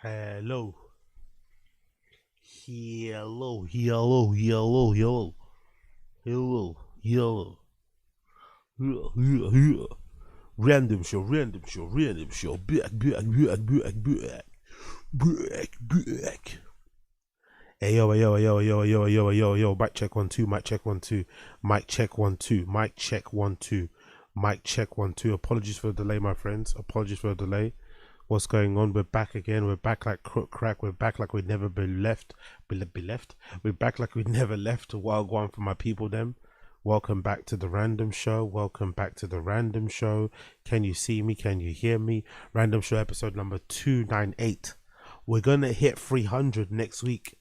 Hello. Hello. Hello. Hello. Hello. Hello. Hello. Random show. Random show. Random show. Back. Hey yo. Mic check 1 2. Mic check 1 2. Mic check 1 2. Mic check 1 2. Mic check 1 2. Apologies for the delay, my friends. Apologies for the delay. What's going on? We're back again. We're back like crook crack. We're back like we'd never been left. Be left. We're back like we'd never left. While going for my people, them. Welcome back to the Random Show. Welcome back to the Random Show. Can you see me? Can you hear me? Random Show episode number 298. We're gonna hit 300 next week.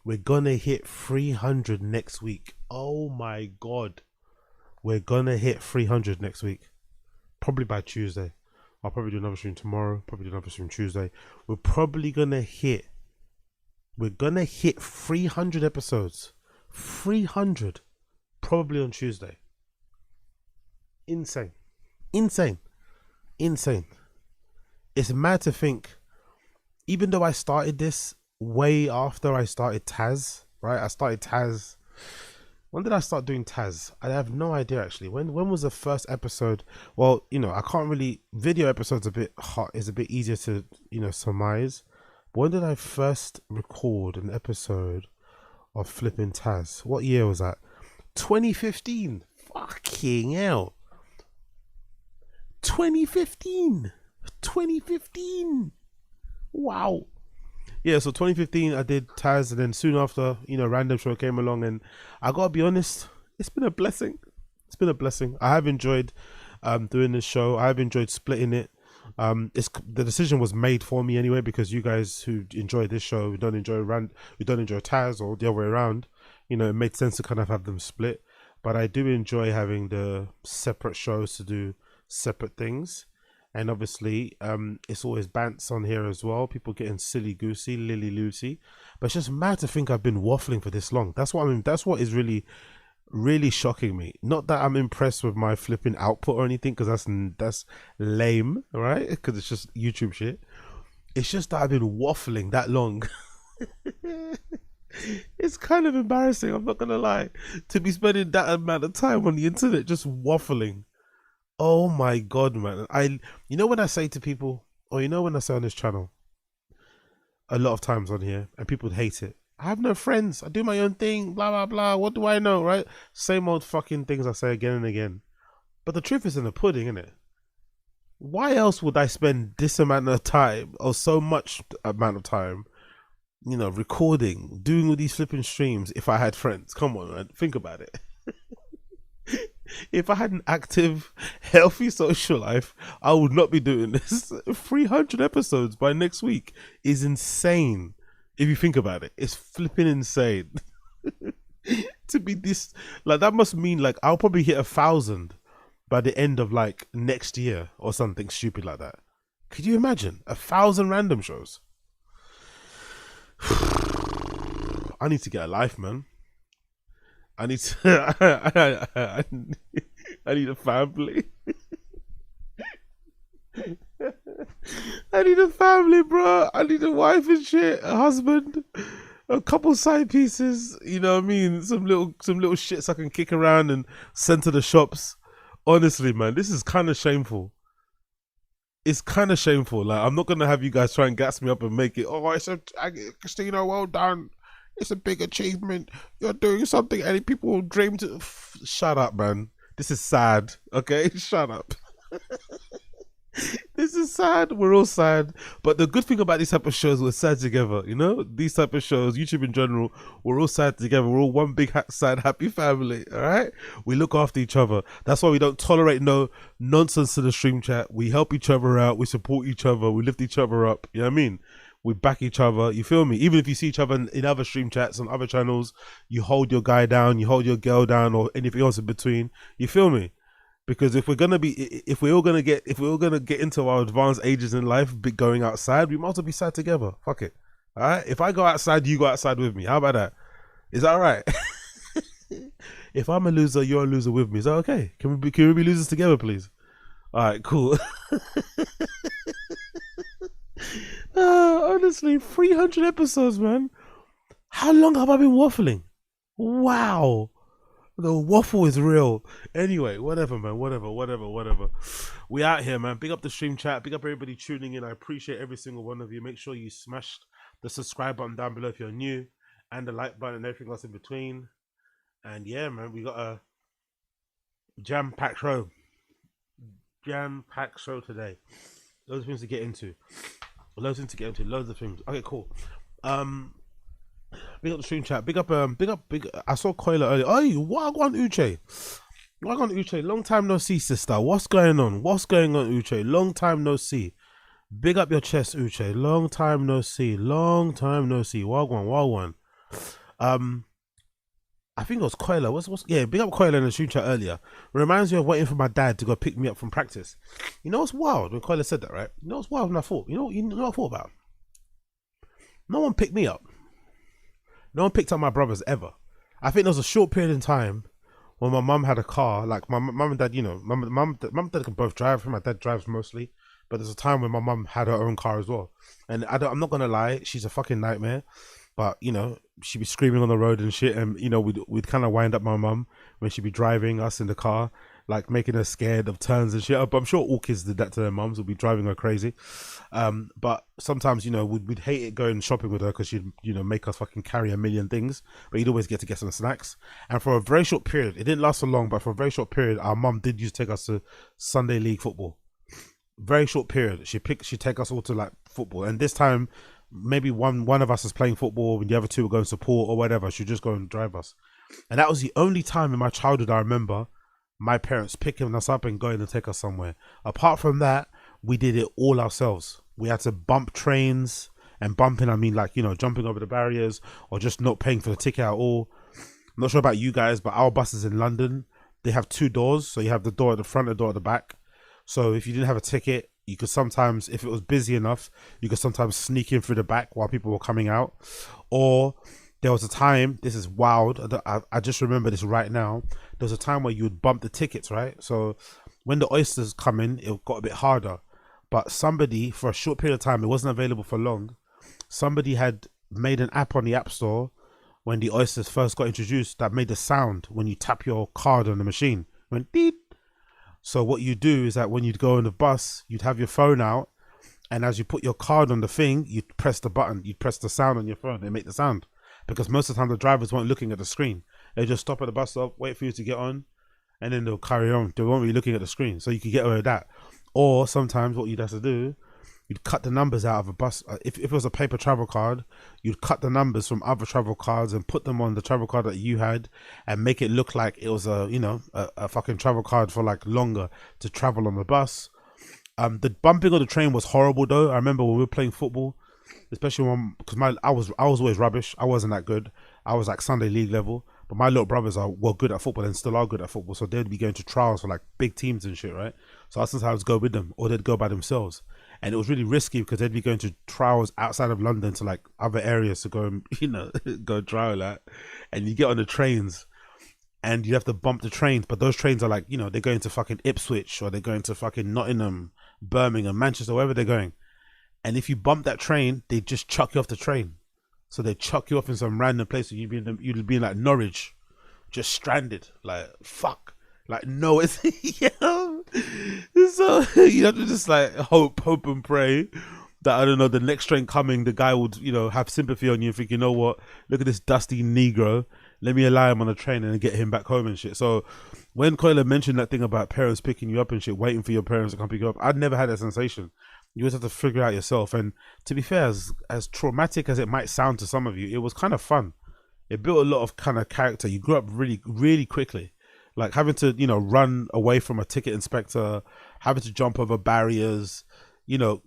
We're gonna hit 300 next week. Oh my god. We're gonna hit 300 next week. Probably by Tuesday. I'll probably do another stream tomorrow. Probably do another stream Tuesday. We're gonna hit 300 episodes. 300. Probably on Tuesday. Insane. It's mad to think, even though I started this way after I started Taz, right? I started Taz. When did I start doing Taz? I have no idea actually. When was the first episode? Well, I can't really, video episodes a bit hot, is a bit easier to, surmise. But when did I first record an episode of flipping Taz? What year was that? 2015. Fucking hell. 2015. Wow. Yeah, so 2015 I did Taz, and then soon after, Random Show came along, and I gotta be honest, it's been a blessing. I have enjoyed doing this show. I have enjoyed splitting it. The decision was made for me anyway, because you guys who enjoy this show, who don't enjoy Taz, or the other way around, it made sense to kind of have them split. But I do enjoy having the separate shows to do separate things. And obviously, it's always bants on here as well. People getting silly goosey, lily loosey. But it's just mad to think I've been waffling for this long. That's what is really, really shocking me. Not that I'm impressed with my flipping output or anything, because that's lame, right? Because it's just YouTube shit. It's just that I've been waffling that long. It's kind of embarrassing, I'm not gonna lie, to be spending that amount of time on the internet just waffling. Oh my god, man. When I say to people, or when I say on this channel, a lot of times on here, and people hate it, I have no friends, I do my own thing, blah blah blah, what do I know, right? Same old fucking things I say again and again. But the truth is in the pudding, innit? Why else would I spend this amount of time, or so much amount of time, recording, doing all these flipping streams, if I had friends? Come on, man, think about it. If I had an active, healthy social life, I would not be doing this. 300 episodes by next week is insane. If you think about it, it's flipping insane. To be this, like, that must mean, like, I'll probably hit 1,000 by the end of, like, next year or something stupid like that. Could you imagine 1,000 random shows? I need to get a life, man. I need to. I need a family. I need a family, bro. I need a wife and shit, a husband, a couple side pieces. You know what I mean? Some little shits I can kick around and send to the shops. Honestly, man, this is kind of shameful. It's kind of shameful. Like, I'm not gonna have you guys try and gas me up and make it. Oh, Christina, well done. It's a big achievement. You're doing something any people will dream to. Shut up, man. This is sad. Okay? Shut up. This is sad. We're all sad. But the good thing about these type of shows, we're sad together. These type of shows, YouTube in general, we're all sad together. We're all one big sad happy family. All right? We look after each other. That's why we don't tolerate no nonsense to the stream chat. We help each other out. We support each other. We lift each other up. You know what I mean? We back each other, you feel me? Even if you see each other in other stream chats on other channels, you hold your guy down, you hold your girl down, or anything else in between. You feel me? Because if we're all gonna get into our advanced ages in life, going outside, we might as well be sad together. Fuck it. All right. If I go outside, you go outside with me. How about that? Is that all right? If I'm a loser, you're a loser with me. Is that okay? Can we be losers together, please? All right. Cool. Honestly, 300 episodes, man. How long have I been waffling? Wow. The waffle is real. Anyway, whatever, man. Whatever. We out here, man. Big up the stream chat. Big up everybody tuning in. I appreciate every single one of you. Make sure you smash the subscribe button down below if you're new, and the like button and everything else in between. And yeah, man, we got a jam-packed show. Jam-packed show today. Loads of things to get into. Loads of things. Okay, cool. Big up the stream chat. Big up. I saw Koila earlier. Oh, Wagwan Uche. Wagwan Uche. Long time no see, sister. What's going on, Uche? Long time no see. Big up your chest, Uche. Long time no see. Wagwan. I think it was Koila. Yeah, big up Koila in the stream chat earlier. Reminds me of waiting for my dad to go pick me up from practice. You know what's wild when Koila said that, right? You know what's wild when I thought? You know what I thought about? No one picked me up. No one picked up my brothers ever. I think there was a short period in time when my mum had a car. Like my mum and dad, you know, mum and dad can both drive. My dad drives mostly, but there's a time when my mum had her own car as well. And I'm not gonna lie, she's a fucking nightmare. But you know, she'd be screaming on the road and shit, and you know, we'd kind of wind up my mum when she'd be driving us in the car, like making her scared of turns and shit. But I'm sure all kids did that to their mums, would be driving her crazy. But sometimes, you know, we'd hate it going shopping with her because she'd, you know, make us fucking carry a million things, but you'd always get to get some snacks. And for a very short period, it didn't last so long, but for a very short period, our mum did used to take us to Sunday league football. Very short period. She'd take us all to like football, and this time maybe one of us is playing football and the other two were going to support or whatever. She'd just go and drive us. And that was the only time in my childhood I remember my parents picking us up and going to take us somewhere. Apart from that, we did it all ourselves. We had to bump trains, and bumping I mean like, you know, jumping over the barriers or just not paying for the ticket at all. I'm not sure about you guys, but our buses in London, they have two doors. So you have the door at the front and the door at the back. So if you didn't have a ticket, you could sometimes, if it was busy enough, you could sometimes sneak in through the back while people were coming out. Or there was a time, this is wild, I just remember this right now. There was a time where you would bump the tickets, right? So when the oysters come in, it got a bit harder. But somebody, for a short period of time, it wasn't available for long, somebody had made an app on the App Store when the oysters first got introduced that made the sound when you tap your card on the machine. It went beep. So what you do is that when you'd go on the bus, you'd have your phone out, and as you put your card on the thing, you'd press the button, you'd press the sound on your phone and make the sound. Because most of the time the drivers weren't looking at the screen. They just stop at the bus stop, wait for you to get on, and then they'll carry on. They won't be looking at the screen. So you could get away with that. Or sometimes what you'd have to do, you'd cut the numbers out of a bus. If it was a paper travel card, you'd cut the numbers from other travel cards and put them on the travel card that you had and make it look like it was a fucking travel card for like longer to travel on the bus. The bumping of the train was horrible though. I remember when we were playing football, especially when, because I was always rubbish. I wasn't that good. I was like Sunday league level, but my little brothers were good at football and still are good at football. So they'd be going to trials for like big teams and shit, right? So I sometimes go with them, or they'd go by themselves. And it was really risky because they'd be going to trials outside of London to like other areas to go and, you know, go trial at. And you get on the trains and you have to bump the trains. But those trains are like, you know, they're going to fucking Ipswich or they're going to fucking Nottingham, Birmingham, Manchester, wherever they're going. And if you bump that train, they just chuck you off the train. So they chuck you off in some random place. You'd be in like Norwich, just stranded. Like, fuck. Like, no, it's, yeah. So you have to just like hope and pray that, I don't know, the next train coming, the guy would, you know, have sympathy on you and think, you know what, look at this dusty Negro. Let me allow him on the train and get him back home and shit. So when Koila mentioned that thing about parents picking you up and shit, waiting for your parents to come pick you up, I'd never had that sensation. You always have to figure it out yourself. And to be fair, as traumatic as it might sound to some of you, it was kind of fun. It built a lot of kind of character. You grew up really, really quickly. Like having to, you know, run away from a ticket inspector, having to jump over barriers, you know,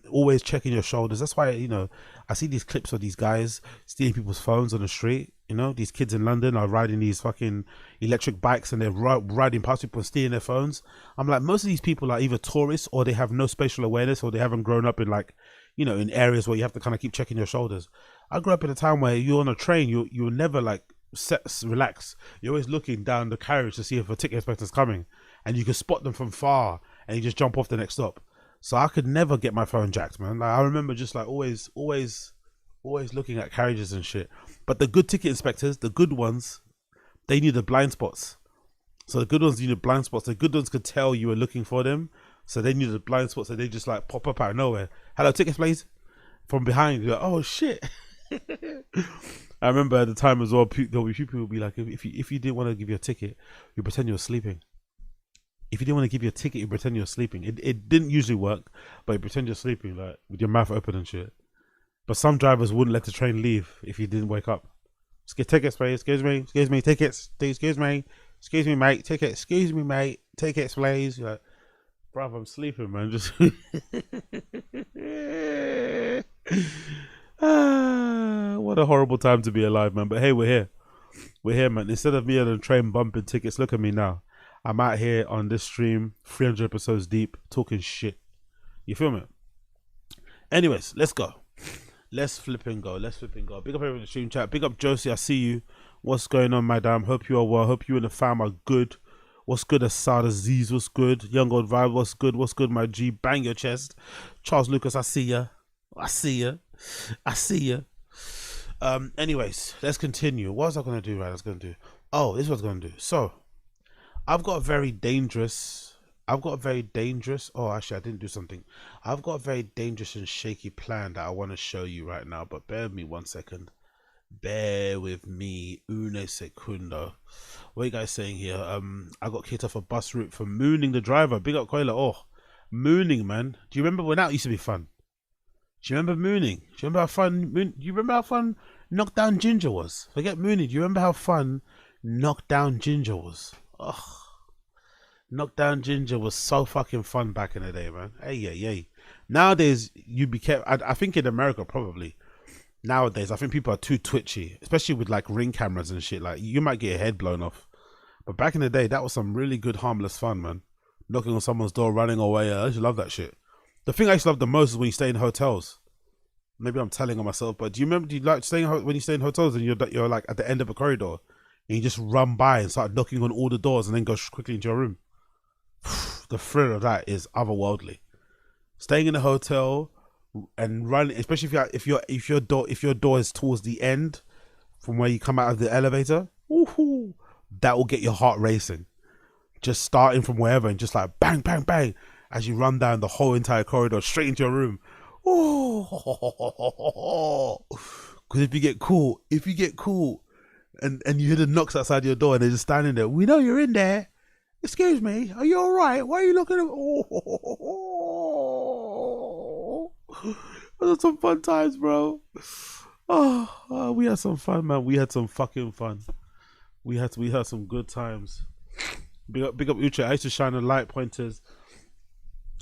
always checking your shoulders. That's why, you know, I see these clips of these guys stealing people's phones on the street. You know, these kids in London are riding these fucking electric bikes and they're riding past people and stealing their phones. I'm like, most of these people are either tourists or they have no spatial awareness or they haven't grown up in like, you know, in areas where you have to kind of keep checking your shoulders. I grew up in a town where you're on a train, you're never like relax. You're always looking down the carriage to see if a ticket inspector's coming, and you can spot them from far and you just jump off the next stop. So I could never get my phone jacked, man. Like, I remember just like always looking at carriages and shit. But the good ticket inspectors, the good ones, they knew the blind spots. So the good ones knew the blind spots. The good ones could tell you were looking for them. So they knew the blind spots. So they just like pop up out of nowhere. Hello, tickets, please. From behind, you're like, oh shit. I remember at the time as well, there'll be people who will be like, if you didn't want to give your ticket, you pretend you were sleeping. If you didn't want to give your ticket, you pretend you're sleeping. It didn't usually work, but you pretend you're sleeping, like with your mouth open and shit. But some drivers wouldn't let the train leave if you didn't wake up. Just get tickets, please. Excuse me, tickets. Excuse me, mate. Tickets. Excuse me, mate. Tickets, please. You're like, bruv, I'm sleeping, man. Just what a horrible time to be alive, man. But hey, we're here. We're here, man. Instead of me on the train bumping tickets, look at me now. I'm out here on this stream, 300 episodes deep, talking shit. You feel me? Anyways, let's go. Let's flip and go. Big up everyone in the stream chat. Big up Josie, I see you. What's going on, madam? Hope you are well. Hope you and the fam are good. What's good, Asad Aziz? What's good? Young Old Vibe, what's good? What's good, my G? Bang your chest. Charles Lucas, I see ya. Anyways, let's continue. What was I going to do, right? Oh, this is what I was going to do. So, I've got a very dangerous, oh, actually, I didn't do something. I've got a very dangerous and shaky plan that I want to show you right now, but bear with me 1 second. Bear with me, une secundo. What are you guys saying here? I got kicked off a bus route for mooning the driver. Big up Koila. Oh, mooning, man. Do you remember when that used to be fun? Do you remember mooning? Do you remember how fun, do you remember how fun Knockdown Ginger was? Forget mooning. Do you remember how fun Knockdown Ginger was? Ugh. Knockdown Ginger was so fucking fun back in the day, man. Hey. Nowadays, you became, I think in America probably, nowadays, I think people are too twitchy, especially with like ring cameras and shit. Like, you might get your head blown off. But back in the day, that was some really good harmless fun, man. Knocking on someone's door, running away. I used to love that shit. The thing I used to love the most is when you stay in hotels. Maybe I'm telling on myself, but do you like staying when you stay in hotels and you're like at the end of a corridor and you just run by and start knocking on all the doors and then go quickly into your room? The thrill of that is otherworldly. Staying in a hotel and running, especially if your door is towards the end from where you come out of the elevator, that will get your heart racing. Just starting from wherever and just like bang, bang, bang as you run down the whole entire corridor straight into your room. Because if you get cool and you hear the knocks outside your door and they're just standing there, we know you're in there. Excuse me, are you all right? Why are you looking at? Those are some fun times, bro. Oh, we had some fun, man. We had some fucking fun. We had some good times. Big up Uche. I used to shine the light pointers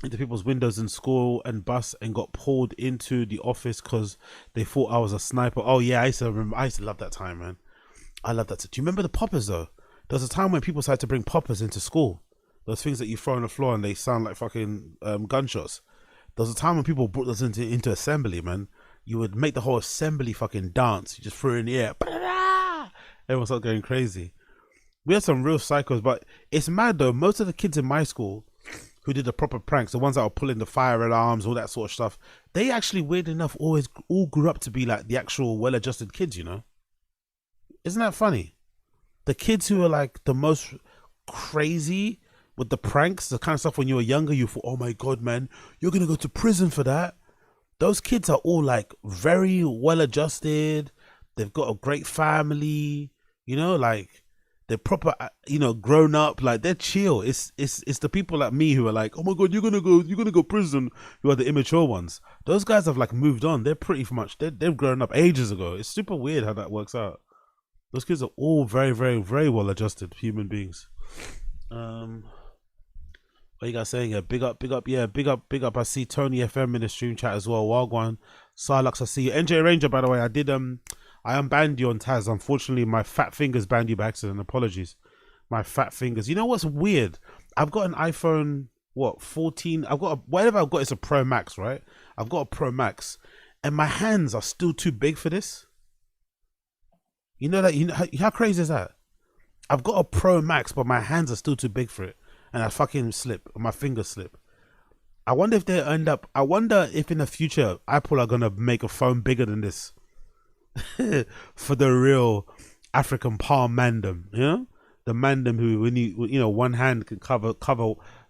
into people's windows in school and bus and got pulled into the office because they thought I was a sniper. Oh yeah, I used to love that time, man. I love that. Do you remember the poppers though? There was a time when people started to bring poppers into school. Those things that you throw on the floor and they sound like fucking gunshots. There was a time when people brought those into assembly, man. You would make the whole assembly fucking dance. You just threw it in the air. Everyone started going crazy. We had some real psychos, but it's mad though. Most of the kids in my school who did the proper pranks, the ones that were pulling the fire alarms, all that sort of stuff, they actually, weird enough, all grew up to be like the actual well-adjusted kids, you know? Isn't that funny? The kids who are like the most crazy with the pranks, the kind of stuff when you were younger, you thought, oh my God, man, you're going to go to prison for that. Those kids are all like very well-adjusted. They've got a great family, you know, like they're proper, you know, grown up, like they're chill. It's the people like me who are like, oh my God, you're gonna go prison, who are the immature ones. Those guys have like moved on. They're pretty much, they've grown up ages ago. It's super weird how that works out. Those kids are all very, very, very well adjusted human beings. What are you guys saying here? Big up. Yeah, big up. I see Tony FM in the stream chat as well. Wagwan, Sarlux, I see you. NJ Ranger, by the way, I unbanned you on Taz. Unfortunately, my fat fingers banned you by accident. Apologies. My fat fingers. You know what's weird? I've got an iPhone, 14? Whatever I've got is a Pro Max, right? I've got a Pro Max. And my hands are still too big for this. You know how crazy is that? I've got a Pro Max, but my hands are still too big for it. And I fucking slip. My fingers slip. I wonder if they end up. I wonder if in the future Apple are gonna make a phone bigger than this for the real African palm mandem. You know, the mandem who, when you know, one hand can cover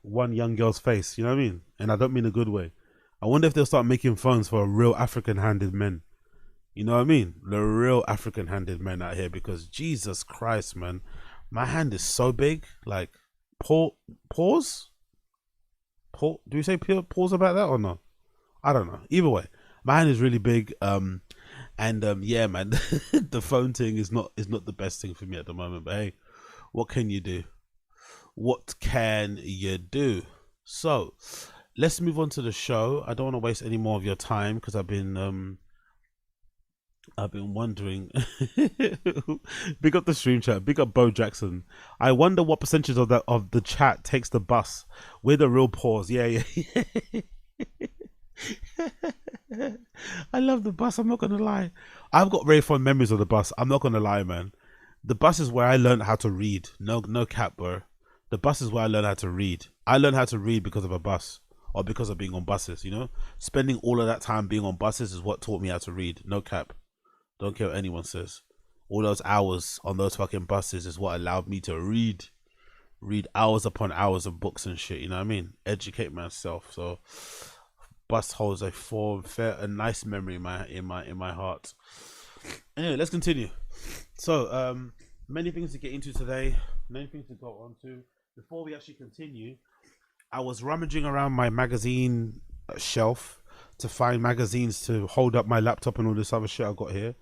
one young girl's face. You know what I mean? And I don't mean a good way. I wonder if they'll start making phones for real African-handed men. You know what I mean? The real African-handed men out here, because Jesus Christ, man, my hand is so big. Like, pause. Do we say pause about that or no? I don't know. Either way, my hand is really big. Yeah, man, the phone thing is not the best thing for me at the moment. But hey, what can you do? What can you do? So, let's move on to the show. I don't want to waste any more of your time because I've been wondering. Big up the stream chat. Big up Bo Jackson. I wonder what percentage of the chat takes the bus. We're the real pause. Yeah. I love the bus. I'm not gonna lie. I've got very fond memories of the bus. I'm not gonna lie, man. The bus is where I learned how to read. No cap, bro. The bus is where I learned how to read. I learned how to read because of a bus, or because of being on buses. You know, spending all of that time being on buses is what taught me how to read. No cap. Don't care what anyone says. All those hours on those fucking buses is what allowed me to read hours upon hours of books and shit. You know what I mean? Educate myself. So, bus holds a nice memory in my heart. Anyway, let's continue. So, many things to get into today. Many things to go on to. Before we actually continue, I was rummaging around my magazine shelf to find magazines to hold up my laptop and all this other shit I got here.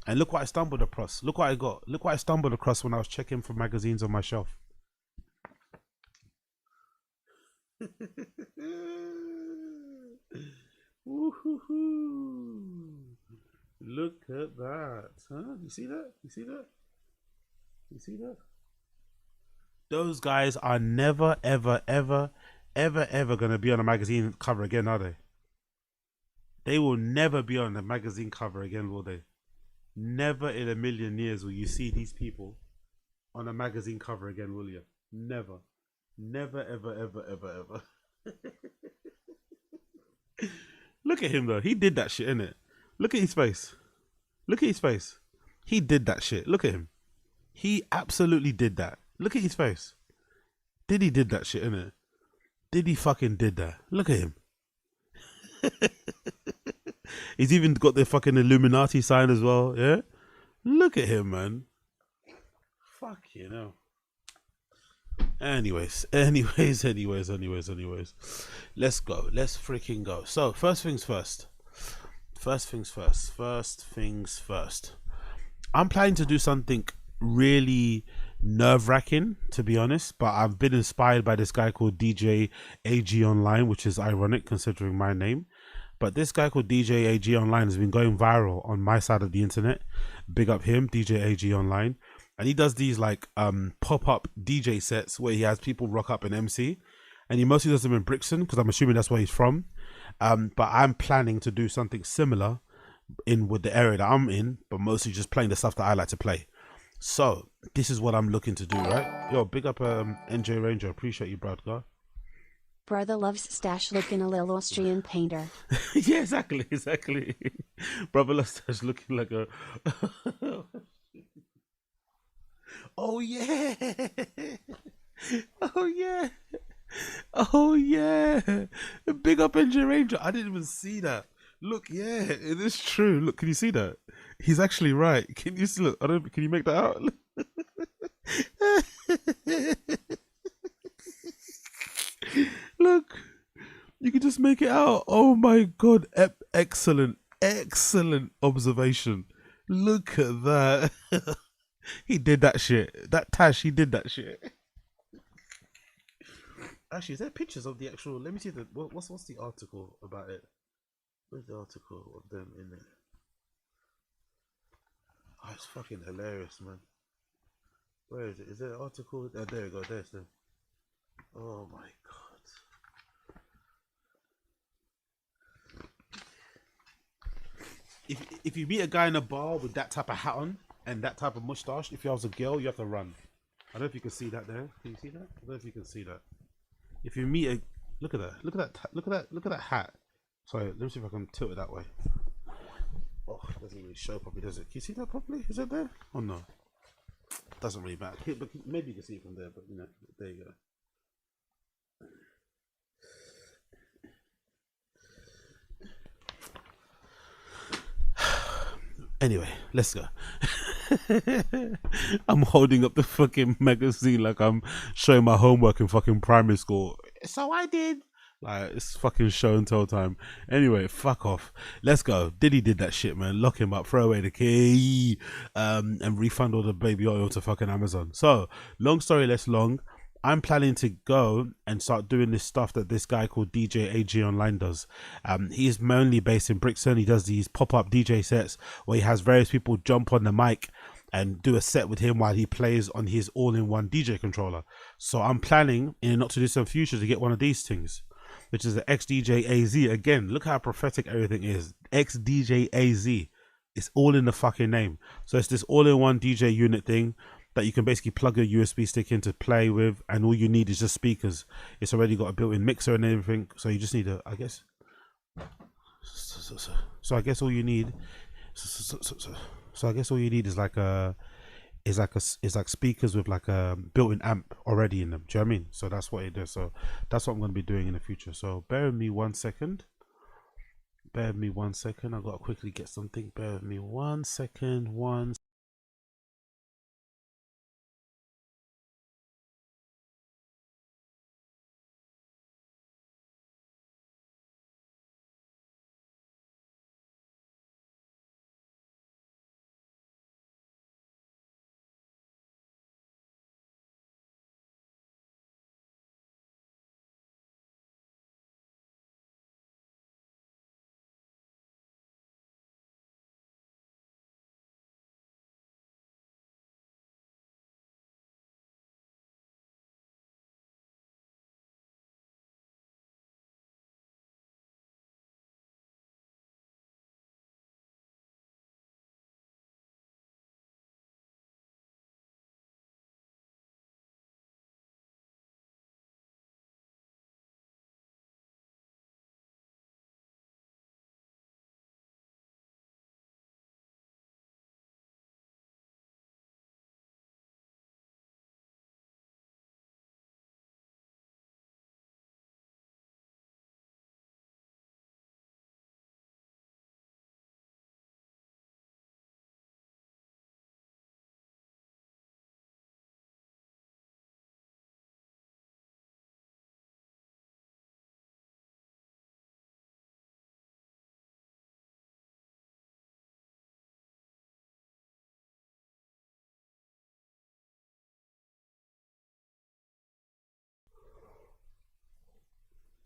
And look what I stumbled across. Look what I got. Look what I stumbled across when I was checking for magazines on my shelf. Look at that. Huh? You see that? You see that? You see that? Those guys are never, ever, ever, ever, ever going to be on a magazine cover again, are they? They will never be on a magazine cover again, will they? Never in a million years will you see these people on a magazine cover again, will you? Never. Never, ever, ever, ever, ever. Look at him, though. He did that shit, innit? Look at his face. Look at his face. He did that shit. Look at him. He absolutely did that. Look at his face. He did that shit, innit? He fucking did that? Look at him. He's even got the fucking Illuminati sign as well, yeah? Look at him, man. Fuck, you know. Anyways. Let's go. Let's freaking go. So, first things first. I'm planning to do something really nerve-wracking, to be honest, but I've been inspired by this guy called DJ AG Online, which is ironic considering my name. But this guy called DJ AG Online has been going viral on my side of the internet. Big up him, DJ AG Online. And he does these like pop-up DJ sets where he has people rock up and MC. And he mostly does them in Brixton, because I'm assuming that's where he's from. But I'm planning to do something similar with the area that I'm in, but mostly just playing the stuff that I like to play. So this is what I'm looking to do, right? Yo, big up NJ Ranger. Appreciate you, Bradgar. Brother loves stash looking a little Austrian painter. Yeah, exactly. Brother loves stash looking like a... Oh, yeah. Oh, yeah. Big up NJ Ranger. I didn't even see that. Look, yeah, it is true. Look, can you see that? He's actually right. Can you see? Look, can you make that out? Look, you can just make it out. Oh my god, excellent observation. Look at that. He did that shit. That Tash, he did that shit. Actually, is there pictures of the actual? Let me see what's the article about it. Where's the article of them in there? Oh, it's fucking hilarious, man. Where is it? Is there an article? Oh, there we go. There's them. Oh my god. If you meet a guy in a bar with that type of hat on and that type of mustache, if you was a girl, you have to run. I don't know if you can see that there. Can you see that? I don't know if you can see that. If you meet Look at that. Look at that. Look at that. Look at that hat. Sorry, let me see if I can tilt it that way. Oh, it doesn't really show properly, does it? Can you see that properly? Is it there? Oh no. Doesn't really matter. But maybe you can see it from there, but you know, there you go. Anyway, let's go. I'm holding up the fucking magazine like I'm showing my homework in fucking primary school. So I did. Like, it's fucking show and tell time. Anyway, fuck off. Let's go. Diddy did that shit, man. Lock him up, throw away the key, and refund all the baby oil to fucking Amazon. So, long story less long, I'm planning to go and start doing this stuff that this guy called DJ AG Online does. He is mainly based in Brixton. He does these pop-up DJ sets where he has various people jump on the mic and do a set with him while he plays on his all-in-one DJ controller. So I'm planning in the not-too-distant future to get one of these things, which is the XDJ AZ. Again, look how prophetic everything is. XDJ AZ. It's all in the fucking name. So it's this all-in-one DJ unit thing that you can basically plug a USB stick in to play with, and all you need is just speakers. It's already got a built-in mixer and everything, so you just need a, I guess. So I guess all you need. So I guess all you need is like speakers with like a built-in amp already in them. Do you know what I mean? So that's what it does. So that's what I'm going to be doing in the future. So bear with me 1 second. Bear with me 1 second. I got to quickly get something. Bear with me 1 second.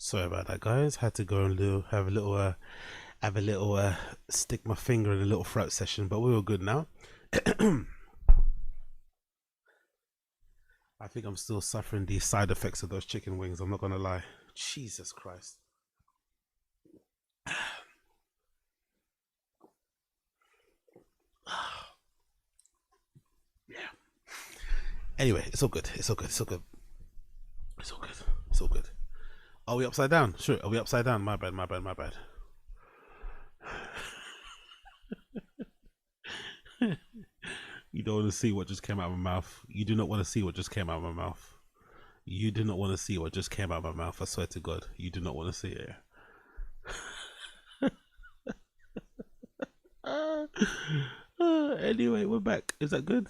Sorry about that, guys. Had to go and have a little stick my finger in a little throat session, but we were good now. I think I'm still suffering the side effects of those chicken wings. I'm not gonna lie. Jesus Christ. Yeah. Anyway, it's all good. It's all good. It's all good. It's all good. It's all good. Are we upside down? Sure. Are we upside down? My bad. My bad. My bad. You don't want to see what just came out of my mouth. You do not want to see what just came out of my mouth. You do not want to see what just came out of my mouth. I swear to God, you do not want to see it. Anyway, we're back. Is that good?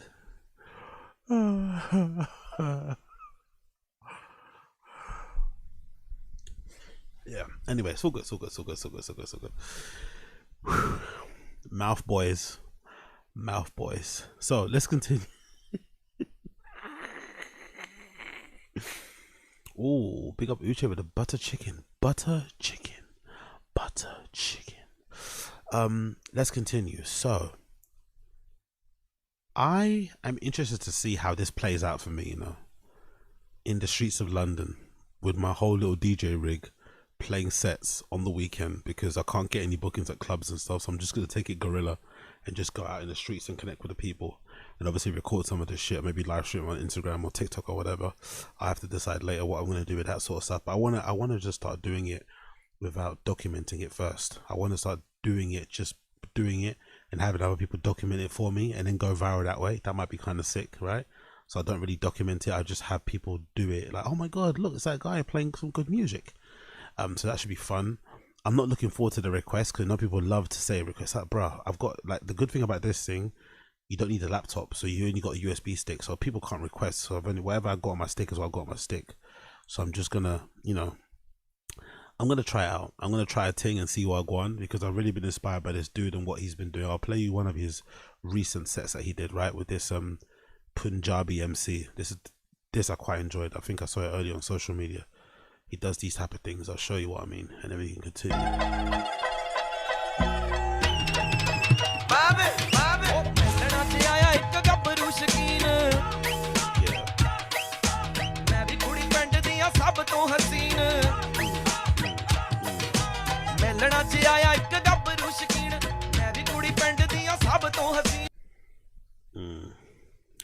Yeah. Anyway, it's all good. It's all good. It's all good. It's all good. It's all good. It's all good. Mouth boys. Mouth boys. So let's continue. Oh, big up Uche with the butter chicken. Butter chicken. Butter chicken. Let's continue. So I am interested to see how this plays out for me, you know, in the streets of London with my whole little DJ rig playing sets on the weekend, because I can't get any bookings at clubs and stuff. So I'm just going to take it guerrilla and just go out in the streets and connect with the people and obviously record some of this shit, maybe live stream on Instagram or TikTok or whatever. I have to decide later what I'm going to do with that sort of stuff. But I want to just start doing it without documenting it first. I want to start doing it, just doing it, and having other people document it for me, and then go viral that way. That might be kind of sick, right? So I don't really document it. I just have people do it. Like, oh my god, look, it's that guy playing some good music. So that should be fun. I'm not looking forward to the requests, because I know people love to say requests. Like, bruh, I've got, like, the good thing about this thing, you don't need a laptop, so you only got a USB stick, so people can't request. So I've only, whatever I got on my stick is what I got on my stick. So I'm just gonna, you know, I'm gonna try it out. I'm gonna try a thing and see what I go on, because I've really been inspired by this dude and what he's been doing. I'll play you one of his recent sets that he did, right, with this Punjabi MC. This I quite enjoyed. I think I saw it earlier on social media. He does these type of things. I'll show you what I mean, and then we can continue.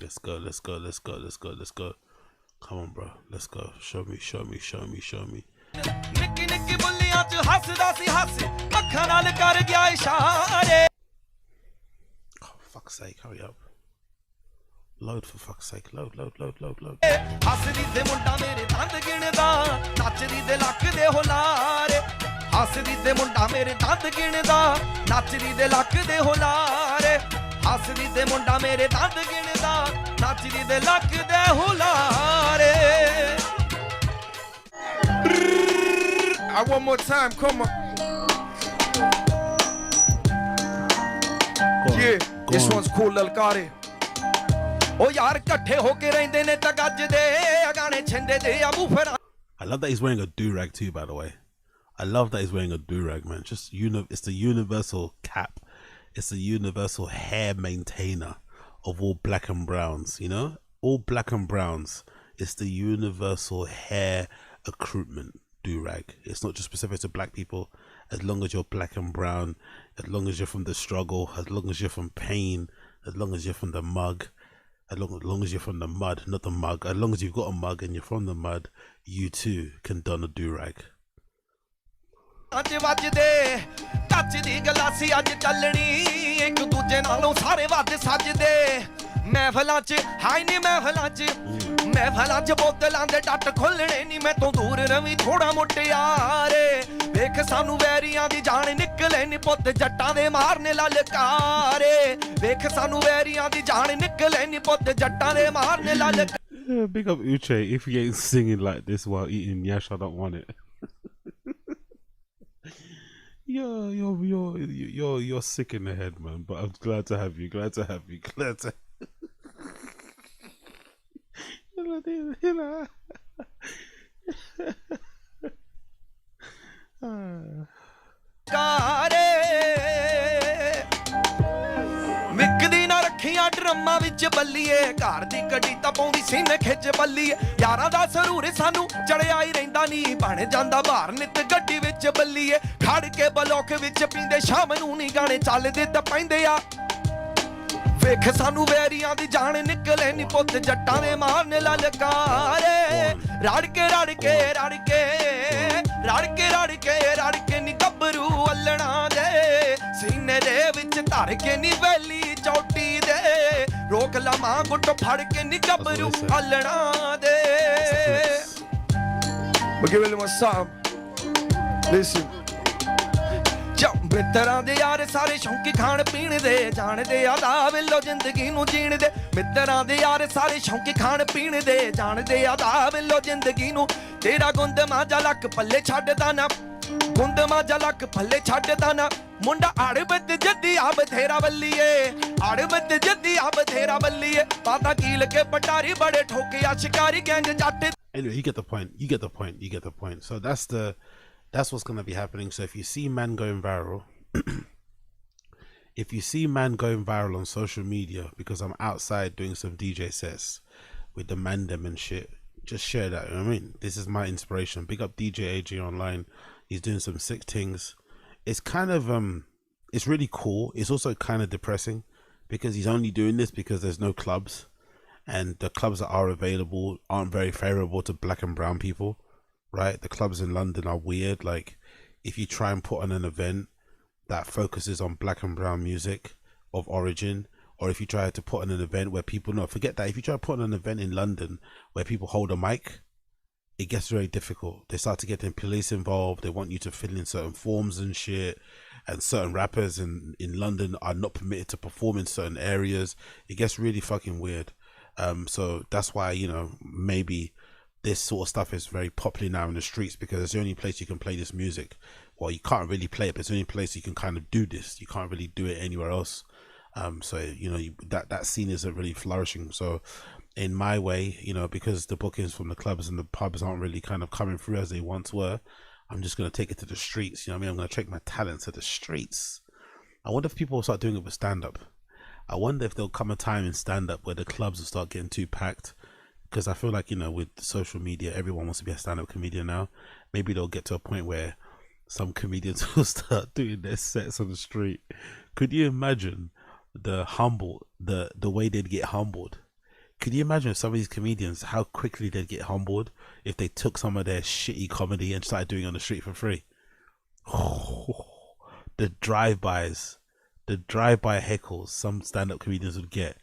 Let's go, let's go, let's go, let's go, let's go. Come on, bro. Let's go. Show me, show me, show me, show me. Oh, fuck's sake, hurry up. Load, for fuck's sake. Load, load, load, load, load. ਹੱਸਦੀ ਦੇ ਮੁੰਡਾ ਮੇਰੇ ਦੰਦ ਗਿਣਦਾ ਨੱਚਦੀ ਦੇ ਲੱਕ ਦੇ ਹੁਲਾਰੇ one more time, come on. Yeah, this one's cool, ਲਲਕਾਰੇ ਉਹ ਯਾਰ ਇਕੱਠੇ ਹੋ ਕੇ ਰਹਿੰਦੇ ਨੇ ਤਾਂ ਗੱਜਦੇ ਗਾਣੇ ਛਿੰਦੇ ਤੇ ਆ woofer I love that he's wearing a do-rag too, by the way. I love that he's wearing a do-rag, man. Just it's the universal cap. It's the universal hair maintainer of all black and browns, you know? All black and browns. It's the universal hair accoutrement do-rag. It's not just specific to black people. As long as you're black and brown, as long as you're from the struggle, as long as you're from pain, as long as you're from the mug, as long as you're from the mud, not the mug, as long as you've got a mug and you're from the mud, you too can don a do-rag. ਅੱਜ ਵੱਜਦੇ ਕੱਚ ਦੀ ਗਲਾਸੀ ਅੱਜ ਚੱਲਣੀ ਇੱਕ ਦੂਜੇ ਨਾਲੋਂ ਸਾਰੇ ਵੱਧ ਸੱਜਦੇ ਮਹਿਫਲਾਂ 'ਚ ਹਾਈ ਨੀ ਮਹਿਫਲਾਂ 'ਚ ਬੋਤਲਾਂ ਦੇ ਡੱਟ ਖੁੱਲਣੇ ਨੀ ਮੈਂ ਤੋਂ ਦੂਰ ਰਵੀ ਥੋੜਾ ਮੁਟਿਆਰੇ ਵੇਖ ਸਾਨੂੰ ਵੈਰੀਆਂ ਦੀ ਜਾਨ ਨਿਕਲੇ ਨੀ ਪੁੱਤ ਜੱਟਾਂ ਦੇ ਮਾਰਨੇ ਲਲਕਾਰੇ ਵੇਖ ਸਾਨੂੰ ਵੈਰੀਆਂ ਦੀ ਜਾਨ ਨਿਕਲੇ ਨੀ ਪੁੱਤ ਜੱਟਾਂ ਦੇ ਮਾਰਨੇ ਲਲਕਾਰੇ. Big up Uche. If he ain't singing like this while eating Yash, I don't want it. You're sick in the head, man. But I'm glad to have you. Glad to have you. Glad to. ਮਿੱਕਦੀ ਨਾ ਰੱਖੀਆਂ ਡਰਮਾਂ ਵਿੱਚ ਬੱਲੀਏ ਘਰ ਦੀ ਗੱਡੀ ਤਾਂ ਪਾਉਂਦੀ ਸੀਨੇ ਖਿੱਚ ਬੱਲੀਏ ਯਾਰਾਂ ਦਾ ਸਰੂਰ ਸਾਨੂੰ ਚੜਿਆ ਹੀ ਰਹਿੰਦਾ ਨਹੀਂ ਬਣ ਜਾਂਦਾ ਬਾਹਰ ਨਿੱਤ ਗੱਡੀ ਵਿੱਚ ਬੱਲੀਏ ਖੜ ਕੇ ਬਲੋਕ ਵਿੱਚ ਪੀਂਦੇ ਸ਼ਾਮ ਨੂੰ ਨਹੀਂ ਗਾਣੇ ਚੱਲਦੇ ਤਾਂ ਪੈਂਦੇ ਆ ਵੇਖ ਸਾਨੂੰ ਵੈਰੀਆਂ ਦੀ ਜਾਨ ਨਿਕਲੇ ਨੀ ਪੁੱਤ ਜੱਟਾਂ ਦੇ ਮਾਰਨੇ ਲਲਕਾਰੇ ਰੜ ਕੇ ਨੀ ਗੱਭਰੂ ਅੱਲਣਾ ਦੇ ਸੀਨੇ ਦੇ ਵਿੱਚ ਧਰ ਕੇ ਨੀ ਵੈਲੀ ਚੌਟੀ ਦੇ ਰੋਕ ਲਵਾਂ ਗੁੱਟ ਫੜ ਕੇ ਨੀ ਗੱਭਰੂ ਅੱਲਣਾ ਦੇ But give it one song. Listen. ਮਿੱਤਰਾਂ ਦੇ ਯਾਰ ਸਾਰੇ ਸ਼ੌਂਕੀ ਖਾਣ ਪੀਣ ਦੇ ਜਾਣਦੇ ਆ ਦਾ ਵੇਲੋ ਜ਼ਿੰਦਗੀ ਨੂੰ ਜੀਣ ਦੇ ਮਿੱਤਰਾਂ ਦੇ ਯਾਰ ਸਾਰੇ ਸ਼ੌਂਕੀ ਖਾਣ ਪੀਣ ਦੇ ਜਾਣਦੇ ਆ ਦਾ ਵੇਲੋ ਜ਼ਿੰਦਗੀ ਨੂੰ ਤੇਰਾ ਗੁੰਦ ਮਾਜਾ ਲੱਕ ਪੱਲੇ ਛੱਡਦਾ ਨਾ ਗੁੰਦ ਮਾਜਾ ਲੱਕ ਪੱਲੇ ਛੱਡਦਾ ਨਾ ਮੁੰਡਾ ਅੜਬਤ ਜੱਦੀ ਆ ਬਥੇਰਾ ਬੱਲੀਏ ਅੜਬਤ ਜੱਦੀ ਆ ਬਥੇਰਾ ਬੱਲੀਏ ਪਾਤਾ ਕੀਲ ਕੇ ਪਟਾਰੀ ਬੜੇ ਠੋਕਿਆ ਸ਼ਿਕਾਰੀ ਗੈਂਗ ਜੱਟ. Anyway, you get the point. You get the point. You get the point. So that's what's going to be happening. So if you see man going viral, if you see man going viral on social media because I'm outside doing some DJ sets with the mandem and shit, just share that. You know what I mean? This is my inspiration. Big up DJ AG online. He's doing some sick things. It's kind of it's really cool. It's also kind of depressing because he's only doing this because there's no clubs, and the clubs that are available aren't very favorable to black and brown people, right? The clubs in London are weird. Like, if you try and put on an event that focuses on black and brown music of origin, or if you try to put on an event where people, no, forget that, if you try to put on an event in London where people hold a mic, it gets very difficult. They start to get the police involved. They want you to fill in certain forms and shit, and certain rappers in London are not permitted to perform in certain areas. It gets really fucking weird. So that's why, you know, maybe this sort of stuff is very popular now in the streets, because it's the only place you can play this music. Well, you can't really play it, but it's the only place you can kind of do this. You can't really do it anywhere else. So, you know, that scene isn't really flourishing. So in my way, you know, because the bookings from the clubs and the pubs aren't really kind of coming through as they once were, I'm just going to take it to the streets. You know what I mean? I'm going to take my talent to the streets. I wonder if people will start doing it with stand-up. I wonder if there'll come a time in stand-up where the clubs will start getting too packed, because I feel like, you know, with social media, everyone wants to be a stand-up comedian now. Maybe they'll get to a point where some comedians will start doing their sets on the street. Could you imagine the way they'd get humbled? Could you imagine some of these comedians, how quickly they'd get humbled if they took some of their shitty comedy and started doing it on the street for free? Oh, the drive-bys, the drive-by heckles some stand-up comedians would get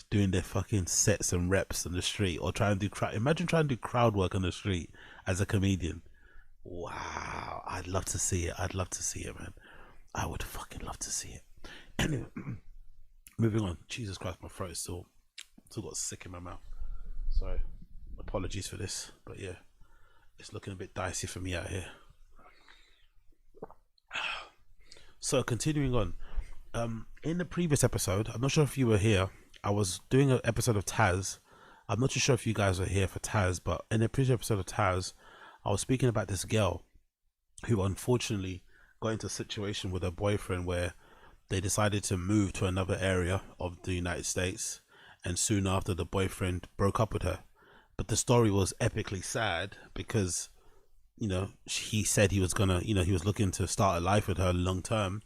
doing their fucking sets and reps on the street, or trying to do imagine trying to do crowd work on the street as a comedian. Wow, I'd love to see it. I'd love to see it, man. I would fucking love to see it. Anyway, moving on. Jesus Christ, my throat is still got sick in my mouth. Sorry, apologies for this, but yeah, it's looking a bit dicey for me out here. So continuing on, in the previous episode, I'm not sure if you were here, I was doing an episode of Taz. I'm not too sure if you guys were here for Taz, but in the previous episode of Taz, I was speaking about this girl who unfortunately got into a situation with her boyfriend where they decided to move to another area of the United States, and soon after the boyfriend broke up with her. But the story was epically sad because, you know, he said he was gonna, you know, he was looking to start a life with her long term,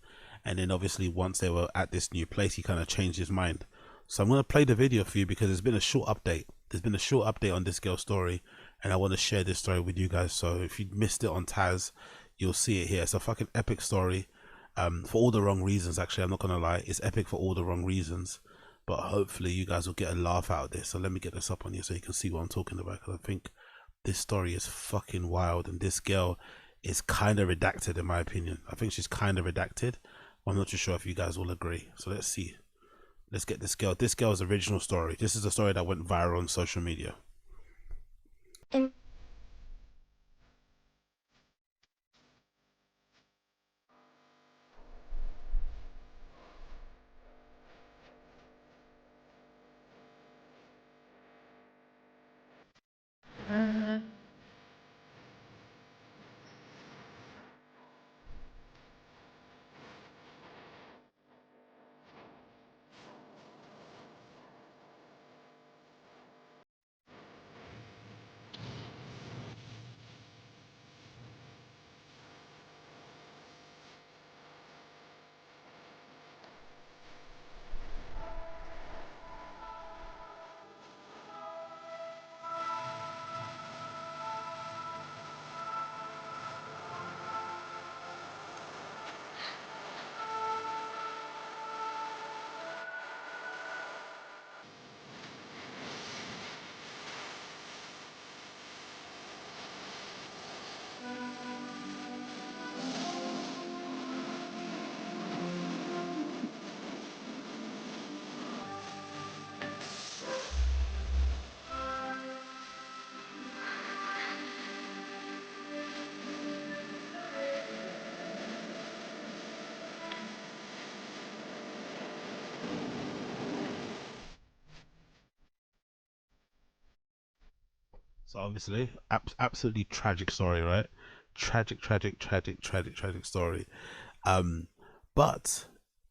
and then obviously once they were at this new place, he kind of changed his mind. So I'm going to play the video for you because there's been a short update. There's been a short update on this girl's story, and I want to share this story with you guys. So if you missed it on Taz, you'll see it here. It's a fucking epic story, for all the wrong reasons. Actually, I'm not going to lie, it's epic for all the wrong reasons, but hopefully you guys will get a laugh out of this. So let me get this up on here so you can see what I'm talking about, because I think this story is fucking wild, and this girl is kind of redacted in my opinion. I think she's kind of redacted. I'm not too sure if you guys will agree. So let's see. Let's get this girl's original story. This is a story that went viral on social media. So obviously, absolutely tragic story, right? Tragic story. But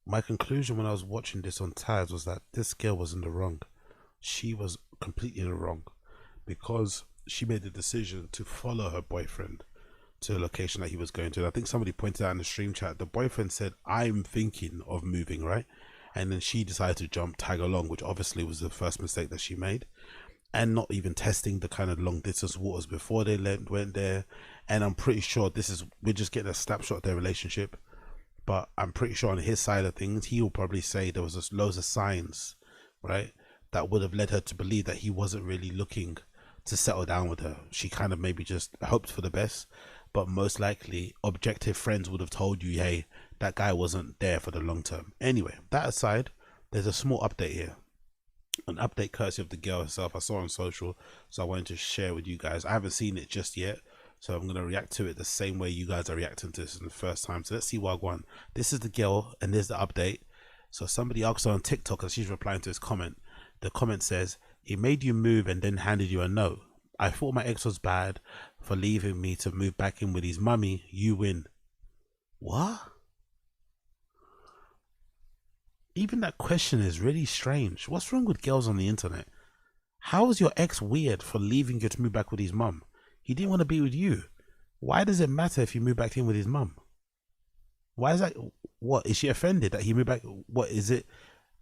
my conclusion when I was watching this on Taz was that this girl was in the wrong. She was completely in the wrong, because she made the decision to follow her boyfriend to a location that he was going to. And I think somebody pointed out in the stream chat, the boyfriend said, "I'm thinking of moving," right? and then she decided to tag along, which obviously was the first mistake that she made, and not even testing the kind of long distance waters before they went there. And I'm pretty sure we're just getting a snapshot of their relationship, but I'm pretty sure on his side of things, he will probably say there was just loads of signs, right, that would have led her to believe that he wasn't really looking to settle down with her. She kind of maybe just hoped for the best, but most likely objective friends would have told you, hey, that guy wasn't there for the long term. Anyway, that aside, there's a small update here, an update courtesy of the girl herself. I saw on social, so I wanted to share with you guys. I haven't seen it just yet, so I'm going to react to it the same way you guys are reacting to this in the first time. So let's see what I want. This is the girl, and there's the update. So somebody asked her on TikTok, and she's replying to his comment. The comment says, he made you move and then handed you a note. I thought my ex was bad for leaving me to move back in with his mummy. You win. What? Even that question is really strange. What's wrong with girls on the internet? How is your ex weird for leaving you to move back with his mum? He didn't want to be with you. Why does it matter if you move back in with his mum? Why is that? What, is she offended that he moved back? What is it?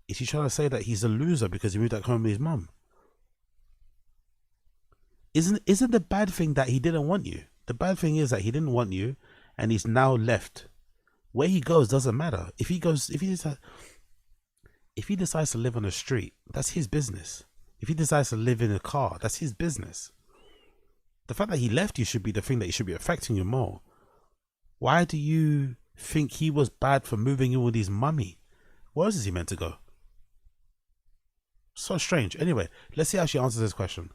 Is she trying to say that he's a loser because he moved back home with his mum? Isn't the bad thing that he didn't want you? The bad thing is that he didn't want you, and he's now left. Where he goes doesn't matter. If he decides to live on the street, that's his business. If he decides to live in a car, that's his business. The fact that he left you should be the thing that should be affecting you more. Why do you think he was bad for moving in with his mummy? Where else is he meant to go? So strange. Anyway, let's see how she answers this question.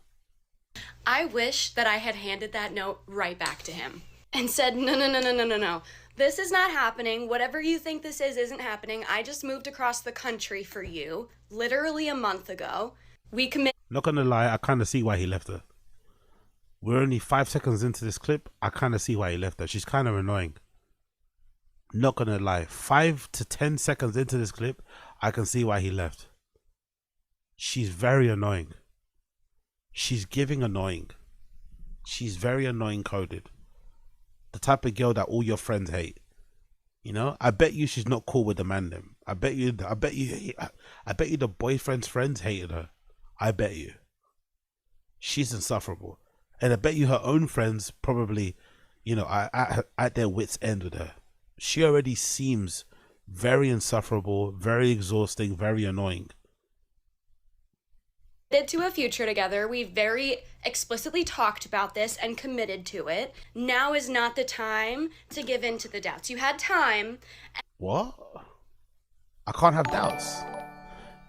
I wish that I had handed that note right back to him and said, no. This is not happening. Whatever you think this is isn't happening. I just moved across the country for you literally a month ago. We commit. Not gonna lie, I kind of see why he left her. We're only 5 seconds into this clip. I kind of see why he left her. She's kind of annoying. Not gonna lie, 5 to 10 seconds into this clip, I can see why he left. She's very annoying. She's giving annoying. She's very annoying coded. The type of girl that all your friends hate. You know, I bet you she's not cool with the man them. I bet you the boyfriend's friends hated her. I bet you. She's insufferable. And I bet you her own friends probably, you know, are at their wits' end with her. She already seems very insufferable, very exhausting, very annoying. To a future together. We've very explicitly talked about this and committed to it. Now is not the time to give in to the doubts. You had time. What? I can't have doubts.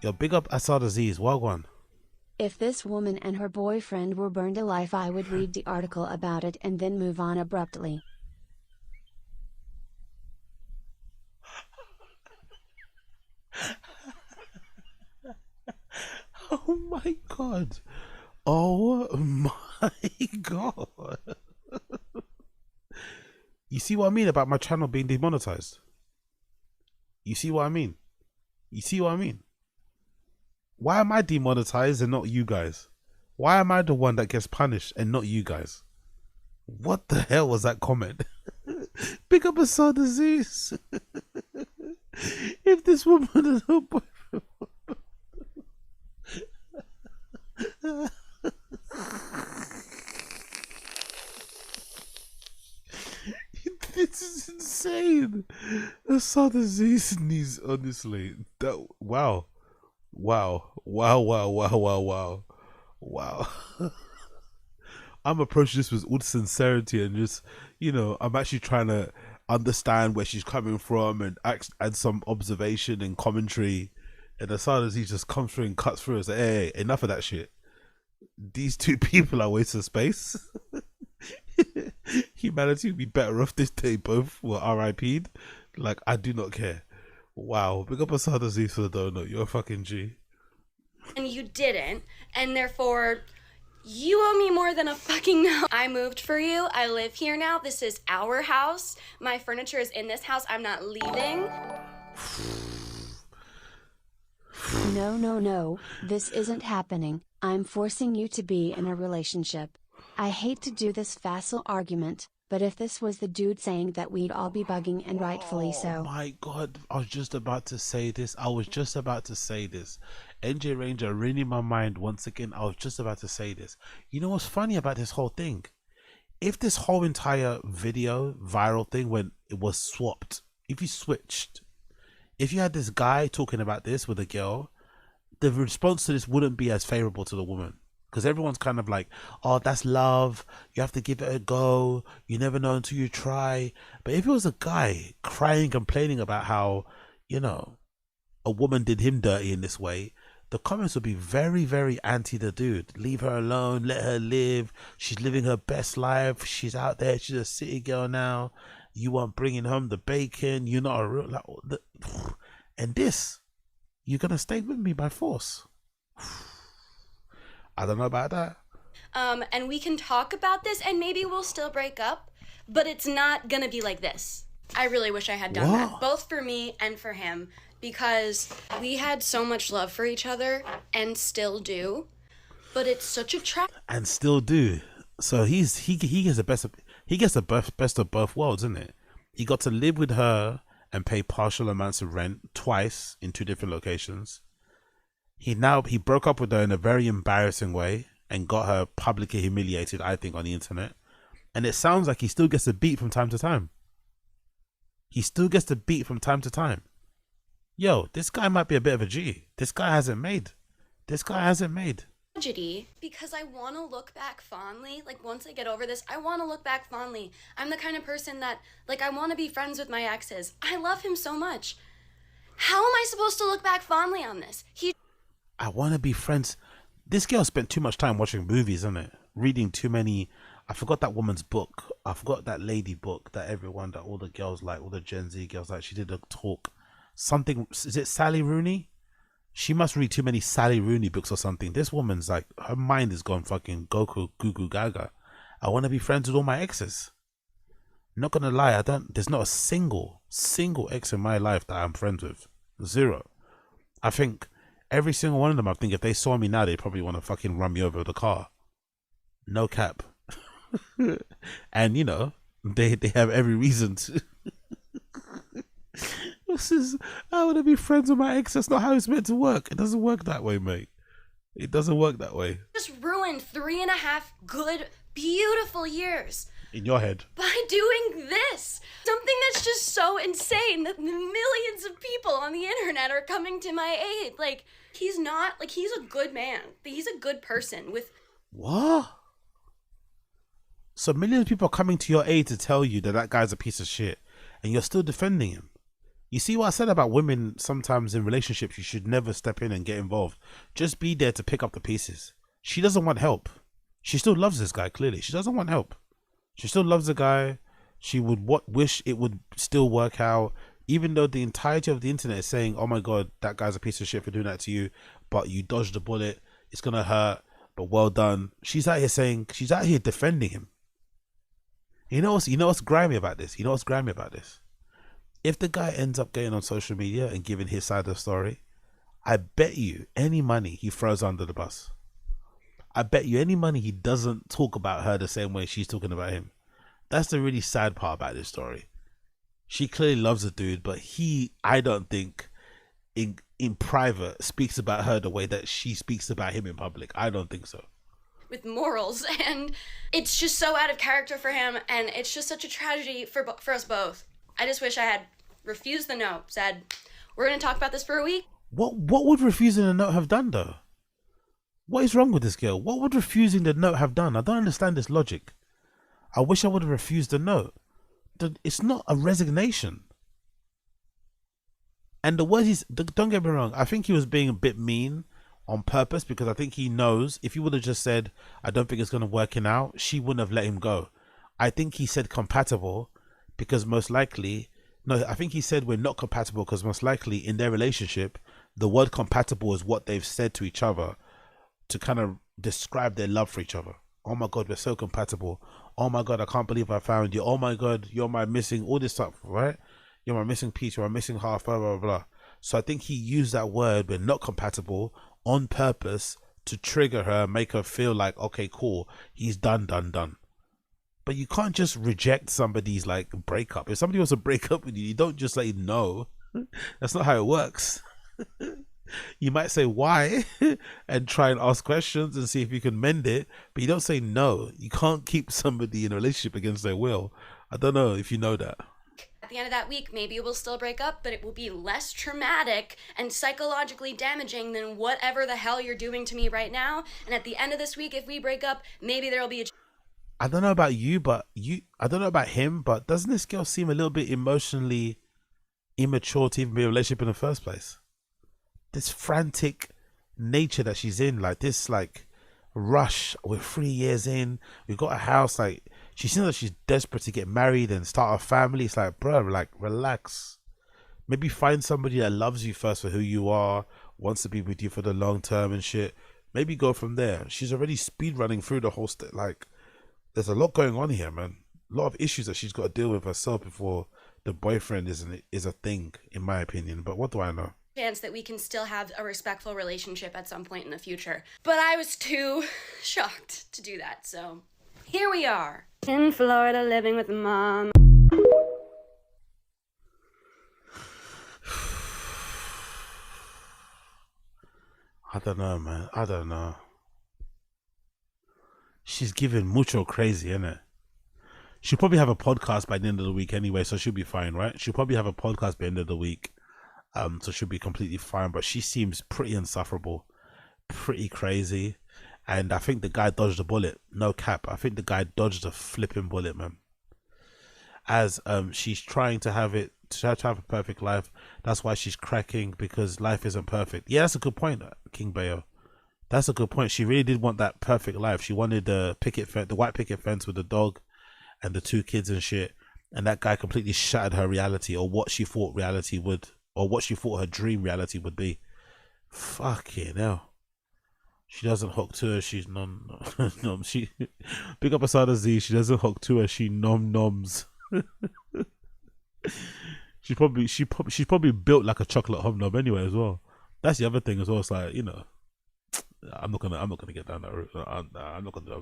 Yo, big up Assad Aziz. Wagwan. If this woman and her boyfriend were burned alive, I would read the article about it and then move on abruptly. Oh my god. Oh my god. You see what I mean about my channel being demonetized? You see what I mean? You see what I mean? Why am I demonetized and not you guys? Why am I the one that gets punished and not you guys? What the hell was that comment? Pick up a soul disease. If this woman is her boyfriend. This is insane. I saw the disease needs, honestly. That wow. I'm approaching this with all sincerity and just, you know, I'm actually trying to understand where she's coming from and add some observation and commentary. And as soon as he just comes through and cuts through and says, hey, enough of that shit. These two people are wasting space. Humanity would be better off this day both were RIP'd. Like, I do not care. Wow. Big up Assad Aziz for the donut. You're a fucking G. And you didn't, and therefore you owe me more than a fucking no. I moved for you. I live here now. This is our house. My furniture is in this house. I'm not leaving. No. This isn't happening. I'm forcing you to be in a relationship. I hate to do this facile argument, but if this was the dude saying that, we'd all be bugging, and rightfully Oh so. my god, I was just about to say this. NJ Ranger ruining my mind once again. I was just about to say this. You know what's funny about this whole thing? If this whole entire video viral thing, when it was swapped, if you switched, if you had this guy talking about this with a girl, the response to this wouldn't be as favorable to the woman. Because everyone's kind of like, oh, that's love. You have to give it a go. You never know until you try. But if it was a guy crying, complaining about how, you know, a woman did him dirty in this way, the comments would be very, very anti the dude. Leave her alone. Let her live. She's living her best life. She's out there. She's a city girl now. You aren't bringing home the bacon. You're not a real... And this, you're going to stay with me by force. I don't know about that. And we can talk about this, and maybe we'll still break up, but it's not gonna be like this. I really wish I had done that, both for me and for him, because we had so much love for each other, and still do. But it's such a trap. And still do. So he gets the best of both worlds, isn't it? He got to live with her and pay partial amounts of rent twice in 2 different locations. He broke up with her in a very embarrassing way and got her publicly humiliated, I think, on the internet. And it sounds like he still gets a beat from time to time. Yo, this guy might be a bit of a G. This guy hasn't made. Tragedy, because I want to look back fondly. Like, once I get over this, I want to look back fondly. I'm the kind of person that, like, I want to be friends with my exes. I love him so much. How am I supposed to look back fondly on this? I want to be friends. This girl spent too much time watching movies, isn't it? Reading too many. I forgot that woman's book. I forgot that lady book that all the girls like, all the Gen Z girls like. She did a talk. Something, is it Sally Rooney? She must read too many Sally Rooney books or something. This woman's like, her mind is gone fucking Goku, goo goo gaga. I want to be friends with all my exes. Not gonna lie, there's not a single ex in my life that I'm friends with. 0. I think every single one of them, I think if they saw me now, they'd probably want to fucking run me over with a car. No cap. And, you know, they have every reason to. I want to be friends with my ex. That's not how it's meant to work. It doesn't work that way, mate. It doesn't work that way. Just ruined 3.5 good, beautiful years. In your head. By doing this. Something that's just so insane that millions of people on the internet are coming to my aid. Like, he's a good man. He's a good person with... What? So millions of people are coming to your aid to tell you that guy's a piece of shit, and you're still defending him. You see what I said about women? Sometimes in relationships, you should never step in and get involved. Just be there to pick up the pieces. She doesn't want help. She still loves this guy, clearly. She doesn't want help. She still loves the guy. She would wish it would still work out, even though the entirety of the internet is saying, oh my God, that guy's a piece of shit for doing that to you, but you dodged the bullet. It's going to hurt, but well done. She's out here defending him. You know what's grimy about this? If the guy ends up getting on social media and giving his side of the story, I bet you any money he throws under the bus. I bet you any money he doesn't talk about her the same way she's talking about him. That's the really sad part about this story. She clearly loves the dude, but I don't think in private speaks about her the way that she speaks about him in public. I don't think so. With morals, and it's just so out of character for him, and it's just such a tragedy for us both. I just wish I had refused the note, said, we're going to talk about this for a week. What would refusing the note have done, though? What is wrong with this girl? What would refusing the note have done? I don't understand this logic. I wish I would have refused the note. It's not a resignation. And the words don't get me wrong, I think he was being a bit mean on purpose, because I think he knows if he would have just said, I don't think it's going to work out, she wouldn't have let him go. I think he said compatible because most likely, no, I think he said we're not compatible because most likely in their relationship, the word compatible is what they've said to each other to kind of describe their love for each other. Oh my God, we're so compatible. Oh my God, I can't believe I found you. Oh my God, you're my missing, all this stuff, right? You're my missing piece, you're my missing half, blah, blah, blah. So I think he used that word, we're not compatible, on purpose to trigger her, make her feel like, okay, cool, he's done. but you can't just reject somebody's like breakup. If somebody wants to break up with you, you don't just say no. That's not how it works. You might say why and try and ask questions and see if you can mend it, but you don't say no. You can't keep somebody in a relationship against their will. I don't know if you know that. At the end of that week, maybe we'll still break up, but it will be less traumatic and psychologically damaging than whatever the hell you're doing to me right now. And at the end of this week, if we break up, maybe there'll be a... I don't know about you, but I don't know about him, but doesn't this girl seem a little bit emotionally immature to even be in a relationship in the first place? This frantic nature that she's in, like this, like rush. We're 3 years in, we've got a house. Like she seems like she's desperate to get married and start a family. It's like, bro, like relax. Maybe find somebody that loves you first for who you are, wants to be with you for the long term and shit. Maybe go from there. She's already speed running through the whole like there's a lot going on here, man. A lot of issues that she's got to deal with herself before the boyfriend is a thing, in my opinion. But what do I know? Chance that we can still have a respectful relationship at some point in the future. But I was too shocked to do that, so here we are. In Florida, living with mom. I don't know, man. I don't know. She's giving mucho crazy, innit? She'll probably have a podcast by the end of the week anyway, so she'll be fine, right? She'll probably have a podcast by the end of the week. So she'll be completely fine, but she seems pretty insufferable, pretty crazy, and I think the guy dodged a bullet. No cap, I think the guy dodged a flipping bullet, man. As she's trying to have a perfect life. That's why she's cracking, because life isn't perfect. Yeah, that's a good point, King Bayo. That's a good point. She really did want that perfect life. She wanted the white picket fence with the dog and the 2 kids and shit, and that guy completely shattered her reality, or what she thought reality would. Or what she thought her dream reality would be. Fucking hell. She doesn't hook to her, she's nom. She big up Asada Z, she doesn't hook to her, she noms. she's probably built like a chocolate hobnob anyway as well. That's the other thing as well. It's like, you know, I'm not gonna get down that route. I'm not gonna do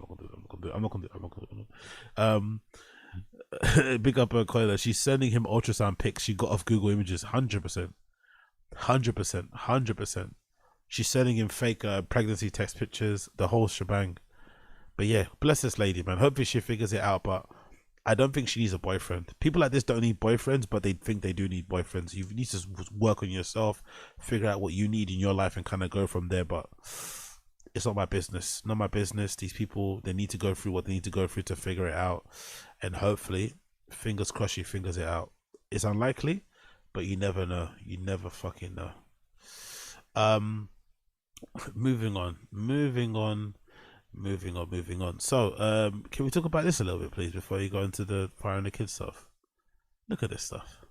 it. Big up her Koila. She's sending him ultrasound pics she got off Google Images. 100%. She's sending him fake pregnancy test pictures, the whole shebang. But yeah, bless this lady, man. Hopefully she figures it out, but I don't think she needs a boyfriend. People like this don't need boyfriends, but they think they do need boyfriends. You need to work on yourself, figure out what you need in your life and kind of go from there. But it's not my business. Not my business. These people, they need to go through what they need to go through to figure it out. And hopefully, fingers crossed, she figures it out. It's unlikely, but you never know. You never fucking know. Moving on. So, can we talk about this a little bit, please, before you go into the Fire and the Kids stuff? Look at this stuff.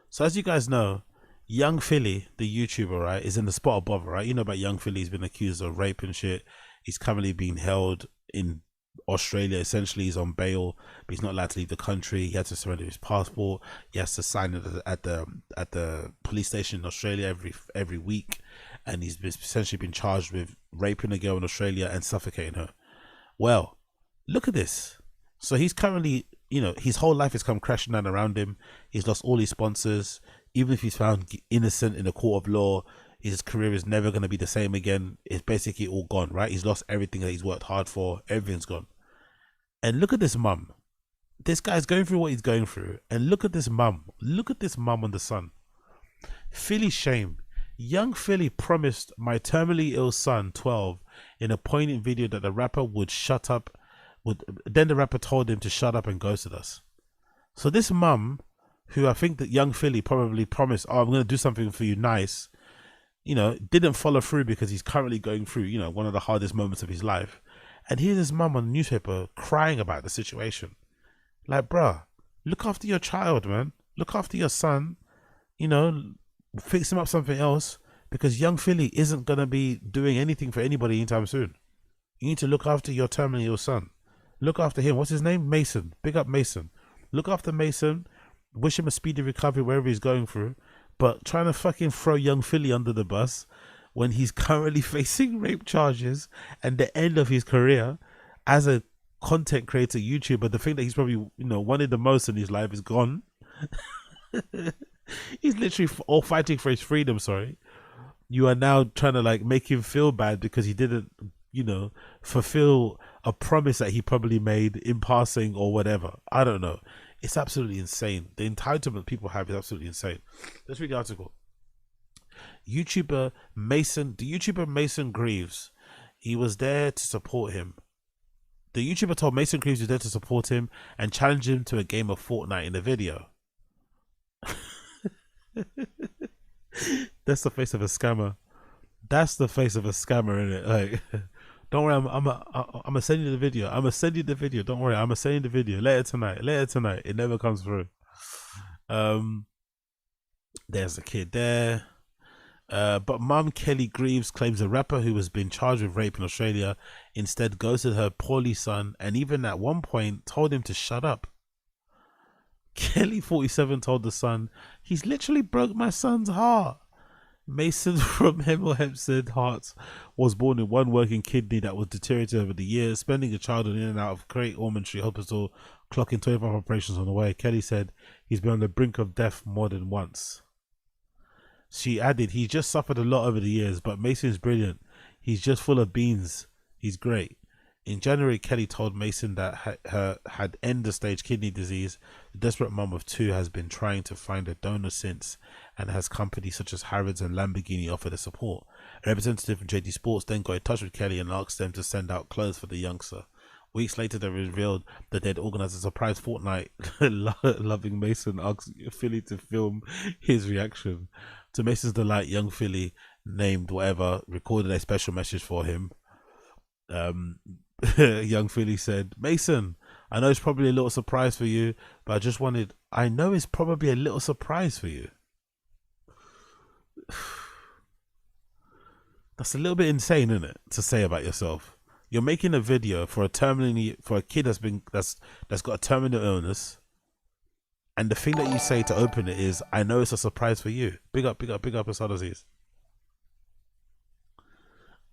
So, as you guys know, Young Philly, the YouTuber, right, is in the spot of bother, right? You know about Young Philly. He's been accused of rape and shit. He's currently being held in Australia. Essentially, he's on bail, but he's not allowed to leave the country. He has to surrender his passport. He has to sign it at the police station in Australia every week, and he's essentially been charged with raping a girl in Australia and suffocating her. Well, look at this. So he's currently, you know, his whole life has come crashing down around him. He's lost all his sponsors. Even if he's found innocent in the court of law, his career is never going to be the same again. It's basically all gone, right? He's lost everything that he's worked hard for. Everything's gone. And look at this mum. This guy's going through what he's going through. And look at this mum. Look at this mum on the son. Philly's shame. Young Philly promised my terminally ill son, 12, in a poignant video that the rapper would shut up. Then the rapper told him to shut up and ghosted us. So this mum, who I think that Young Philly probably promised, oh, I'm going to do something for you nice, you know, didn't follow through because he's currently going through, you know, one of the hardest moments of his life. And here's his mum on the newspaper crying about the situation. Like, bruh, look after your child, man. Look after your son. You know, fix him up something else, because Young Philly isn't going to be doing anything for anybody anytime soon. You need to look after your terminally ill son. Look after him. What's his name? Mason. Big up Mason. Look after Mason. Wish him a speedy recovery wherever he's going through. But trying to fucking throw Young Philly under the bus when he's currently facing rape charges and the end of his career as a content creator, YouTuber, the thing that he's probably wanted the most in his life is gone. He's literally all fighting for his freedom. Sorry, you are now trying to like make him feel bad because he didn't, fulfill a promise that he probably made in passing or whatever. I don't know. It's absolutely insane. The entitlement people have is absolutely insane. Let's read the article. The YouTuber Mason Greaves, he was there to support him. The YouTuber told Mason Greaves he was there to support him and challenged him to a game of Fortnite in the video. That's the face of a scammer. That's the face of a scammer, isn't it? Like, don't worry, I'm gonna send you the video. I'm gonna send you the video. Don't worry, I'm gonna send you the video later tonight. It never comes through. There's a kid there. But mum Kelly Greaves claims a rapper who has been charged with rape in Australia instead ghosted her poorly son and even at one point told him to shut up. Kelly 47 told the son, "He's literally broke my son's heart." Mason from Hemel Hempstead Hearts was born with one working kidney that was deteriorated over the years, spending a childhood in and out of Great Ormond Street Hospital, clocking 25 operations on the way. Kelly said he's been on the brink of death more than once. She added, "He just suffered a lot over the years, but Mason's brilliant. He's just full of beans. He's great." In January, Kelly told Mason that her had end-stage kidney disease. The desperate mum of two has been trying to find a donor since and has companies such as Harrods and Lamborghini offer their support. A representative from JD Sports then got in touch with Kelly and asked them to send out clothes for the youngster. Weeks later, they revealed that they'd organised a surprise Fortnite. Loving Mason asked Philly to film his reaction. To Mason's delight, young Philly, named whatever, recorded a special message for him. Young Philly said, "Mason, I know it's probably a little surprise for you, but I know it's probably a little surprise for you." That's a little bit insane, isn't it, to say about yourself? You're making a video for a kid that's got a terminal illness, and the thing that you say to open it is, "I know it's a surprise for you." Big up, Asad Aziz.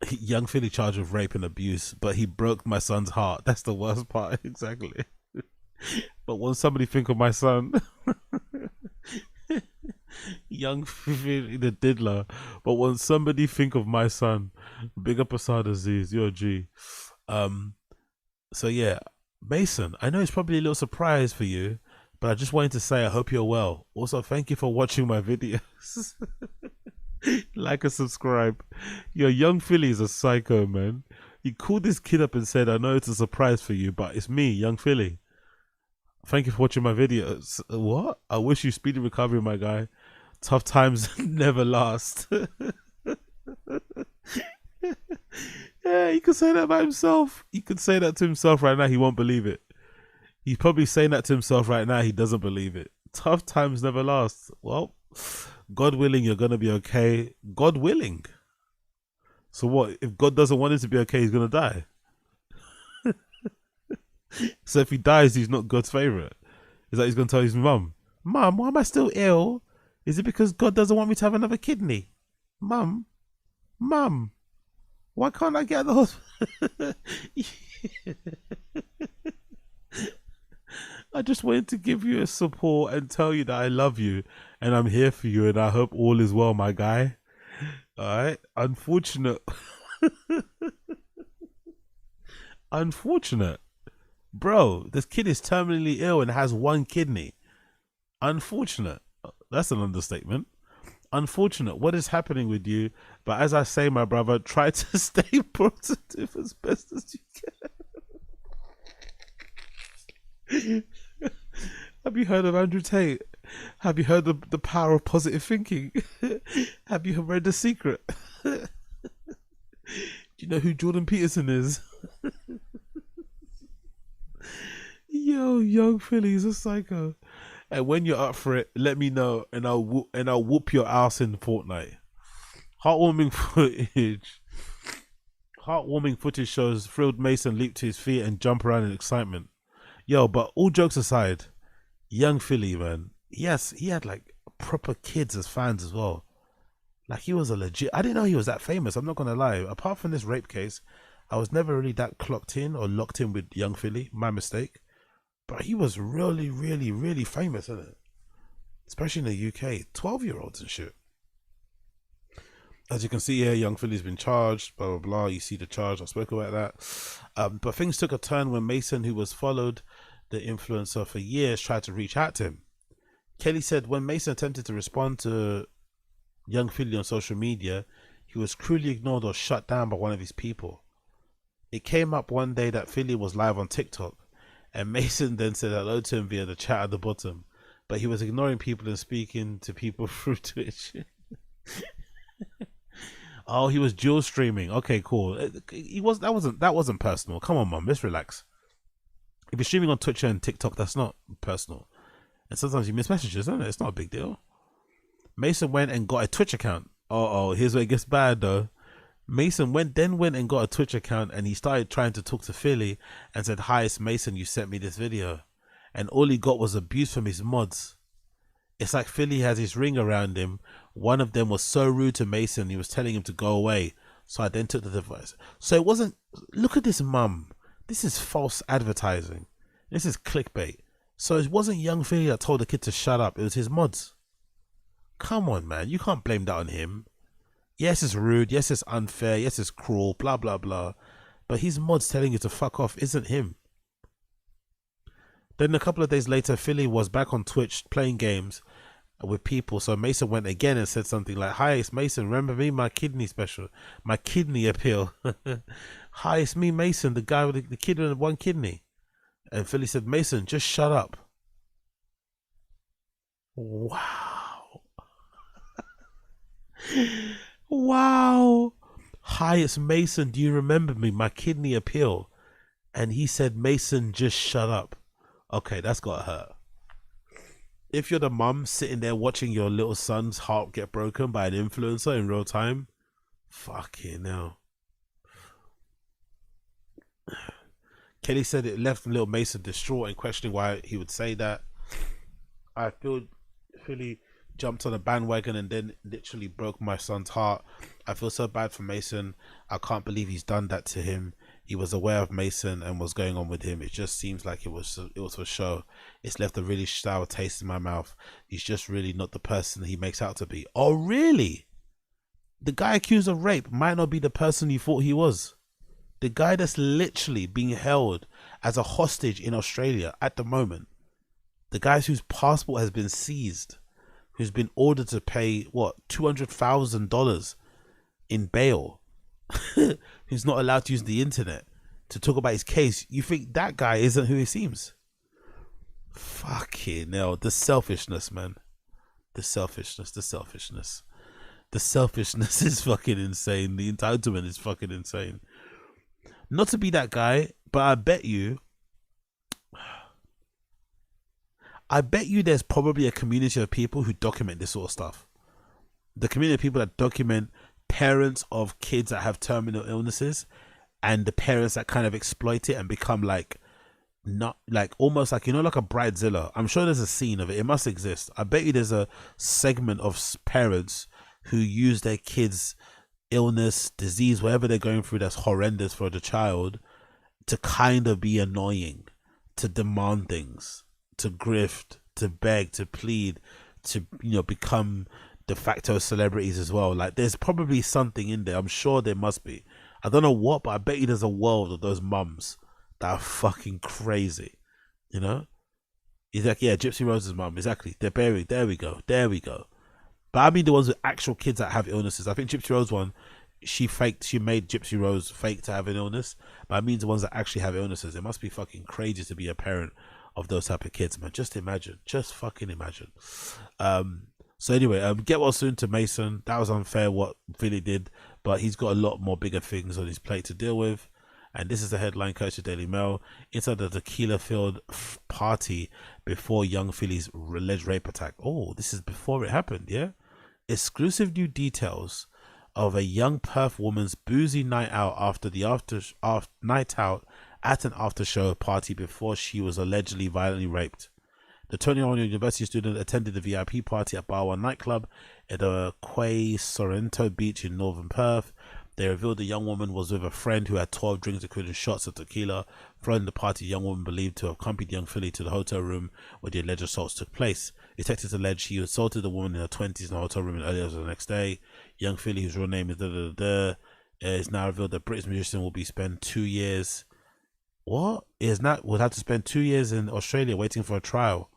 Young Philly charged with rape and abuse, but he broke my son's heart. That's the worst part, exactly. But won't somebody think of my son? Young Philly the diddler. But won't somebody think of my son? Big up Asad Aziz, you're a G. So yeah, Mason, I know it's probably a little surprise for you, but I just wanted to say I hope you're well. Also, thank you for watching my videos. Like and subscribe. Your Young Philly is a psycho, man. He called this kid up and said, "I know it's a surprise for you, but it's me, Young Philly. Thank you for watching my videos." What? I wish you speedy recovery, my guy. Tough times never last. Yeah, he could say that about himself. He could say that to himself right now. He won't believe it. He's probably saying that to himself right now. He doesn't believe it. Tough times never last. Well, God willing, you're going to be okay. God willing. So what? If God doesn't want him to be okay, he's going to die. So if he dies, he's not God's favorite. Is that he's going to tell his mum, "Mum, why am I still ill? Is it because God doesn't want me to have another kidney? Mum, why can't I get the hospital?" I just wanted to give you a support and tell you that I love you and I'm here for you and I hope all is well, my guy. Alright? Unfortunate. Unfortunate. Bro, this kid is terminally ill and has one kidney. Unfortunate. That's an understatement. Unfortunate. What is happening with you? But as I say, my brother, try to stay positive as best as you can. Have you heard of Andrew Tate? Have you heard of the power of positive thinking? Have you read The Secret? Do you know who Jordan Peterson is? Yo, Young Philly is a psycho. And when you're up for it, let me know, and I'll whoop your ass in Fortnite. Heartwarming footage shows thrilled Mason leap to his feet and jump around in excitement. Yo, but all jokes aside, Young Philly, man, he had like proper kids as fans as well. Like he was a legit. I didn't know he was that famous. I'm not gonna lie. Apart from this rape case, I was never really that clocked in or locked in with young Philly. My mistake. But he was really, really, really famous, isn't it? Especially in the UK. 12-year-olds and shit. As you can see here, young Philly's been charged, blah, blah, blah. You see the charge. I spoke about that. But things took a turn when Mason, who was followed the influencer for years, tried to reach out to him. Kelly said when Mason attempted to respond to young Philly on social media, he was cruelly ignored or shut down by one of his people. It came up one day that Philly was live on TikTok, and Mason then said hello to him via the chat at the bottom, but he was ignoring people and speaking to people through Twitch. Oh, he was dual streaming. Okay, cool. That wasn't personal. Come on, mum, let's relax. If you're streaming on Twitch and TikTok, that's not personal. And sometimes you miss messages, isn't it? It's not a big deal. Mason went and got a Twitch account. Here's where it gets bad though. Mason went and got a Twitch account, and he started trying to talk to Philly and said, "Hi, it's Mason. You sent me this video," and all he got was abuse from his mods. It's like Philly has his ring around him. One of them was so rude to Mason, he was telling him to go away. So I then took the device. So it wasn't, look at this mum. This is false advertising. This is clickbait. So it wasn't young Philly that told the kid to shut up. It was his mods. Come on, man. You can't blame that on him. Yes, it's rude. Yes, it's unfair. Yes, it's cruel. Blah, blah, blah. But his mods telling you to fuck off isn't him. Then a couple of days later, Philly was back on Twitch playing games with people. So Mason went again and said something like, "Hi, it's Mason. Remember me? My kidney special. My kidney appeal." "Hi, it's me, Mason, the guy with the kid with one kidney." And Philly said, "Mason, just shut up." Wow. Wow. "Hi, it's Mason. Do you remember me? My kidney appeal." And he said, "Mason, just shut up." Okay, that's got hurt. If you're the mum sitting there watching your little son's heart get broken by an influencer in real time, fucking hell. Kelly said it left little Mason distraught and questioning why he would say that. "I feel Philly jumped on a bandwagon and then literally broke my son's heart. I feel so bad for Mason. I can't believe he's done that to him. He was aware of Mason and was going on with him. It just seems like it was for show. It's left a really sour taste in my mouth. He's just really not the person he makes out to be." Oh, really? The guy accused of rape might not be the person you thought he was. The guy that's literally being held as a hostage in Australia at the moment. The guy whose passport has been seized, who's been ordered to pay, what, $200,000 in bail, who's not allowed to use the internet to talk about his case. You think that guy isn't who he seems? Fucking hell. The selfishness, man. The selfishness is fucking insane. The entitlement is fucking insane. Not to be that guy, but I bet you there's probably a community of people who document this sort of stuff. The community of people that document parents of kids that have terminal illnesses, and the parents that kind of exploit it and become like, not like, almost like, you know, like a bridezilla. I'm sure there's a scene of it. It must exist. I bet you there's a segment of parents who use their kids' illness, disease, whatever they're going through that's horrendous for the child, to kind of be annoying, to demand things, to grift, to beg, to plead, to, you know, become de facto celebrities as well. Like, there's probably something in there. I'm sure there must be. I don't know what, but I bet you there's a world of those mums that are fucking crazy, you know? He's like, yeah, Gypsy Rose's mum, exactly. They're buried. There we go. But I mean the ones with actual kids that have illnesses. I think Gypsy Rose one, she made Gypsy Rose fake to have an illness. But I mean the ones that actually have illnesses. It must be fucking crazy to be a parent of those type of kids, man. Just imagine. Just fucking imagine. So anyway, get well soon to Mason. That was unfair what Philly did, but he's got a lot more bigger things on his plate to deal with. And this is the headline, courtesy Daily Mail. Inside the tequila-filled party before young Philly's alleged rape attack. Oh, this is before it happened, yeah? Exclusive new details of a young Perth woman's boozy night out after night out at an after-show party before she was allegedly violently raped. The 21-year-old university student attended the VIP party at Bar One nightclub at Quay Sorrento Beach in northern Perth. They revealed the young woman was with a friend who had 12 drinks including shots of tequila. Following the party, the young woman believed to have accompanied young Philly to the hotel room where the alleged assaults took place. Detectives alleged he assaulted the woman in her 20s in a hotel room earlier the next day. Young Philly, whose real name is now revealed that British musician will be spent 2 years. What? Would have to spend 2 years in Australia waiting for a trial.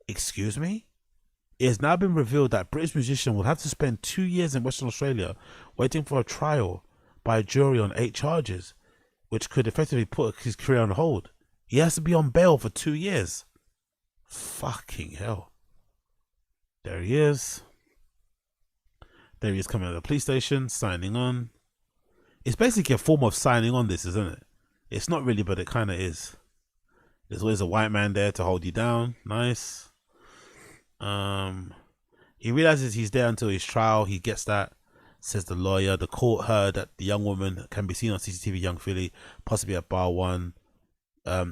Excuse me? It has now been revealed that British musician will have to spend 2 years in Western Australia waiting for a trial by a jury on 8 charges, which could effectively put his career on hold. He has to be on bail for 2 years. Fucking hell. There he is. There he is coming out of the police station, signing on. It's basically a form of signing on, this, isn't it? It's not really, but it kind of is. There's always a white man there to hold you down. Nice. He realizes he's there until his trial. He gets that, says the lawyer. The court heard that the young woman can be seen on CCTV, young Philly, possibly at bar 1.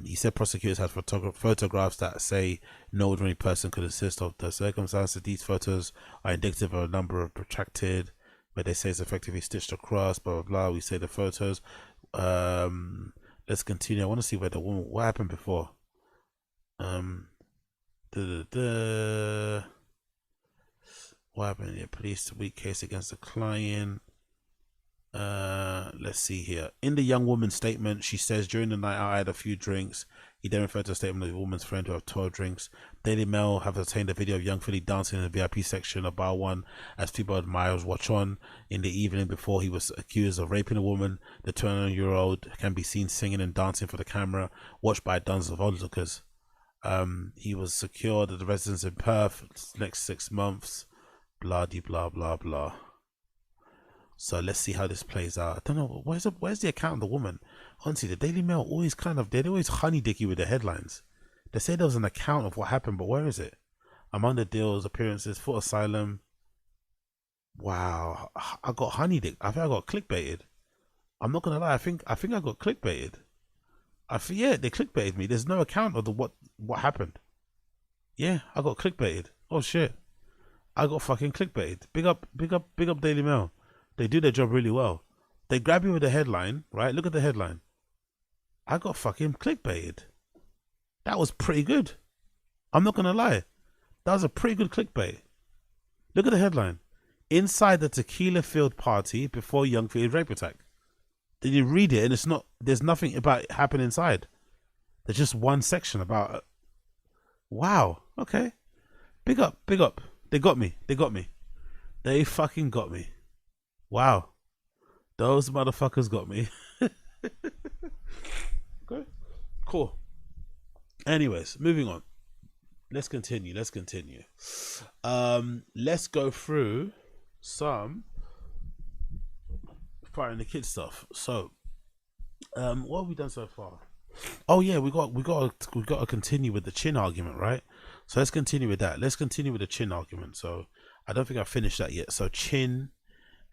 He said prosecutors had photographs that say no ordinary person could assist of the circumstances. These photos are indicative of a number of protracted, where they say it's effectively stitched across, blah, blah, blah. We say the photos. Let's continue. I want to see where the woman, what happened before. What happened here? Police weak case against the client. Let's see here. In the young woman's statement, she says during the night out I had a few drinks. He then referred to a statement of the woman's friend who had 12 drinks. Daily Mail have obtained a video of young Philly dancing in the VIP section of bar 1 as people admirers watch on. In the evening before he was accused of raping a woman, the 29-year-old can be seen singing and dancing for the camera, watched by dozens of onlookers. He was secured at the residence in Perth next 6 months. Blah de blah blah blah. So let's see how this plays out. I don't know, where's the account of the woman? Honestly, the Daily Mail always they always honey dick you with the headlines. They say there was an account of what happened, but where is it? Among the deals, appearances, full asylum. Wow, I got honey dick. I think I got clickbaited. I'm not gonna lie, I think I got clickbaited. Yeah, they clickbaited me. There's no account of what happened. Yeah, I got clickbaited. Oh shit, I got fucking clickbaited. Big up Daily Mail. They do their job really well. They grab you with the headline, right? Look at the headline. I got fucking clickbaited. That was pretty good. I'm not gonna lie, that was a pretty good clickbait. Look at the headline: inside the tequila field party before young Philly rape attack. Then you read it and it's not, there's nothing about it happening inside. There's just one section about it. Wow, okay. Big up. They got me. They fucking got me. Wow. Those motherfuckers got me. Okay, cool. Anyways, moving on. Let's continue. Let's go through some Fire and the Kid stuff. So, what have we done so far? Oh yeah, we got to continue with the chin argument, right? So let's continue with that. Let's continue with the chin argument. So I don't think I finished that yet. So Chin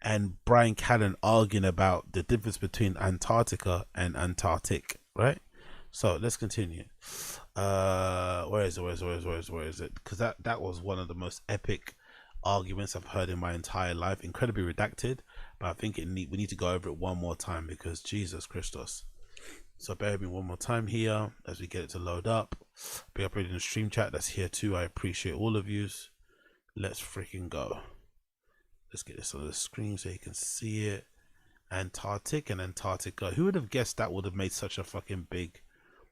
and Brian Callen arguing about the difference between Antarctica and Antarctic, right? So let's continue. Where is it? Because that was one of the most epic arguments I've heard in my entire life. Incredibly redacted, but I think we need to go over it one more time because Jesus Christos. So bear with me one more time here as we get it to load up. Be uploading the stream chat that's here too. I appreciate all of yous. Let's freaking go. Let's get this on the screen so you can see it. Antarctic and Antarctica. Who would have guessed that would have made such a fucking big,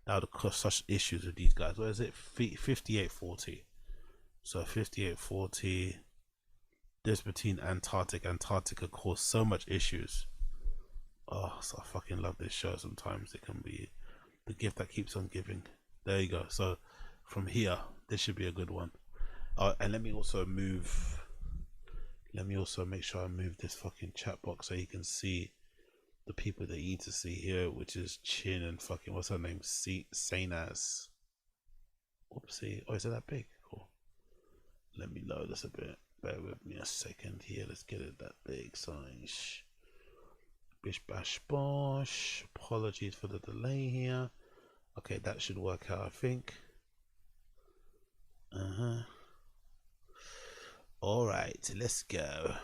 that would have caused such issues with these guys? What is it? 5840. So 5840. This between Antarctica caused so much issues. Oh, so I fucking love this show. Sometimes it can be the gift that keeps on giving. There you go. So from here, this should be a good one. And let me also make sure I move this fucking chat box so you can see the people that you need to see here, which is Chin and fucking, what's her name? Sainaz. Oopsie. Oh, is it that big? Cool. Let me load this a bit. Bear with me a second here. Let's get it that big size. Bish bash bosh. Apologies for the delay here. Okay, that should work out, I think. Alright, let's go.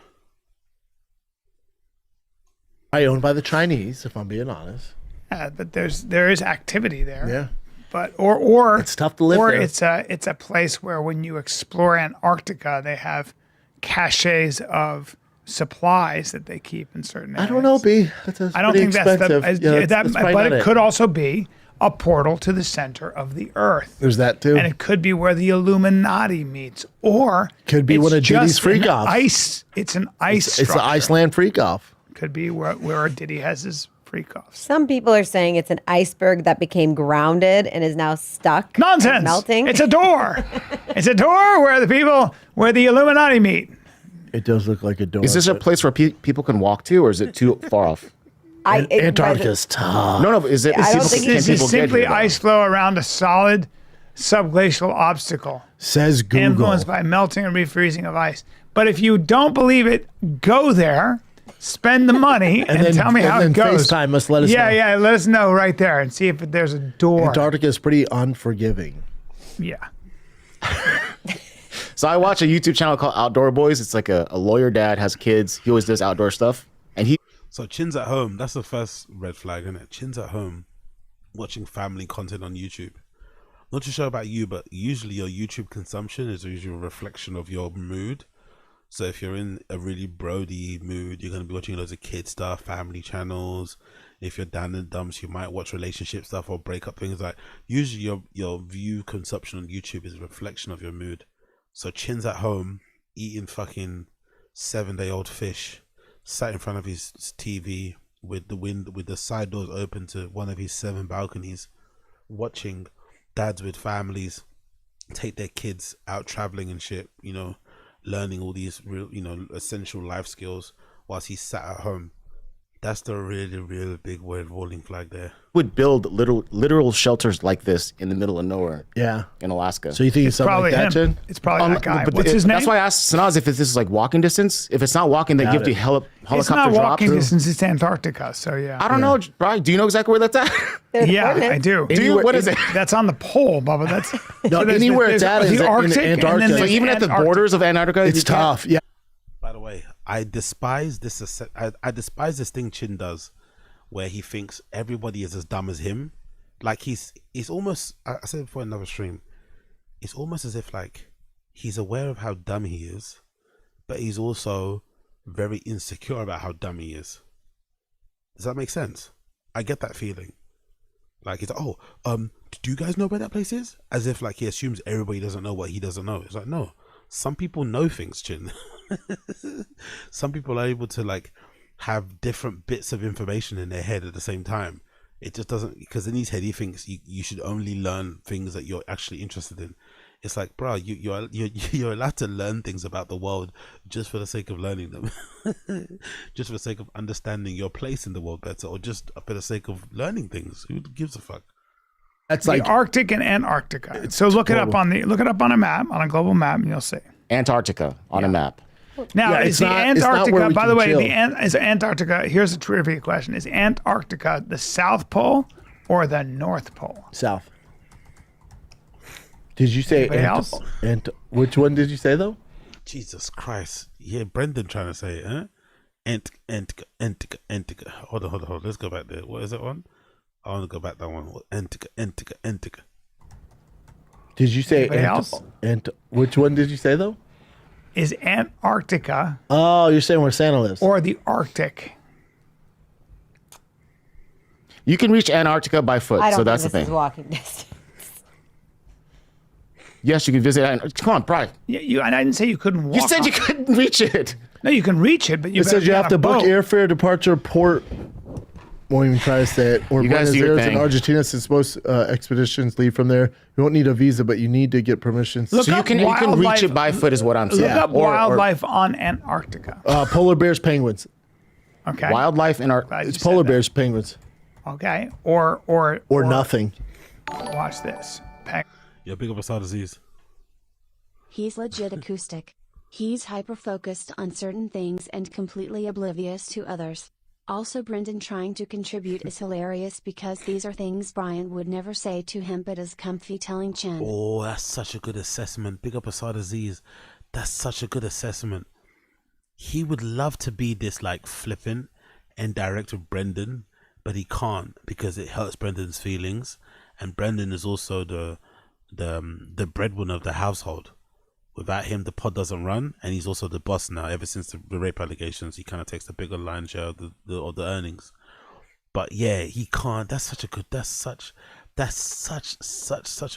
I owned by the Chinese, if I'm being honest. But there is activity there. Yeah. But or It's tough to live or there. it's a place where when you explore Antarctica, they have caches of supplies that they keep in certain areas. I don't know, B. I don't think that's that's probably but not it could also be a portal to the center of the Earth. There's that too. And it could be where the Illuminati meets, or Could be it's one of Diddy's just freak an offs. ice. It's an ice. It's the structure. Iceland freak off. Could be where Diddy has his freak offs. Some people are saying it's an iceberg that became grounded and is now stuck. Nonsense. and melting. It's a door. It's a door where the Illuminati meet. It does look like a door. Is this a but place where people can walk to, or is it too far off? Antarctica's tough. No, is it? I don't people, think can This people is get simply here, though? ice flow around a solid subglacial obstacle, Says Google. influenced by melting and refreezing of ice. But if you don't believe it, go there, spend the money, and then- tell me how and it then goes. FaceTime us, let us know. Yeah, let us know right there and see if there's a door. Antarctica is pretty unforgiving. Yeah. So I watch a YouTube channel called Outdoor Boys. It's like a lawyer dad, has kids. He always does outdoor stuff. And he So Chin's at home. That's the first red flag, isn't it? Chin's at home watching family content on YouTube. Not too sure about you, but usually your YouTube consumption is usually a reflection of your mood. So if you're in a really brody mood, you're going to be watching loads of kid stuff, family channels. If you're down in the dumps, you might watch relationship stuff or breakup things. Like usually your view consumption on YouTube is a reflection of your mood. So Chin's at home eating fucking 7-day-old fish, sat in front of his TV with the side doors open to one of his 7 balconies, watching dads with families take their kids out traveling and shit, you know, learning all these real, you know, essential life skills whilst he's sat at home. That's the really big red rolling flag there. would build literal shelters like this in the middle of nowhere Yeah. in Alaska. So you think it's something Probably like that, him. Chin? It's probably that guy. But What's his name? That's why I asked Sanaz if this is like walking distance. If it's not walking, they Got give you it. helicopter It's not drops. walking distance. It's Antarctica. So yeah. I don't know, Brian. Do you know exactly where that's at? There's Yeah, coordinates. I do. Do you? What is it? That's on the pole, Bubba. That's No, there's anywhere it's at is the in Arctic, and then Antarctica. there's So even at the Antarctic. borders of Antarctica, It's you can't- tough. Yeah. By the way, I despise this. I despise this thing Chin does, where he thinks everybody is as dumb as him. Like he's almost. I said before in another stream, it's almost as if like he's aware of how dumb he is, but he's also very insecure about how dumb he is. Does that make sense? I get that feeling. Like he's like, do you guys know where that place is? As if like he assumes everybody doesn't know what he doesn't know. It's like, no, some people know things, Chin. Some people are able to like have different bits of information in their head at the same time. It just doesn't, because in his head he thinks you should only learn things that you're actually interested in. It's like, bro, you're allowed to learn things about the world just for the sake of learning them, just for the sake of understanding your place in the world better, or just for the sake of learning things. Who gives a fuck? That's The like Arctic and Antarctica. So look it up on a map, on a global map, and you'll see. Antarctica on a map. Now, Yeah, is it's the not- it's not where Antarctica, we by can the way, chill. is Antarctica, here's a trivia question. Is Antarctica the South Pole or the North Pole? south. Did you say Anybody else? which one did you say though? Jesus Christ! Yeah, Brendan trying to say it, huh? Antarctica. Hold on. Let's go back there. What is it on? I want to go back that one. Antarctica. Did you say Anybody else? which one did you say though? Is Antarctica Oh, you're saying where Santa lives. or the Arctic? You can reach Antarctica by foot, I don't so that's the think this is thing. walking distance. Yes, you can visit. Come on, Brian. Yeah, and I didn't say you couldn't walk. You said you on- couldn't reach it. No, you can reach it, but you It says you have to book air. airfare, departure, port. Won't even try to say it. Or You guys Buenos do your Aires in thing. Argentina, since most expeditions leave from there. You won't need a visa, but you need to get permissions. Look So you up can reach wildlife- it by foot, is what I'm saying. Look up Or wildlife on Antarctica. Polar bears, penguins. Okay. wildlife in our. Glad you It's said polar that. bears, penguins, Okay. Or nothing. Watch this. Yeah, big up Asad Aziz. He's legit acoustic. He's hyper-focused on certain things and completely oblivious to others. Also, Brendan trying to contribute is hilarious because these are things Brian would never say to him but is comfy telling Chen. Oh, that's such a good assessment. Big up Asad Aziz. That's such a good assessment. He would love to be this like flippant end direct with Brendan, but he can't because it hurts Brendan's feelings, and Brendan is also the breadwinner of the household. Without him, the pod doesn't run, and he's also the boss now. Ever since the rape allegations, he kind of takes the bigger line share of the earnings. But yeah, he can't. That's such a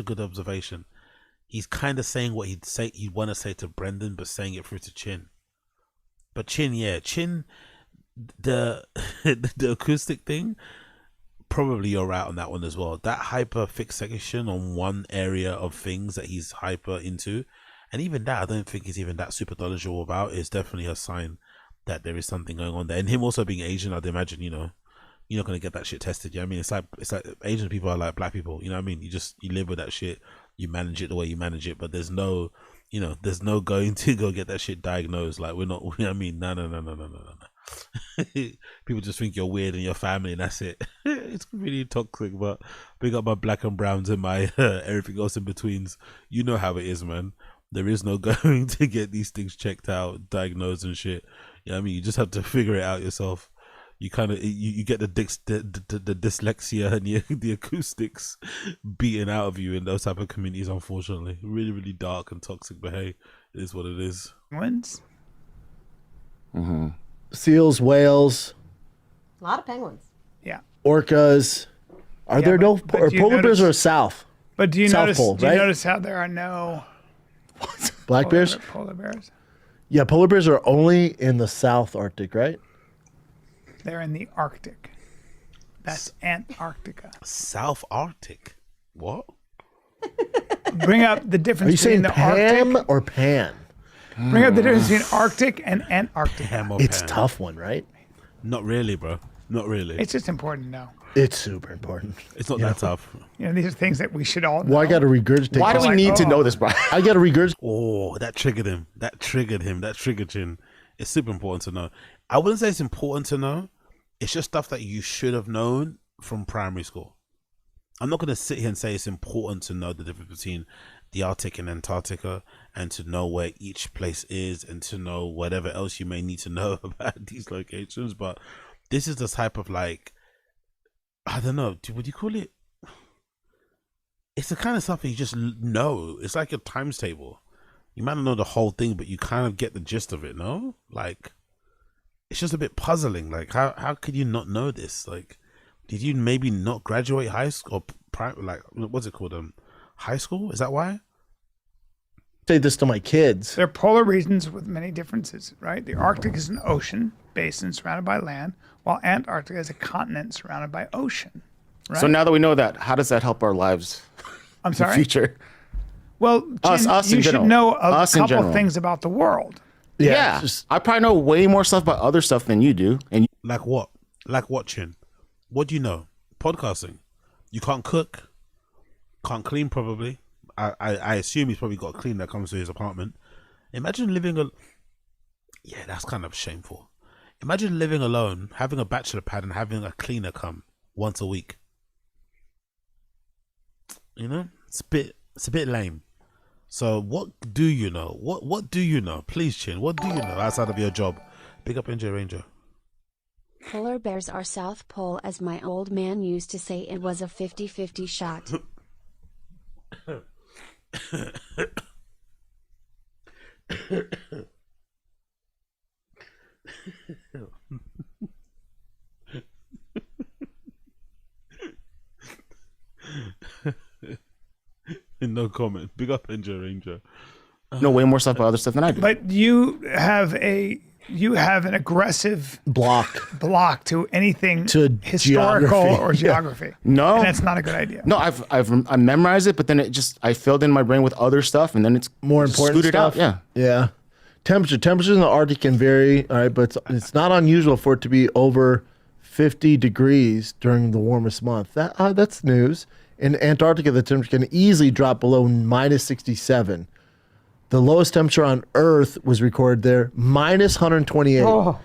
good observation. He's kind of saying what he'd want to say to Brendan, but saying it through to Chin. But Chin, the acoustic thing, probably you're right on that one as well. That hyper fixation on one area of things that he's hyper into, and even that I don't think he's even that super knowledgeable about, is definitely a sign that there is something going on there. And him also being Asian, I'd imagine, you're not gonna get that shit tested. You know what I mean? It's like Asian people are like black people. You know what I mean? You live with that shit. You manage it the way you manage it, but there's no going to go get that shit diagnosed. Like we're not. You know what I mean? No. People just think you're weird and your family, and that's it. It's really toxic. But big up my black and browns and my everything else in betweens. You know how it is, man. There is no going to get these things checked out, diagnosed and shit. You know what I mean? You just have to figure it out yourself. You kind of you get the dyslexia and the acoustics beaten out of you in those type of communities. Unfortunately, really, really dark and toxic. But hey, it is what it is. Penguins. Mm-hmm. Seals, whales, A lot of penguins. Yeah. orcas. Are there no polar bears are south? But do you South notice? Pole, do you right? notice how there are no Black bears? Polar bears. Yeah, polar bears are only in the South Arctic, right? They're in the Arctic. That's Antarctica. South Arctic. What? Bring up the difference Are you saying between the Pam Arctic. or Pan? Bring up the difference between Arctic and Antarctica. Ham or It's pan? tough one, right? Not really, bro. Not really. It's just important to know. It's super important. It's not that tough. You know, these are things that we should all know. Well, I got to regurgitate. Why do we like, need to oh. know this, bro? I got to regurgitate. Oh, that triggered him. That triggered Chin. It's super important to know. I wouldn't say it's important to know. It's just stuff that you should have known from primary school. I'm not going to sit here and say it's important to know the difference between the Arctic and Antarctica, and to know where each place is, and to know whatever else you may need to know about these locations. But this is the type of, like, I don't know, would you call it? It's the kind of stuff that you just know. It's like a times table. You might not know the whole thing, but you kind of get the gist of it, no? Like, it's just a bit puzzling. Like, how could you not know this? Like, did you maybe not graduate high school or like, what's it called? High school? Is that why? Say this to my kids. There are polar regions with many differences, right? The Arctic is an ocean basin surrounded by land, while Antarctica is a continent surrounded by ocean. Right? So now that we know that, how does that help our lives I'm in the sorry. future? Well, Jim, Us you in should general. know a Us in couple general. things about the world. Yeah, it's just- I probably know way more stuff about other stuff than you do. And Like what? Like what, Chin? What do you know? Podcasting. You can't cook. Can't clean, probably. I assume he's probably got a cleaner that comes to his apartment. Imagine living yeah, that's kind of shameful. Imagine living alone, having a bachelor pad, and having a cleaner come once a week. You know, it's a bit lame. So what do you know? What do you know? Please, Chin. What do you know outside of your job? Big up NJ Ranger. Polar bears are South Pole, as my old man used to say. It was a 50-50 shot. No comment. Big up NJ Ranger. know way more stuff about other stuff than I do. But you have an aggressive block to anything To historical geography. or geography. No. And that's not a good idea. No, I memorized it, but then I filled in my brain with other stuff, and then it's more just important scooted stuff. out. Yeah. Yeah. Temperatures in the Arctic can vary, all right, but it's not unusual for it to be over 50 degrees during the warmest month. That's news. In Antarctica, the temperature can easily drop below minus 67. The lowest temperature on Earth was recorded there, minus 128. Oh.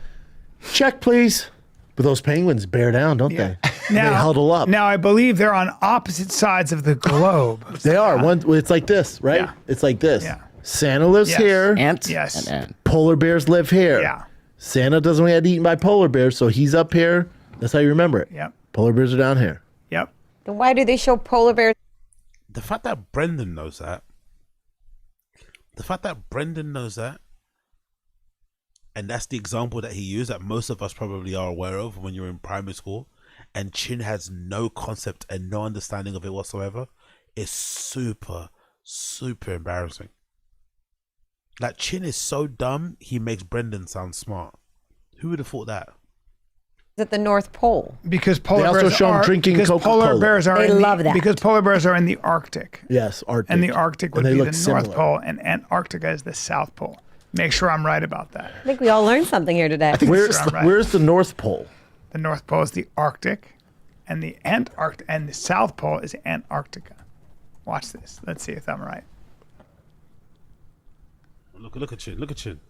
Check, please. But those penguins bear down, don't they? They huddle up. Now, I believe they're on opposite sides of the globe. They are. It's like this, right? Yeah. It's like this. Yeah. Santa lives Yes. here. Ant Yes. and ant. Polar bears live here. Yeah. Santa doesn't get eaten by polar bears, so he's up here. That's how you remember it. Yep. Polar bears are down here. Yep. Then why do they show polar bears? The fact that Brendan knows that. And that's the example that he used that most of us probably are aware of when you're in primary school, and Chin has no concept and no understanding of it whatsoever, is super, super embarrassing. Like, Chin is so dumb, he makes Brendan sound smart. Who would have thought that? At the North Pole. Because polar They also bears show 'em are drinking because Coca-Cola. polar bears are They in love the, that. because polar bears are in the Arctic. Yes, Arctic. And the Arctic would And be they the look North similar. Pole, and Antarctica is the South Pole. Make sure I'm right about that. I think we all learned something here today. Where's the North Pole? The North Pole is the Arctic, and the Antarctic, and the South Pole is Antarctica. Watch this. Let's see if I'm right. Look at Chin.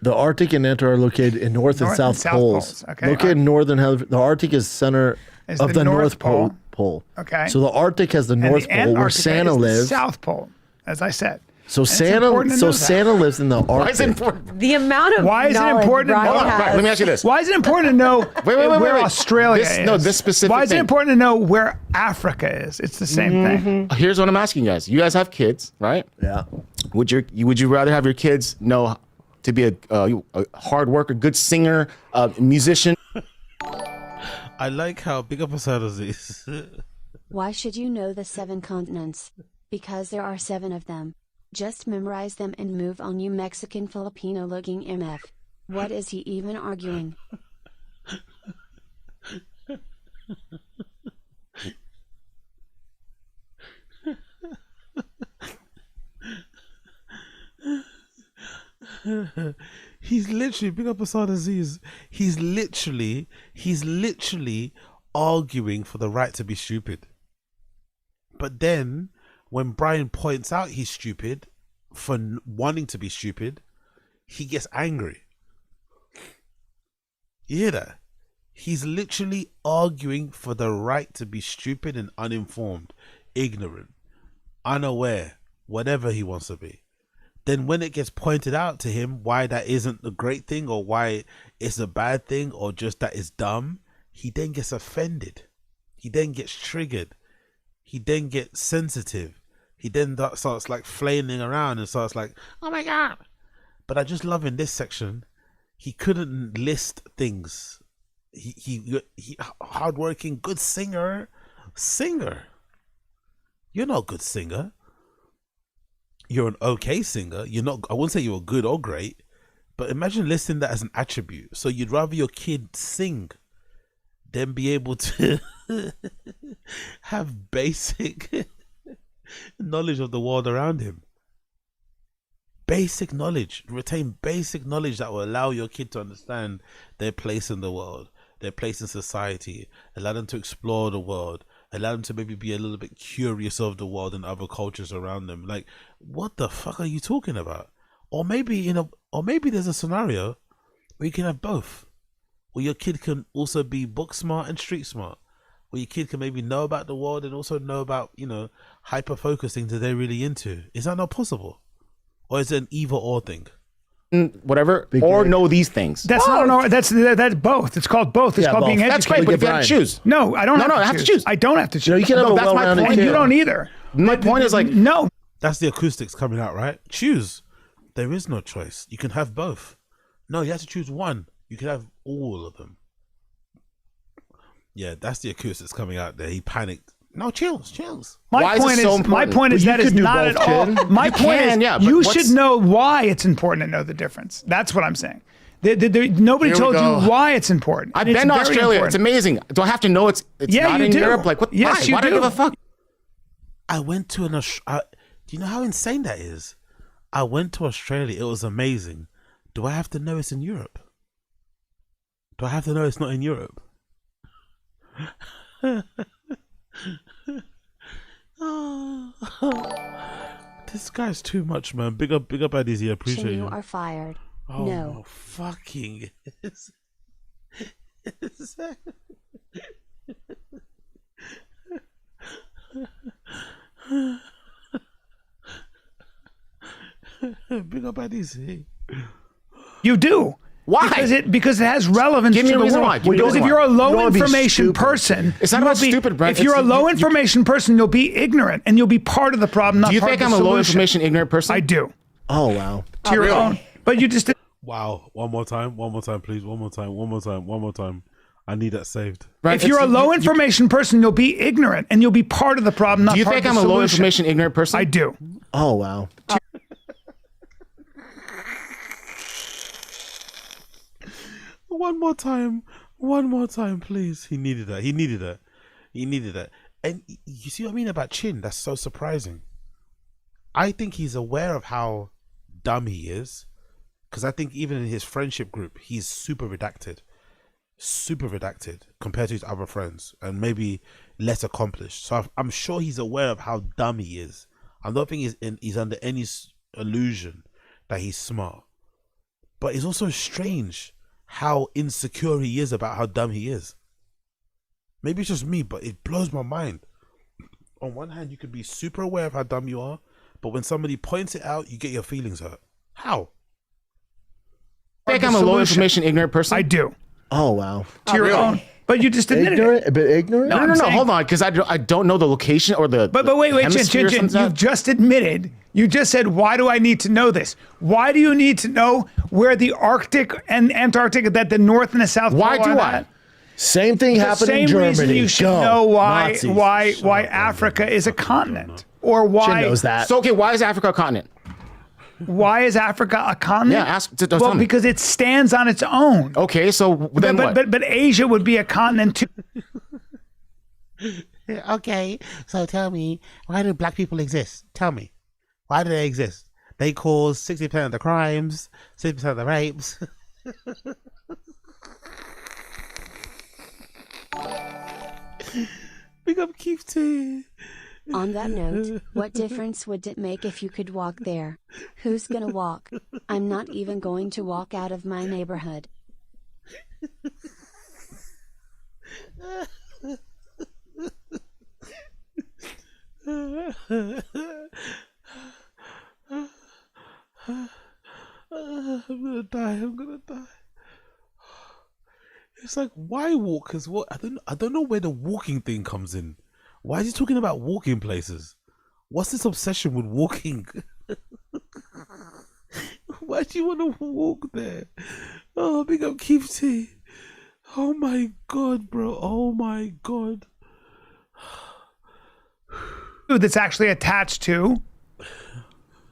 The Arctic and Antarctica are located in North and South poles. Okay. Located in northern hemisphere. The Arctic is center Is of the the North North Pole. Pole. Okay. So the Arctic has the And North the Pole where Antarctica Santa is the lives. South Pole, as I said. So And it's important to know that. Santa lives in the Arctic. Why is it important? The amount of Why is it knowledge important to Brian know- Hold on, has. let me ask you this. Why is it important to know wait, where wait. Australia This- is? no, this specific Why is it thing. important to know where Africa is? It's the same thing. Here's what I'm asking you guys. You guys have kids, right? Yeah. Would you rather have your kids know to be a hard worker, good singer, musician? I like how big up a side of this. Why should you know the 7 continents? Because there are 7 of them. Just memorize them and move on, you Mexican Filipino looking MF. What is he even arguing? He's literally big up Asad Aziz. He's literally arguing for the right to be stupid. But then when Brian points out he's stupid for wanting to be stupid, he gets angry. You hear that? He's literally arguing for the right to be stupid and uninformed, ignorant, unaware, whatever he wants to be. Then when it gets pointed out to him why that isn't a great thing, or why it's a bad thing, or just that it's dumb, he then gets offended. He then gets triggered. He then gets sensitive. He then starts like flailing around and starts like, oh my God. But I just love in this section, he couldn't list things. He hardworking, good singer. You're not a good singer. You're an okay singer. You're not, I wouldn't say you're good or great, but imagine listing that as an attribute. So you'd rather your kid sing than be able to have basic knowledge of the world around him. Basic knowledge. Retain basic knowledge that will allow your kid to understand their place in the world, their place in society, allow them to explore the world, allow them to maybe be a little bit curious of the world and other cultures around them. Like, what the fuck are you talking about? Or maybe there's a scenario where you can have both, where your kid can also be book smart and street smart, where your kid can maybe know about the world and also know about, hyper focus things that they're really into. Is that not possible? Or is it an either or thing? Whatever, or know these things. That's not an or. That's both. It's called both. It's Yeah, called both. being educated. That's great, but if you have to choose. No, I don't. No, I have to choose. I don't have to choose. No, you can have No, a that's my well-rounded point. And kid. you don't either. My point is like, No. That's the acoustics coming out, right? Choose. There is no choice. You can have both. No, you have to choose one. You can have all of them. Yeah, that's the acoustics coming out there. He panicked. No, chills. My Why is point it so is, my important? point is But you that is could do not both, at all. kid. My You point can, is, yeah, but you what's- should know why it's important to know the difference. That's what I'm saying. Nobody Here we told you go. why it's important. I've And it's been to very Australia. important. It's amazing. Do I have to know it's Yeah, not you in do. Europe? Like, what? Yes, why? you Why do I do. give a fuck? I went to do you know how insane that is? I went to Australia. It was amazing. Do I have to know it's in Europe? Do I have to know it's not in Europe? This guy's too much, man. Big up, Adizzy. I Chin, appreciate you you. are fired. Oh, No. fucking. Big up Adizzy. You do. Why? Because it has relevance Give me to a the reason world. why. Give me a Because reason if you're a why. low You don't wanna be information stupid. person, It's not you will about be- stupid, Brent. If you're a It's- low you- information person, you'll be ignorant and you'll be part of the problem, not Do you part think of I'm the a low solution. information ignorant person? I do. Oh wow. To your own. But you just did. Wow. One more time, please. One more time. I need that saved. Brent, If you're a it's- low you- information person, you'll be ignorant and you'll be part of the problem, not Do you part think of I'm the a low solution. information ignorant person? I do. Oh wow. One more time, please. He needed that. And you see what I mean about Chin? That's so surprising. I think he's aware of how dumb he is, because I think even in his friendship group, he's super redacted compared to his other friends, and maybe less accomplished. So I'm sure he's aware of how dumb he is. I don't think he's under any illusion that he's smart. But it's also strange how insecure he is about how dumb he is. Maybe it's just me, but it blows my mind. On one hand, you can be super aware of how dumb you are, but when somebody points it out, you get your feelings hurt. How? I think I'm a low information ignorant person. I do. Oh wow. To your own. But you just admitted it. Ignorant, a bit ignorant. No, I'm no, saying- hold on, because I don't know the location or the. But wait, Chin, hemisphere or Chin, something. you've just admitted. You just said, why do I need to know this? Why do you need to know where the Arctic and Antarctica, that the North and the South Why Pole do are I? at? Same thing The happened in same Germany. reason you should Go. know why Nazis. why up, Africa is a continent, no. or Chin why knows that. So okay, why is Africa a continent? why is Africa a continent? Yeah, tell well, me. because it stands on its own. Okay, so then what? But Asia would be a continent too. Okay, so tell me, why do black people exist? Tell me, why do they exist? They cause 60% of the crimes, 60% of the rapes. Big up Keith T. On that note, what difference would it make if you could walk there? Who's gonna walk? I'm not even going to walk out of my neighborhood. I'm gonna die. It's like, why walk? Cause what? I don't know where the walking thing comes in. Why is he talking about walking places? What's this obsession with walking? Why do you want to walk there? Oh, big up Keith T. Oh my god, bro. Oh my god. That's actually attached to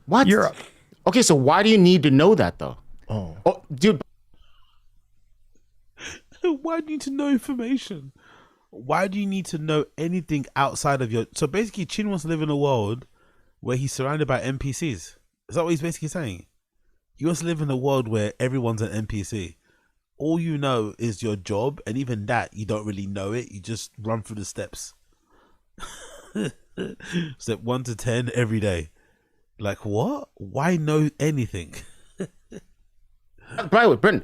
What? Europe. Okay, so why do you need to know that though? Oh. Dude. Why do you need to know information? Why do you need to know anything outside of your... So basically, Chin wants to live in a world where he's surrounded by NPCs. Is that what he's basically saying? He wants to live in a world where everyone's an NPC. All you know is your job, and even that, you don't really know it. You just run through the steps. Step 1 to 10 every day. Like, what? Why know anything? Brian,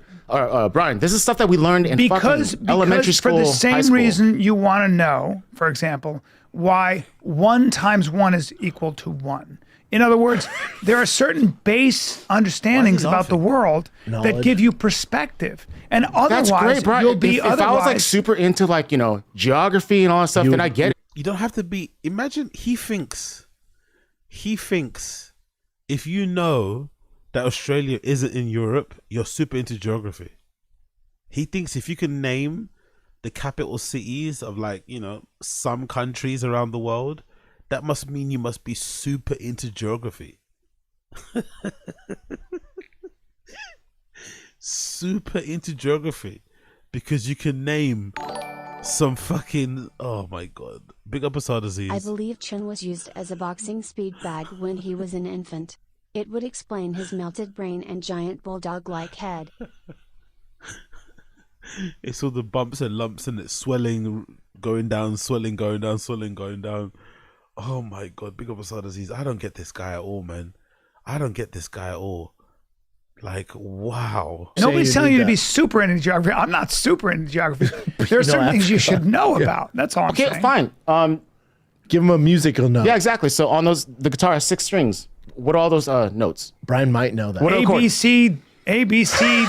this is stuff that we learned in because fucking elementary school, for the high same school. reason you want to know, for example, why 1 times 1 is equal to 1. In other words, there are certain base understandings about the world that Knowledge. give you perspective, and That's otherwise great, Brian. you'll be If I was like otherwise. super into like, geography and all that stuff, then I get it. You don't have to be... Imagine he thinks if you know that Australia isn't in Europe, you're super into geography. He thinks if you can name the capital cities of some countries around the world, that must mean you must be super into geography. Super into geography because you can name some fucking... Oh my god. Big up Asada disease. I believe Chin was used as a boxing speed bag when he was an infant. It would explain his melted brain and giant bulldog-like head. It's all the bumps and lumps and it's swelling, going down, swelling, going down, swelling, going down. Oh my god, big up Asada disease. I don't get this guy at all, man. I don't get this guy at all. Like, wow. Nobody's you telling need you to be that. super into geography. I'm not super into geography. There are certain things you should know about. That's all I'm Okay, saying. fine. Give him a musical note. Yeah, exactly. So on the guitar has 6 strings. What are all those notes? Brian might know that. What are the A, chords? B, C, A, B, C,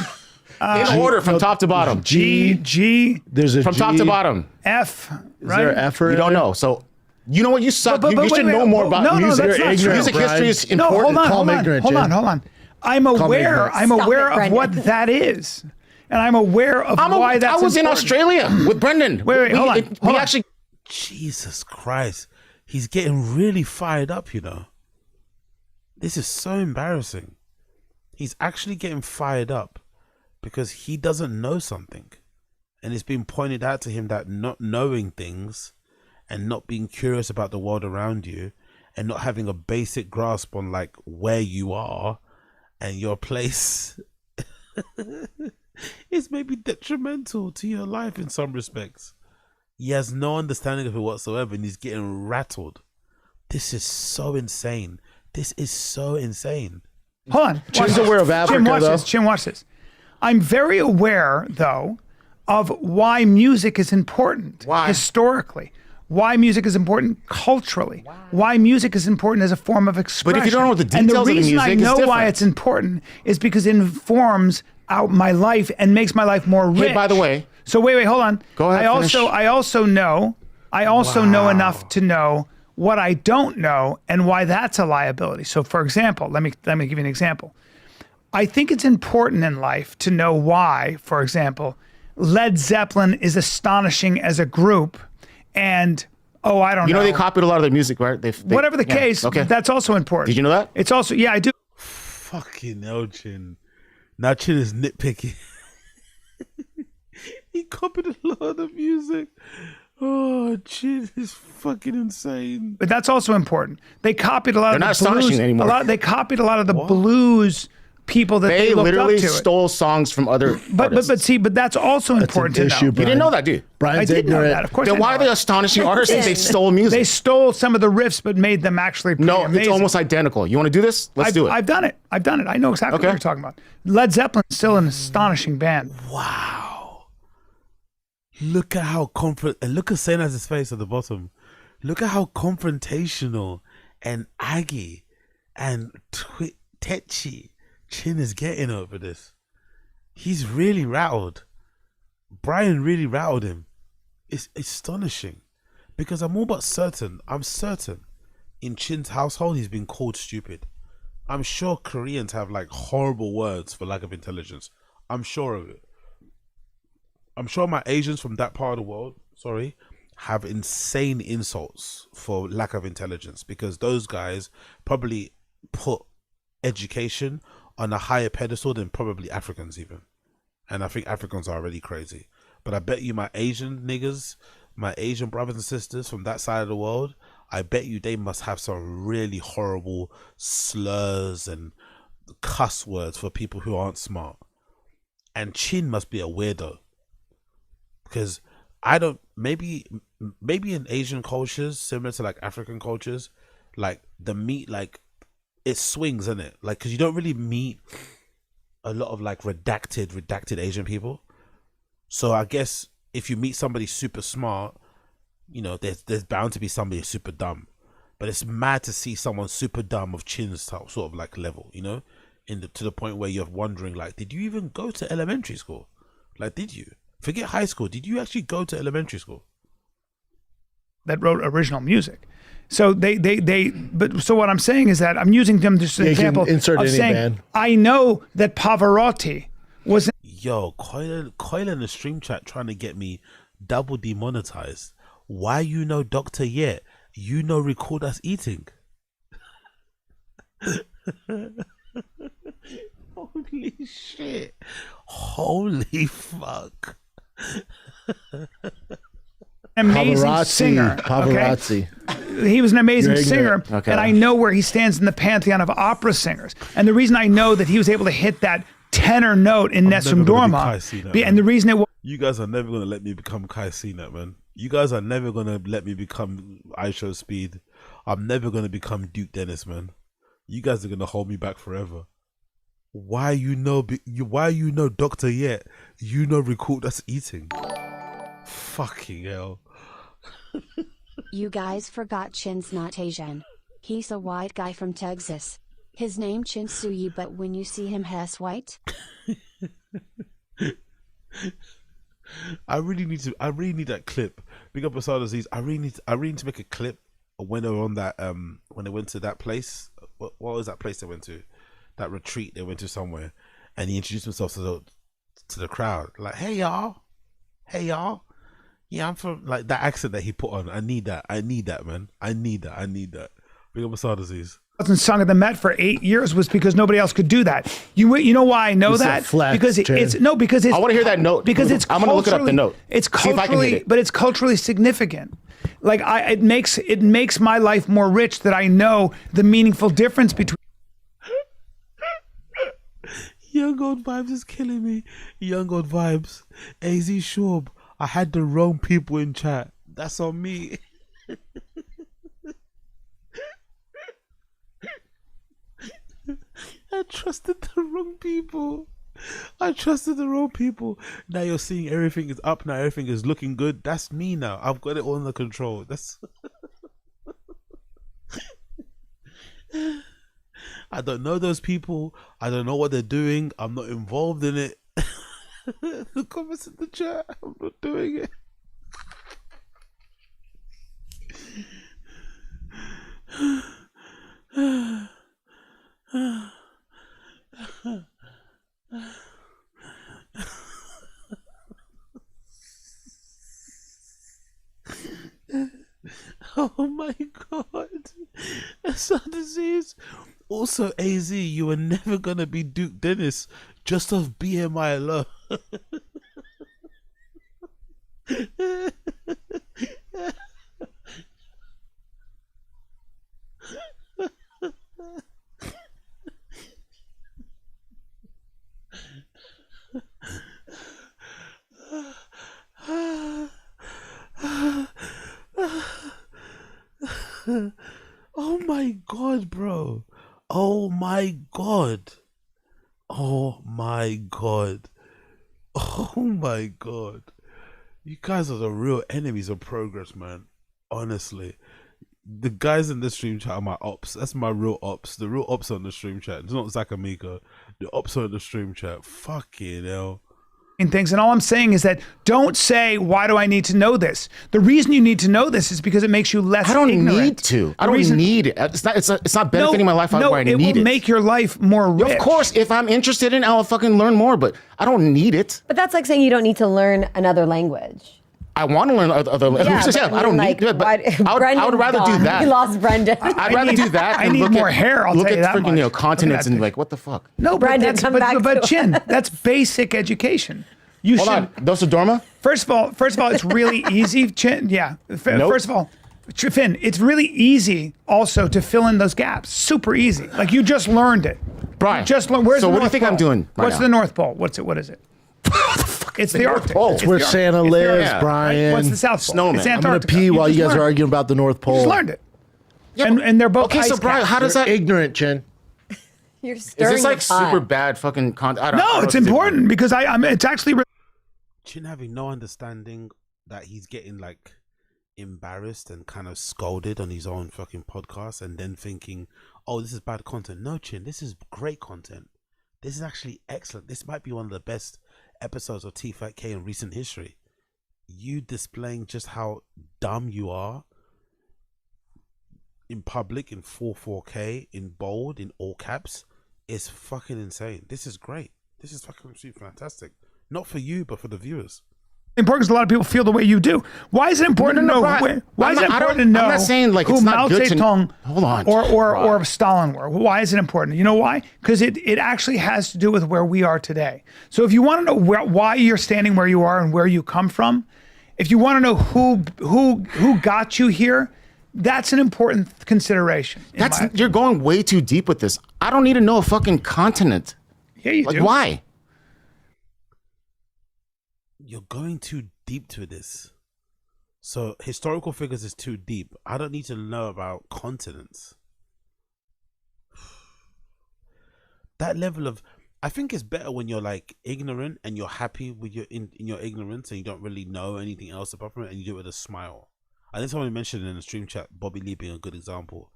In order from top to bottom. G. There's a From G. top to bottom. F. Is Right? there an F or You don't know. So, you know what? You suck. But you should wait, know more about no, music. that's not true. Music history is No, important. hold on. Hold on. I'm aware. ignorant. I'm Stop aware it, of Brendan. what that is, and I'm aware of why that's I was in important. Australia with Brendan. Wait, hold on. We Hold on. actually. Jesus Christ. He's getting really fired up, you know. This is so embarrassing. He's actually getting fired up because he doesn't know something. And it's been pointed out to him that not knowing things and not being curious about the world around you and not having a basic grasp on like where you are and your place is maybe detrimental to your life in some respects. He has no understanding of it whatsoever and he's getting rattled. This is so insane. This is so insane. Hold on. Jim's aware of Africa, Jim, watch though. this. Jim, watch this. I'm very aware, though, of why music is important Why? historically, why music is important culturally, why music is important as a form of expression. But if you don't know the and details the of the reason music, I it's know why different. it's important is because it informs out my life and makes my life more rich. Hey, by the way. So wait, hold on. Go ahead, I finish. also know enough to know what I don't know and why that's a liability. So for example, let me give you an example. I think it's important in life to know why, for example, Led Zeppelin is astonishing as a group and I don't know. You know they copied a lot of their music, right? They Whatever the yeah, case, okay. that's also important. Did you know that? It's also, yeah, I do. Fucking hell, Chin. Now Chin is nitpicky. He copied a lot of the music. Oh, Chin is fucking insane. But that's also important. They copied a lot They're of not the blues. astonishing anymore. They copied a lot of the blues people that they They looked up literally to. stole songs from other artists. But that's also important to issue, know. You didn't know that, dude. I Brian's did know ignorant. that. Of course. Then I why know are they that. astonishing artists if they stole music? They stole some of the riffs, but made them actually pretty No, amazing. it's almost identical. You want to do this? Let's do it. I've done it. I know exactly Okay. what you're talking about. Led Zeppelin is still an astonishing band. Wow. Look at how and look at Saint has his face at the bottom. Look at how confrontational and aggy and tetchy Chin is getting over this. He's really rattled. Brian really rattled him. It's astonishing because I'm certain in Chin's household he's been called stupid. I'm sure Koreans have like horrible words for lack of intelligence. I'm sure of it. I'm sure my Asians from that part of the world, have insane insults for lack of intelligence because those guys probably put education on a higher pedestal than probably Africans even. And I think Africans are already crazy. But I bet you my Asian niggas, my Asian brothers and sisters from that side of the world, I bet you they must have some really horrible slurs and cuss words for people who aren't smart. And Chin must be a weirdo. Because I don't, maybe in Asian cultures, similar to like African cultures, like the meat, like it swings, isn't it? Like, because you don't really meet a lot of like redacted Asian people. So I guess if you meet somebody super smart, you know, there's bound to be somebody super dumb. But it's mad to see someone super dumb of Chin's sort of like level, you know, to the point where you're wondering like, did you even go to elementary school? Like, did you? Forget high school. Did you actually go to elementary school? That wrote original music. So so what I'm saying is that I'm using them just as an Yeah, you can example insert of any saying, band. I know that Pavarotti was Yo, Coil in the stream chat trying to get me double demonetized. Why you know Dr. Yet? You know record us eating. Holy shit. Holy fuck. amazing Paparazzi. singer. Paparazzi. Okay? He was an amazing You're singer, ignorant. Okay. and I know where he stands in the pantheon of opera singers. And the reason I know that he was able to hit that tenor note in Nessun never gonna be Dorma, Kai Cenat, and man. the reason it was You guys are never going to let me become Kai Cenat, man. You guys are never going to let me become iShow Speed. I'm never going to become Duke Dennis, man. You guys are going to hold me back forever. Why you know Dr. Yet? You know record us eating. Fucking hell. You guys forgot Chin's not Asian. He's a white guy from Texas. His name Chin Suyi, but when you see him, he's white. I really need to. I really need that clip. Big up Asada Aziz. I really need to make a clip of when they were on that. When they went to that place. What was that place they went to? That retreat they went to somewhere, and he introduced himself to the crowd. Like, hey y'all, yeah, I'm from like that accent that he put on. I need that, man. I need that. Big up Asada Aziz. Wasn't sung at the Met for 8 years was because nobody else could do that. You know why I know that? Flex, because Jen. it's I want to hear that note. Because it's I'm gonna look it up the note. It's See if I can hit culturally, it. but it's culturally significant. Like it makes my life more rich that I know the meaningful difference between. Young old vibes is killing me. Young old vibes. AZ Shorb. I had the wrong people in chat. That's on me. I trusted the wrong people. Now you're seeing everything is up now. Everything is looking good. That's me now. I've got it all under control. That's. I don't know those people. I don't know what they're doing. I'm not involved in it. The comments in the chat. I'm not doing it. Oh my god. That's a disease. Also, AZ, you were never gonna be Duke Dennis just off BMI alone. Oh my god, bro. Oh my god. Oh my god. Oh my god. You guys are the real enemies of progress, man. Honestly. The guys in the stream chat are my ops. That's my real ops. The real ops on the stream chat. It's not Zakamika. The ops on the stream chat. Fucking hell. Things, and all I'm saying is that don't say, why do I need to know this? The reason you need to know this is because it makes you less ignorant. I don't need to. I don't need it. It's not benefiting my life. No, I need it will make your life more rich. Of course, if I'm interested in it, I'll fucking learn more, but I don't need it. But that's like saying you don't need to learn another language. I want to learn other languages. Yeah, I don't need it, but I would rather do that. You lost Brendan. I'd rather do that. I need more hair, I'll look tell you at that freaking much. continents Look at that and like, what the fuck? No, Brendan, come back but to Chin, us. that's basic education. You Hold on, Dosa Dorma? First of all, it's really easy. Chin, yeah. Nope. First of all, Finn, it's really easy also to fill in those gaps. Super easy. Like you just learned it. Brian, You just learned. Where's so the what do you North think I'm Pole? doing right What's now? the North Pole? What is it? It's the Arctic. Pole. It's where the Santa Arctic. It's the lives, Arctic. Brian. What's the South Pole? Snowman. It's I'm I'm gonna Antarctica. pee while you just guys are learned it. arguing about the North Pole. You just learned it. Yeah, And they're both okay, so ice Brian, caps. how does You're that? ignorant, Chen. You're Is stirring this like the pot. super bad fucking content? I don't No, know it's if important because it's actually. Chin having no understanding that he's getting like embarrassed and kind of scolded on his own fucking podcast and then thinking, oh, this is bad content. No, Chin, this is great content. This is actually excellent. This might be one of the best episodes of TFATK in recent history. You displaying just how dumb you are in public, in full 4K, in bold, in all caps, is fucking insane. This is great. This is fucking absolutely fantastic. Not for you, but for the viewers. Important because a lot of people feel the way you do. Why is it important No, to know? Brian, Why is it I'm not- important to know? I'm not saying, like, who it's not Mao good to- Zedong Hold on. or Stalin were. Why is it important? You know why? Because it actually has to do with where we are today. So if you want to know why you're standing where you are and where you come from, if you want to know who got you here, that's an important consideration. You're going way too deep with this. I don't need to know a fucking continent. Yeah, you Like, do. why? You're going too deep to this. So historical figures is too deep. I don't need to know about continents. That level of, I think it's better when you're like ignorant and you're happy with your in your ignorance and you don't really know anything else apart from it and you do it with a smile. I think someone mentioned in the stream chat Bobby Lee being a good example.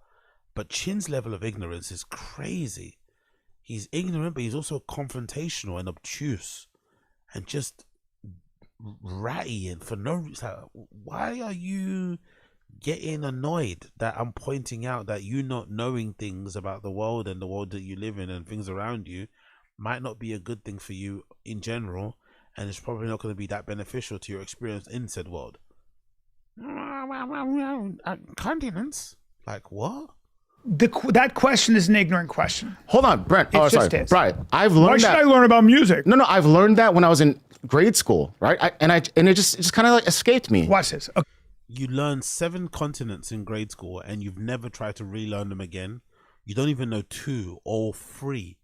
But Chin's level of ignorance is crazy. He's ignorant, but he's also confrontational and obtuse. and just ratty and for no reason. Like, why are you getting annoyed that I'm pointing out that you not knowing things about the world and the world that you live in and things around you might not be a good thing for you in general, and it's probably not going to be that beneficial to your experience in said world? Continents? Like what? That question is an ignorant question. Hold on, Brent. It Oh, just sorry, is. Brian. I've learned Why should that. I learn about music? No, I've learned that when I was in grade school, right? And it just kind of like escaped me. Watch this. Okay. You learn 7 continents in grade school and you've never tried to relearn them again. You don't even know 2 or 3.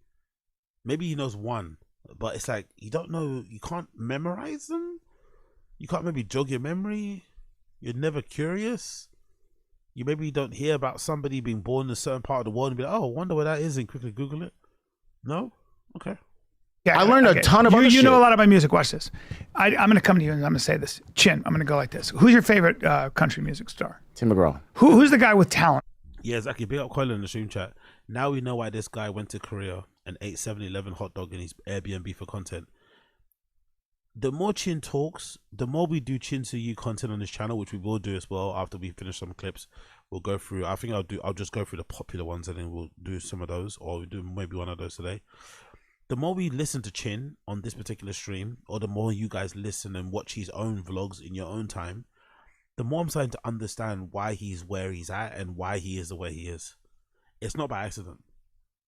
Maybe he knows 1, but it's like you don't know. You can't memorize them. You can't maybe jog your memory. You're never curious. You maybe don't hear about somebody being born in a certain part of the world and be like, oh, I wonder where that is, and quickly Google it. No? Okay. Yeah, I learned a ton of other You shit. know a lot about music. Watch this. I'm going to come to you and I'm going to say this. Chin, I'm going to go like this. Who's your favorite country music star? Tim McGraw. Who's the guy with talent? Yeah, exactly. Big up Colin in the stream chat. Now we know why this guy went to Korea and ate 7-Eleven hot dog in his Airbnb for content. The more Chin talks, the more we do Chin to You content on this channel, which we will do as well after we finish some clips. We'll go through. I think I'll just go through the popular ones and then we'll do some of those, or we'll do maybe one of those today. The more we listen to Chin on this particular stream, or the more you guys listen and watch his own vlogs in your own time, the more I'm starting to understand why he's where he's at and why he is the way he is. It's not by accident.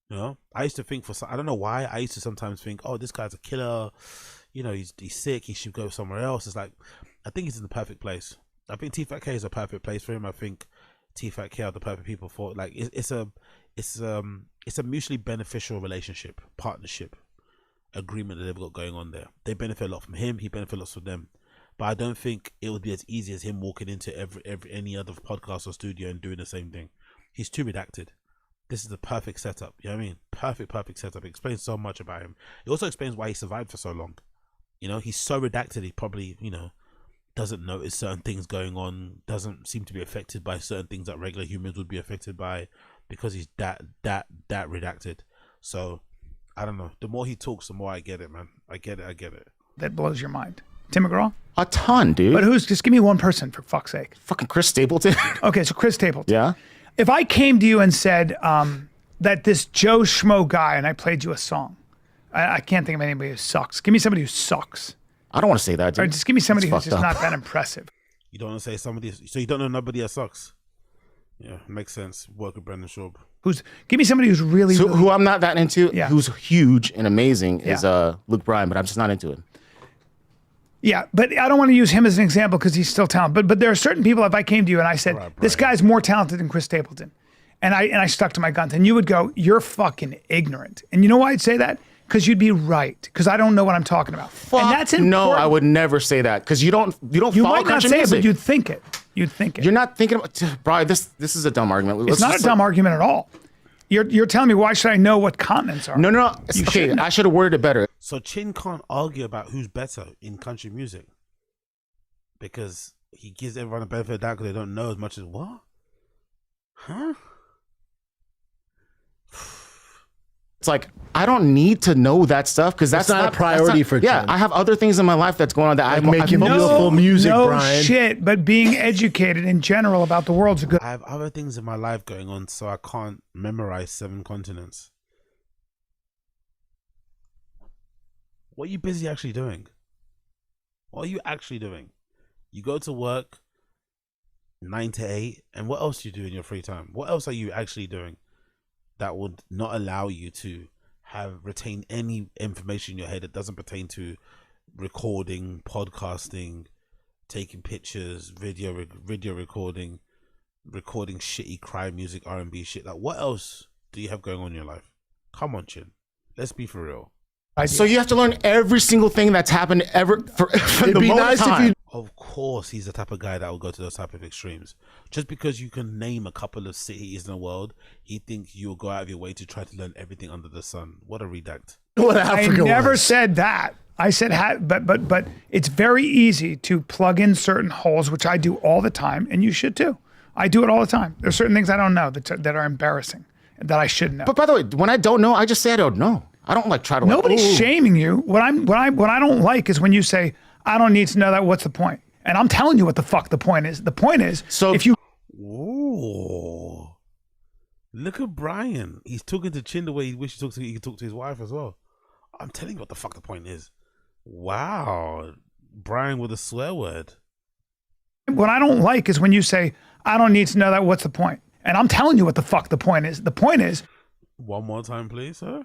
You know, I used to think I don't know why, I used to sometimes think, oh, this guy's a killer. You know, he's sick. He should go somewhere else. It's like, I think he's in the perfect place. I think TFATK is a perfect place for him. I think TFATK are the perfect people for, like, it's a mutually beneficial relationship, partnership, agreement that they've got going on there. They benefit a lot from him. He benefits a lot from them. But I don't think it would be as easy as him walking into any other podcast or studio and doing the same thing. He's too redacted. This is the perfect setup. You know what I mean? Perfect setup. It explains so much about him. It also explains why he survived for so long. You know, he's so redacted. He probably, you know, doesn't notice certain things going on. Doesn't seem to be affected by certain things that regular humans would be affected by, because he's that redacted. So I don't know. The more he talks, the more I get it, man. I get it. That blows your mind. Tim McGraw? A ton, dude. But just give me one person for fuck's sake. Fucking Chris Stapleton. Okay, so Chris Stapleton. Yeah. If I came to you and said that this Joe Schmo guy, and I played you a song, I can't think of anybody who sucks. Give me somebody who sucks. I don't want to say that, dude. Or just give me somebody It's who's just fucked not that impressive. You don't want to say somebody, so you don't know nobody that sucks. Yeah, makes sense. Work with Brendan Schaub. Give me somebody who's really, So really who I'm not that into, Yeah. who's huge and amazing, is Yeah. Luke Bryan, but I'm just not into it. Yeah, but I don't want to use him as an example because he's still talented. But there are certain people, if I came to you and I said, this guy's more talented than Chris Stapleton, and I stuck to my guns, and you would go, you're fucking ignorant. And you know why I'd say that? Because you'd be right, because I don't know what I'm talking about. And that's important. No, I would never say that, because you don't You follow might not country say music. it, but you'd think it. You'd think it. You're not thinking about, Brian, this is a dumb argument. It's not a dumb argument at all. You're telling me, why should I know what continents are? No. You Okay, shouldn't. I should have worded it better. So Chin can't argue about who's better in country music, because he gives everyone a benefit of the doubt because they don't know as much as what? Huh? It's like, I don't need to know that stuff, because that's not a priority for Yeah, Chen. I have other things in my life that's going on that I making focus beautiful on. music, no Brian. shit, but being educated in general about the world's a good. I have other things in my life going on, so I can't memorize 7 continents. What are you busy actually doing? What are you actually doing? You go to work 9 to 8, and what else do you do in your free time? What else are you actually doing that would not allow you to retain any information in your head that doesn't pertain to recording, podcasting, taking pictures, video recording, shitty crime music, R&B shit? Like, what else do you have going on in your life? Come on, Chin. Let's be for real. So you have to learn every single thing that's happened ever for It'd the be most nice if time. you Of course, he's the type of guy that will go to those type of extremes. Just because you can name a couple of cities in the world, he thinks you'll go out of your way to try to learn everything under the sun. What a redact. what I Africa never was. said that. I said, but it's very easy to plug in certain holes, which I do all the time, and you should too. I do it all the time. There's certain things I don't know that are embarrassing that I should know. But by the way, when I don't know, I just say I don't know. I don't like try to. Like, Nobody's shaming you. What I don't like is when you say, I don't need to know that. What's the point? And I'm telling you what the fuck the point is. The point is, So- if you Ooh. Look at Brian. He's talking to Chin the way he wishes he could talk to his wife as well. I'm telling you what the fuck the point is. Wow. Brian with a swear word. what I don't like is when you say, I don't need to know that. What's the point? And I'm telling you what the fuck the point is. The point is, One more time, please, sir.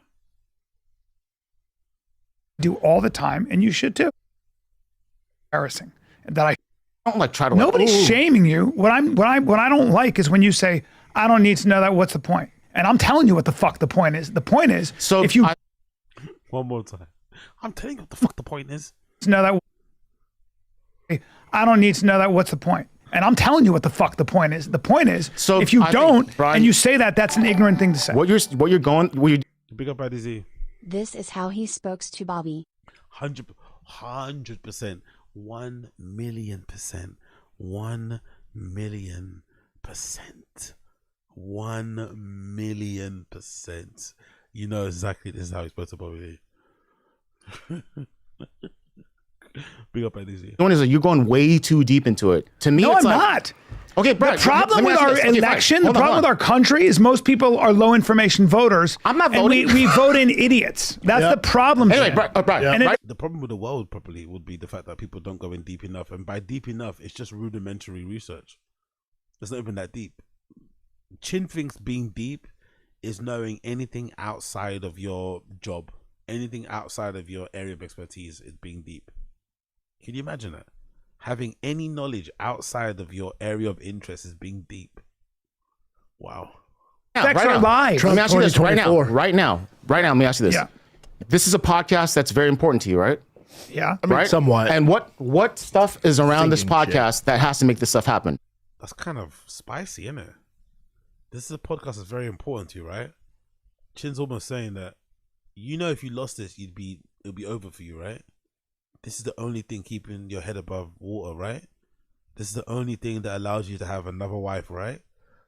do all the time, and you should too. Embarrassing that I don't like try to. Nobody's like, shaming you. What I don't like is when you say, I don't need to know that. What's the point? And I'm telling you what the fuck the point is. The point is, So if you One more time. I'm telling you what the fuck the point is. know that, I don't need to know that. What's the point? And I'm telling you what the fuck the point is. The point is, So if you I think, don't, Brian- and you say that, that's an ignorant thing to say. what you're going. What you Big up IDZ. This is how he spoke to Bobby. 100%. 1,000,000%. 1,000,000%. 1,000,000%. You know exactly this is how he's supposed to Bobby. Big up IDZ. doing is you're going way too deep into it. To me, No, it's I'm like, not. Okay, Brian, The problem let me with ask you our this. Okay, fine. election, the Hold on, problem hold with on. our country is most people are low information voters. I'm not and voting. we vote in idiots. That's Yep. the problem. Anyway, Jen. Brian, And it- The problem with the world probably would be the fact that people don't go in deep enough. And by deep enough, it's just rudimentary research. It's not even that deep. Chin thinks being deep is knowing anything outside of your job. Anything outside of your area of expertise is being deep. Can you imagine that? Having any knowledge outside of your area of interest is being deep. Wow. Affects our lives. Let me ask you this right now. 2024. Right now. Let me ask you this. Yeah. This is a podcast that's very important to you, right? Yeah. I mean, Right? somewhat. And what stuff is around this Thinking shit. podcast that has to make this stuff happen? That's kind of spicy, isn't it? This is a podcast that's very important to you, right? Chin's almost saying that, you know, if you lost this, it'd be over for you, right? This is the only thing keeping your head above water, right? This is the only thing that allows you to have another wife, right?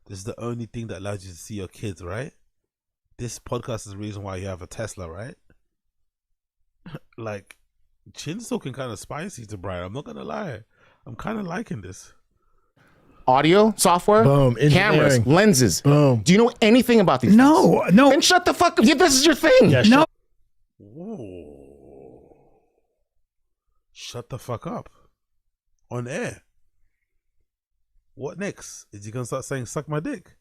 This is the only thing that allows you to see your kids, right? This podcast is the reason why you have a Tesla, right? Like, Chin's talking kind of spicy to Brian. I'm not gonna lie. I'm kind of liking this. Audio, software, Boom, cameras, engineering. lenses. Boom. Do you know anything about these things? No. Then shut the fuck up. Yeah, this is your thing. Yeah, No. Whoa. Shut the fuck up. On air. What next? Is he gonna start saying suck my dick?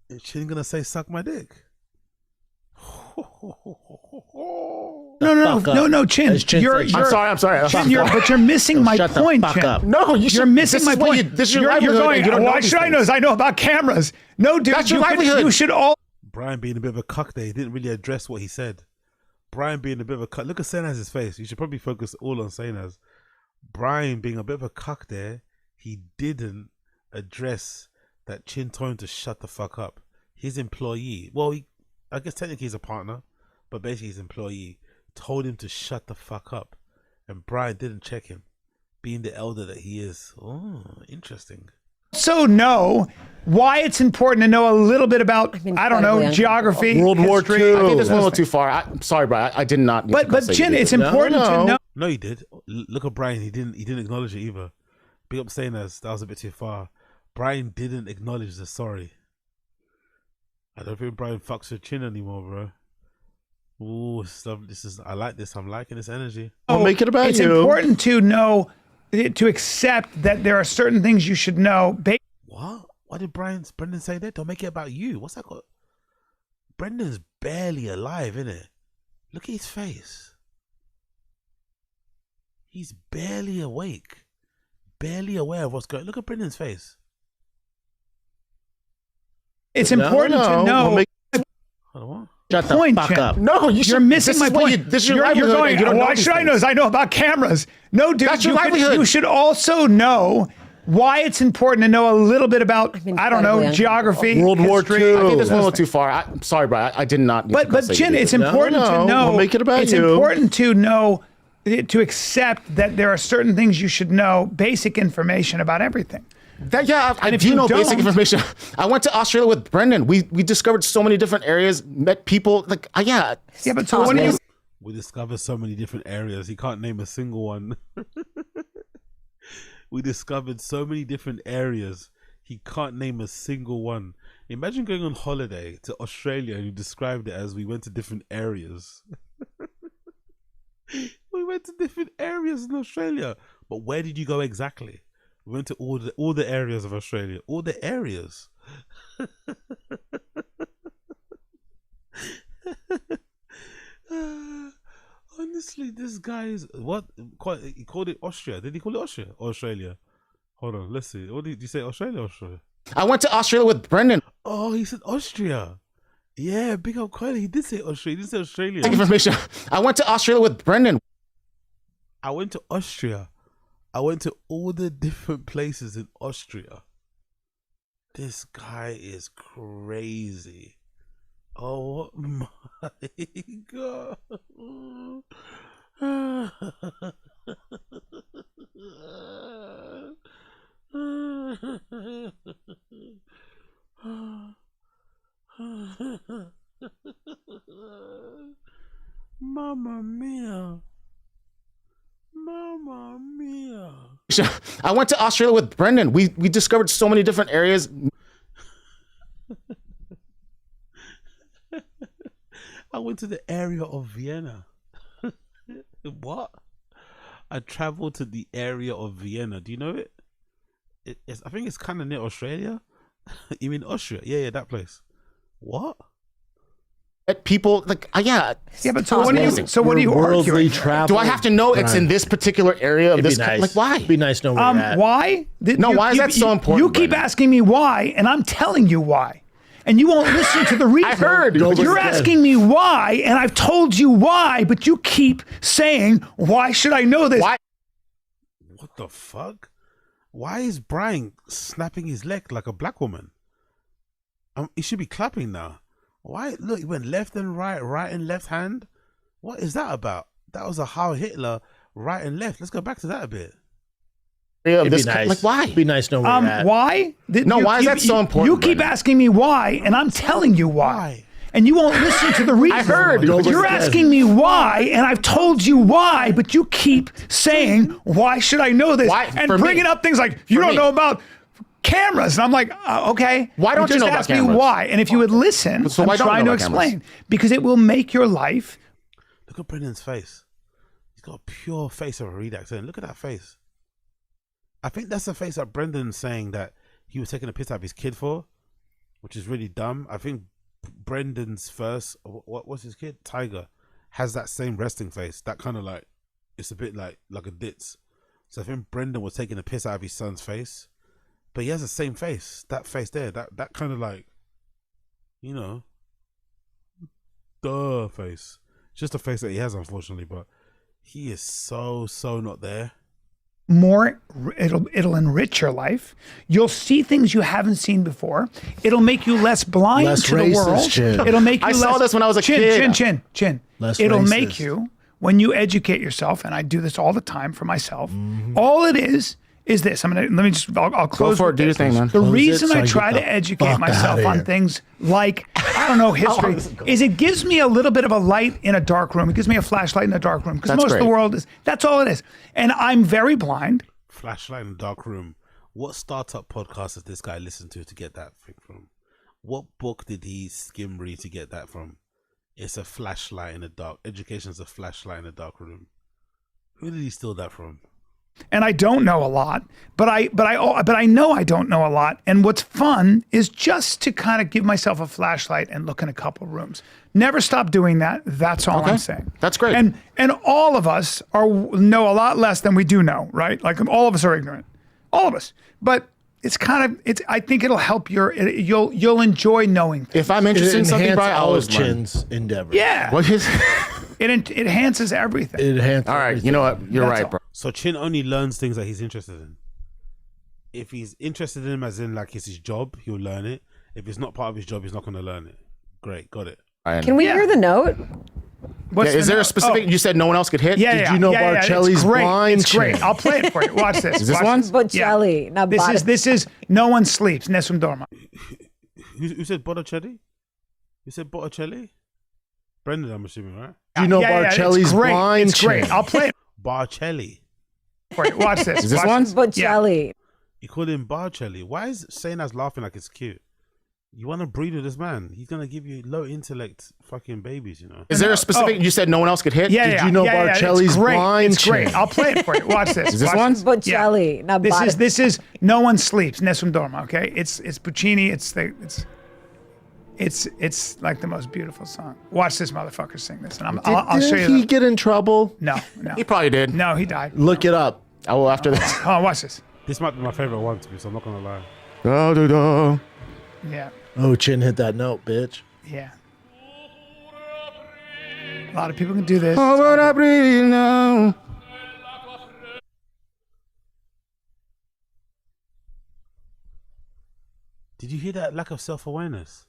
Is Chin gonna say suck my dick? No, Chin. As Chin You're, says. you're, I'm sorry. Chin, but you're missing my Shut the point, fuck Chin. up. No, You're missing my point. This is your you're livelihood. going, and you don't know why these should I know things. this? I know about cameras. No, dude, That's your you, livelihood. you should all. Brian being a bit of a cuck there, he didn't really address what he said. Brian being a bit of a cuck. Look at Senaz's face. You should probably focus all on Senaz. Brian being a bit of a cuck there, he didn't address that Chin told him to shut the fuck up. His employee, well, I guess technically he's a partner, but basically his employee told him to shut the fuck up. And Brian didn't check him, being the elder that he is. Oh, interesting. Also know why it's important to know a little bit about, I'm I don't know, incredibly geography, World War history. II. I think this went a those little things. too far. I'm sorry, Brian. I did not. Need to But say Chin, you it's did. important No. to know. No, he did. Look at Brian. He didn't acknowledge it either. Big up saying that was a bit too far. Brian didn't acknowledge the sorry. I don't think Brian fucks with Chin anymore, bro. Ooh, stuff. I like this. I'm liking this energy. Well, make it about It's you. important to know, to accept that there are certain things you should know. What? What did Brendan say there? Don't make it about you. What's that got? Brendan's barely alive, innit? Look at his face. He's barely awake. Barely aware of what's going on. Look at Brendan's face. It's important to know. Well, make- Hold on, what? Shut the Point, fuck Chin. up. No, you should. You're missing this my is what point. this is your you're livelihood. going, and you don't know why these should I know things. this? I know about cameras. No, dude, That's your you, livelihood. you should also know why it's important to know a little bit about, I'm I don't know, incredibly geography, World War history. II. I think this went a those little things. too far. I'm sorry, Brian. I did not. Need to But say Chin, you it's did. important to No, know. we'll make it about it's you. important to know, to accept that there are certain things you should know, basic information about everything. I if do you know basic don't- information. I went to Australia with Brendan. We discovered so many different areas, met people. Like, Yeah, but so what do you? We discovered so many different areas. He can't name a single one. We discovered so many different areas. He can't name a single one. Imagine going on holiday to Australia and you described it as we went to different areas. We went to different areas in Australia. But where did you go exactly? We went to all the areas of Australia. All the areas. Honestly, this guy is what? He called it Austria. Did he call it Austria or Australia? Hold on, let's see. What did you say? Australia or Austria? I went to Australia with Brendan. Oh, he said Austria. Yeah, big up Kylie. He did say Austria. He didn't say Australia. Basic information. I went to Australia with Brendan. I went to Austria. I went to all the different places in Austria. This guy is crazy. Oh my god. Mamma mia. Mamma mia. I went to Australia with Brendan. We discovered so many different areas. I went to the area of Vienna. What? I traveled to the area of Vienna. Do you know it? I think it's kind of near Australia. You mean Austria? Yeah, that place. What? Met people. Like, Yeah, but so what do you? So what do you Worldly arguing? travel. do I have to know it's in this particular area of It'd this? be nice. Like, why? It'd be nice to know where you're at. Why? Why is that so important, You keep Brendan? asking me why, and I'm telling you why. And you won't listen to the reason. I heard. You're asking me why, and I've told you why, but you keep saying, why should I know this? Why? What the fuck? Why is Brian snapping his leg like a black woman? He should be clapping now. Why? Look, he went left and right and left hand. What is that about? That was a Heil Hitler, right and left. Let's go back to that a bit. Of It'd this, be nice. Like, why? It'd be nice to know where you're at. Why? Why is that so important, You keep Brendan? asking me why, and I'm telling you why. Why? And you won't listen to the reason. I heard. You're asking me why, and I've told you why, but you keep saying, why should I know this? Why? And For me. bringing up things like, you For don't me. know about cameras. And I'm like, okay. Why don't you just know about ask me cameras? why. And if you would listen, So I'm why don't you trying know to about cameras? explain. Because it will make your life. Look at Brendan's face. He's got a pure face of a redactor. And look at that face. I think that's the face that Brendan's saying that he was taking a piss out of his kid for, which is really dumb. I think Brendan's first, what's his kid? Tiger, has that same resting face. That kind of like, it's a bit like a ditz. So I think Brendan was taking a piss out of his son's face, but he has the same face. That face there, that kind of like, you know, duh face. It's just a face that he has, unfortunately, but he is so not there. More, it'll enrich your life. You'll see things you haven't seen before. It'll make you less blind Less to the racist, world. Chin. It'll make you I less, saw this when I was a kid. Chin. Less It'll racist. make you, when you educate yourself, and I do this all the time for myself. Mm-hmm. All it is this. I'll close. for it. with Do your this. thing, man. The Close reason it so I I try get to the educate fuck myself outta on here. things like, I don't know, history, is it gives me a little bit of a light in a dark room. It gives me a flashlight in a dark room because That's most of the great. world is. That's all it is. And I'm very blind. Flashlight in the dark room. What startup podcast does this guy listen to get that thing from? What book did he skim read to get that from? It's a flashlight in the dark. Education's a flashlight in the dark room. Who did he steal that from? And I don't know a lot, but I know I don't know a lot. And what's fun is just to kind of give myself a flashlight and look in a couple rooms. Never stop doing that. That's all I'm saying. That's great. And all of us know a lot less than we do know, right? Like all of us are ignorant, all of us. But it's I think it'll help you'll enjoy knowing things. If I'm interested in something, Enhance Brian, I all always of learn. Chin's endeavor. Yeah, What is? it enhances everything. It enhances All right, everything. you know what? You're That's right, all. bro. So Chin only learns things that he's interested in. If he's interested in them as in like it's his job, he'll learn it. If it's not part of his job, he's not going to learn it. Great, got it. Can we hear the note? What's Yeah, is the there a note? specific? Oh. You said no one else could hit. Yeah, Did yeah, you know yeah, yeah, Barcelli's it's great. blind It's great. chain? I'll play it for you. Watch this. Is this Watch one? this. Bocelli, not This is no one sleeps. Nessun dorma. Who said Botticelli? Who said Botticelli? Brendan, I'm assuming, right? Do you know It's Barcelli's great. blind It's great. chain? I'll play it Barcelli. for you. Watch this. Is this Watch one? this. Bocelli. You call him Barcelli. Why is Sayna's laughing like it's cute? You want to breed with this man? He's gonna give you low intellect fucking babies, you know. Is there a specific? You said no one else could hit. Yeah, Did yeah, you know yeah, yeah, Barcelli's it's great. blind It's great. chain? I'll play it for you. Watch this. Is this Watch one? Bocelli, not This is no one sleeps. Nessun dorma. Okay, it's Puccini. It's like the most beautiful song. Watch this motherfucker sing this, and I'll show you. Didn't he get in trouble? No, He probably did. no, he died. Look it up. I will after this. Oh, watch this. This might be my favorite one to be, so I'm not gonna lie. Da, da, da. Yeah, Oh, Chin hit that note, bitch. yeah. A lot of people can do this. Oh, but I breathe now. Did you hear that lack of self-awareness?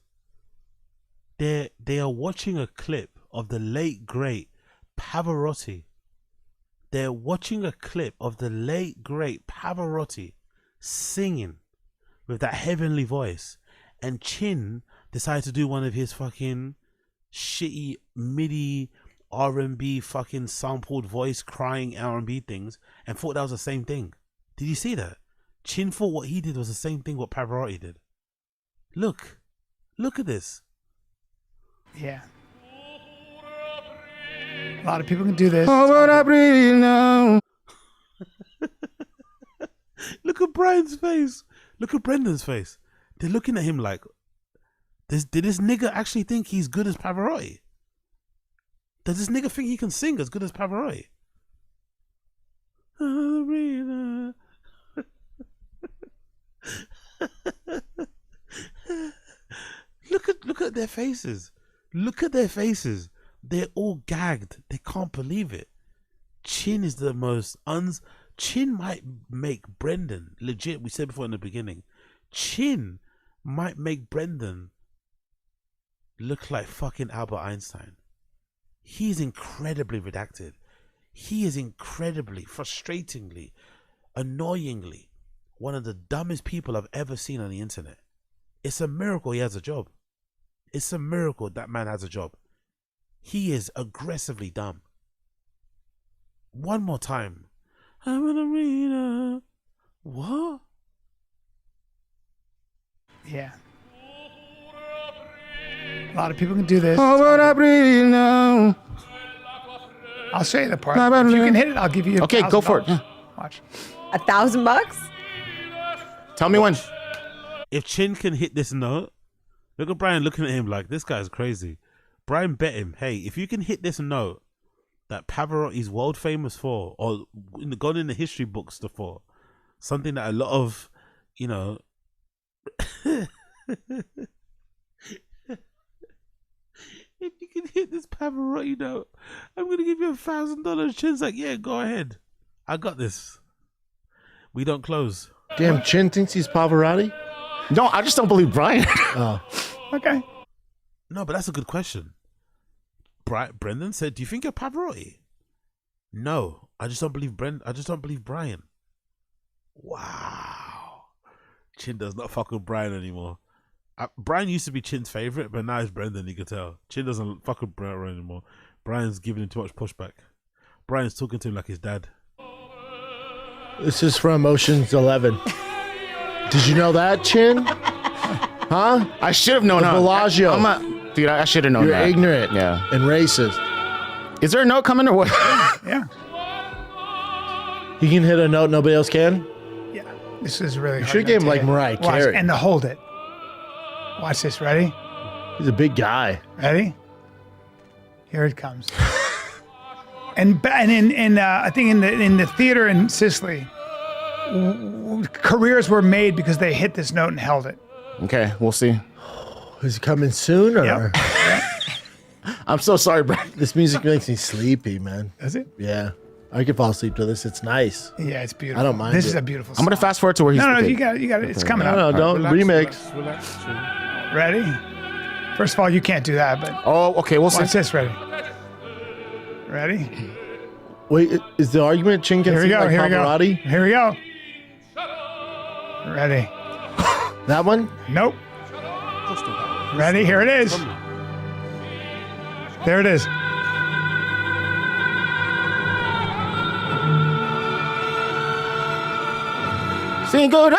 They are watching a clip of the late great Pavarotti. They're watching a clip of the late great Pavarotti singing with that heavenly voice, and Chin decided to do one of his fucking shitty MIDI R&B fucking sampled voice crying R&B things and thought that was the same thing. Did you see that? Chin thought what he did was the same thing what Pavarotti did. Look at this. Yeah. A lot of people can do this. Oh, but I breathe now. Look at Brian's face. Look at Brendan's face. They're looking at him like, did this nigga actually think he's good as Pavarotti? Does this nigga think he can sing as good as Pavarotti? Look at their faces. Look at their faces. They're all gagged. They can't believe it. Chin is the most Chin might make Brendan legit. We said before in the beginning, Chin might make Brendan look like fucking Albert Einstein. He's incredibly redacted. He is incredibly, frustratingly, annoyingly one of the dumbest people I've ever seen on the internet. It's a miracle he has a job. It's a miracle that man has a job. He is aggressively dumb. One more time. I'm an arena. What? Yeah. A lot of people can do this. Oh, but I breathe now. I'll show you the part. If you can hit it, I'll give you. Okay, go for it. $1,000. Watch. $1,000? Tell me when. If Chin can hit this note, look at Brian looking at him like, this guy's crazy. Brian bet him, hey, if you can hit this note that Pavarotti's world famous for, or gone in the history books for, something that a lot of, you know, if you can hit this Pavarotti note, I'm going to give you $1,000. Chin's like, yeah, go ahead. I got this. We don't close. Damn, Chin thinks he's Pavarotti? No, I just don't believe Brian. Oh. Okay. No, but that's a good question. Brendan said, do you think you're Pavarotti? No, I just don't believe I just don't believe Brian. Wow. Chin does not fuck with Brian anymore. Brian used to be Chin's favorite, but now it's Brendan, you can tell. Chin doesn't fuck with Brian anymore. Brian's giving him too much pushback. Brian's talking to him like his dad. This is from Ocean's 11. Did you know that, Chin? Huh? I should have known. The Bellagio. Dude, I should have known You're that. ignorant Yeah. and racist. Is there a note coming or what? Yeah. He can hit a note nobody else can? Yeah. This is really. You hard should note give him to like hit. Mariah Watch, Carey. and to hold it. Watch this. Ready? He's a big guy. Ready? Here it comes. and in I think in the theater in Sicily, careers were made because they hit this note and held it. Okay, we'll see. Is he coming soon or? Yep. I'm so sorry, Brian. This music makes me sleepy, man. Is it? Yeah. I could fall asleep to this. It's nice. Yeah, it's beautiful. I don't mind This it. is a beautiful. I'm gonna song. fast forward to where he's. No, okay. you got it. It's coming No, up. don't remix. Relax, Chin. Ready? First of all, you can't do that, but Oh, okay, we'll see. watch this. Ready? Ready? Wait, is the argument Chin can Here we sing go. like Here we go. Pavarotti? Here we go. Ready? That one? Nope. Ready? Here it is. There it is. Sing good.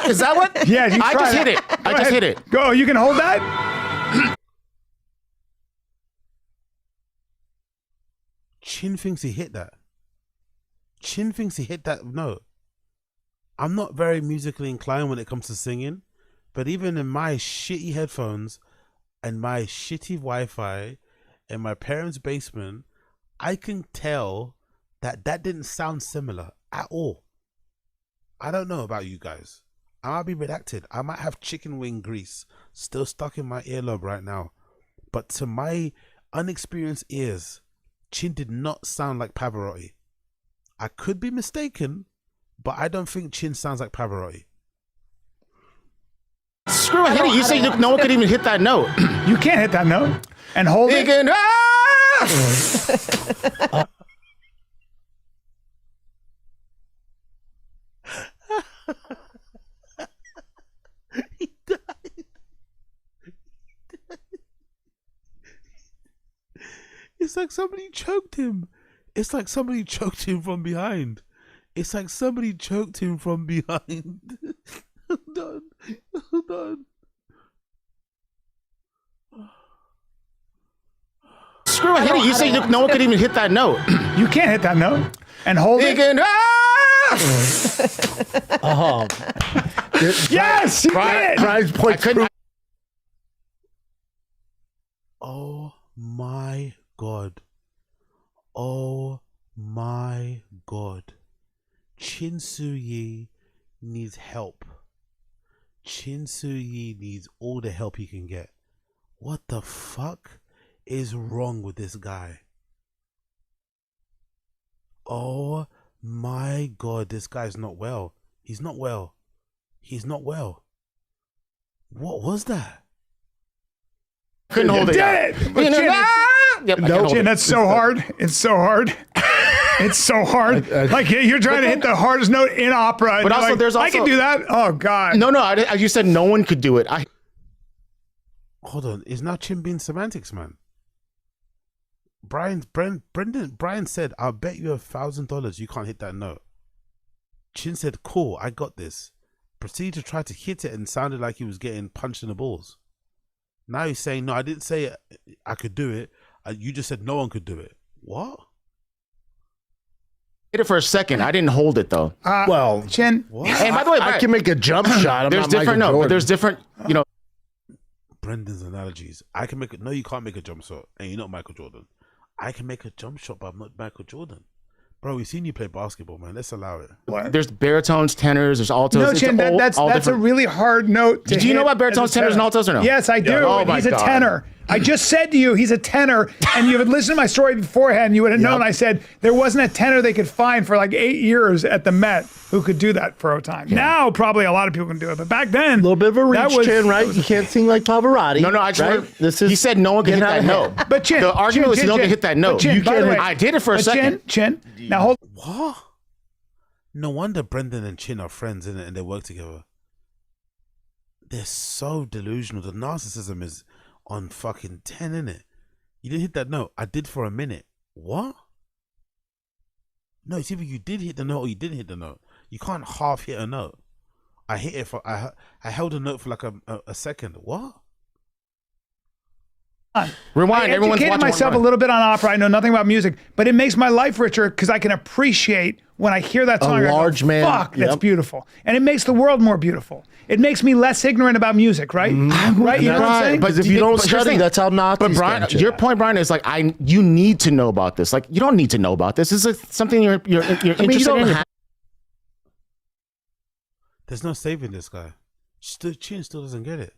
Is that what? Yeah, you I try just that. hit it. Go I just ahead. hit it. Go. You can hold that. Chin thinks he hit that. Chin thinks he hit that note. I'm not very musically inclined when it comes to singing, but even in my shitty headphones and my shitty Wi-Fi in my parents' basement, I can tell that that didn't sound similar at all. I don't know about you guys. I might be redacted. I might have chicken wing grease still stuck in my earlobe right now. But to my unexperienced ears, Chin did not sound like Pavarotti. I could be mistaken, but I don't think Chin sounds like Pavarotti. Screw it. Hit it. You said no one could even hit that note. You can't hit that note and hold it. Again, He died. It's like somebody choked him. It's like somebody choked him from behind. It's like somebody choked him from behind. Hold on. Hold on. Screw it. Hit it. You said no one could even hit that note. You can't hit that note and hold it. Again, Oh. Yes, you did it. Prize I point. couldn't. Oh my God. Oh my God. Chin Su Yi needs help. Chin Su Yi needs all the help he can get. What the fuck is wrong with this guy? Oh my God, this guy's not well. He's not well. He's not well. What was that? Couldn't hold it. did Yeah. it. But You know, Chin, Yep, I no, can hold Chin, it. that's so hard. It's so hard. It's so hard. Like you're trying to hit the hardest note in opera. And But you're also like, there's I can also- do that. Oh God. No, you said no one could do it. Hold on, is now Chin being semantics, man? Brian said, "I'll bet you $1,000 you can't hit that note." Chin said, "Cool, I got this." Proceeded to try to hit it and sounded like he was getting punched in the balls. Now he's saying, "No, I didn't say I could do it. You just said no one could do it." What? Hit it for a second. I didn't hold it though. Well, Chin. What? And by the way, I Brian, can make a jump shot. I'm there's not different. Michael No, but Jordan. there's different. You know, Brendan's analogies. I can make it. No, you can't make a jump shot, and you're not Michael Jordan. I can make a jump shot, but I'm not Michael Jordan. Bro, we've seen you play basketball, man. Let's allow it. there's baritones, tenors, there's altos. No, It's Chin, all that's a different. really hard note to Do you know hit about baritones, as a tenors, and tenor. altos or no? Yes, I do. Oh, and my he's a God. tenor. I just said to you, he's a tenor, and you had listened to my story beforehand. You would have known. I said there wasn't a tenor they could find for like 8 years at the Met who could do that for a time. Now, probably a lot of people can do it, but back then, A little bit of a that reach, was- Chin, right? You can't sing like Pavarotti. No, I just right? wanted- This is he said no one could hit getting that out of note. hand. But Chin, The argument was no one could hit that note. Chin, You by the can't- way, I did it for a but second. Chin, now hold. What? No wonder Brendan and Chin are friends, innit? And they work together. They're so delusional. The narcissism is on fucking 10, innit? You didn't hit that note. I did for a minute. What? No, it's either you did hit the note or you didn't hit the note. You can't half hit a note. I hit it for I held a note for like a second. What? Rewind. I Everyone's educated watching. myself a little bit on opera. I know nothing about music, but it makes my life richer because I can appreciate when I hear that song. I go, large man. Fuck, that's Yep. beautiful, and it makes the world more beautiful. It makes me less ignorant about music, right? Right? You know what I'm saying? But If you don't but here's the study, thing. that's how Nazis But Brian, get you. your point, Brian, is like you need to know about this. Like you don't need to know about this. This is something you're interested I mean, you don't in. have There's no saving this guy. Chin still doesn't get it.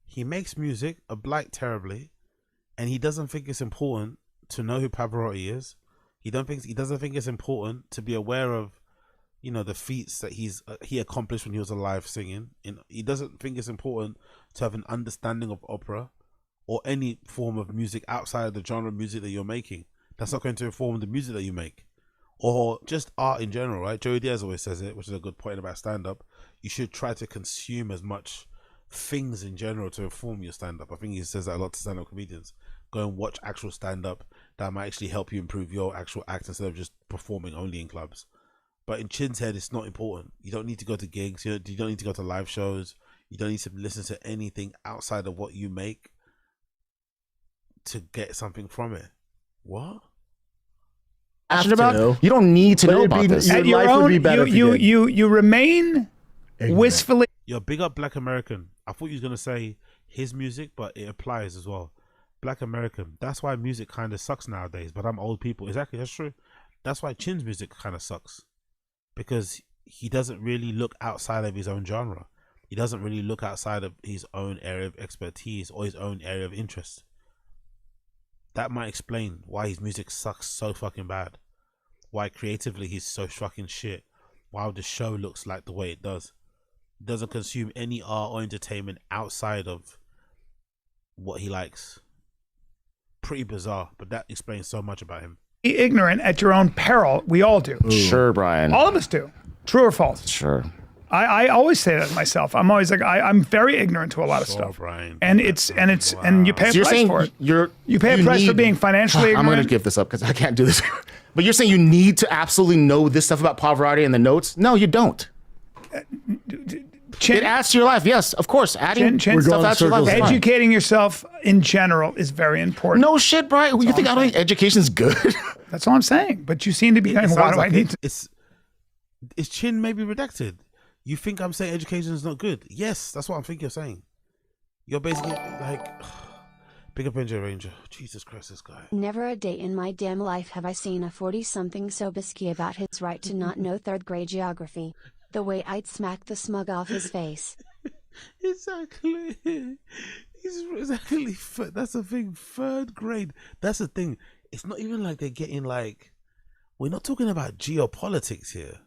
He makes music a blight terribly, and he doesn't think it's important to know who Pavarotti is. He doesn't think it's important to be aware of, you know, the feats that he accomplished when he was alive singing. He doesn't think it's important to have an understanding of opera or any form of music outside of the genre of music that you're making. That's not going to inform the music that you make, or just art in general, right? Joey Diaz always says it, which is a good point about stand-up. You should try to consume as much things in general to inform your stand-up. I think he says that a lot to stand-up comedians. Go and watch actual stand-up that might actually help you improve your actual act instead of just performing only in clubs. But in Chin's head, it's not important. You don't need to go to gigs. You don't need to go to live shows. You don't need to listen to anything outside of what you make to get something from it. What? About? You don't need to know about this. At your own, you remain wistfully. Yo, big up Black American. I thought you was gonna say his music, but it applies as well. Black American. That's why music kind of sucks nowadays. But I'm old people. Exactly, that's true. That's why Chin's music kind of sucks, because he doesn't really look outside of his own genre. He doesn't really look outside of his own area of expertise or his own area of interest. That might explain why his music sucks so fucking bad. Why creatively he's so fucking shit. Why the show looks like the way it does. He doesn't consume any art or entertainment outside of what he likes. Pretty bizarre, but that explains so much about him. Be ignorant at your own peril. We all do. Sure, Brian. All of us do. True or false? Sure. I always say that to myself. I'm always like, I'm very ignorant to a lot of stuff. Brian. And and you pay a price for it. You pay a price for being financially ignorant. I'm going to give this up because I can't do this. But you're saying you need to absolutely know this stuff about Pavarotti and the notes? No, you don't. It adds to your life. Yes, of course. Adding stuff adds to your life. Educating yourself in general is very important. No shit, Brian. You think I don't think education's good? That's all I'm saying. But you seem to be going, why do I need to? Is Chin maybe redacted? You think I'm saying education is not good? Yes, that's what I think you're saying. You're basically like, big up NJ Ranger. Jesus Christ, this guy. Never a day in my damn life have I seen a 40-something so bisky about his right to not know third grade geography. The way I'd smack the smug off his face. Exactly. Exactly. That's the thing. Third grade. That's the thing. It's not even like they're getting like. We're not talking about geopolitics here.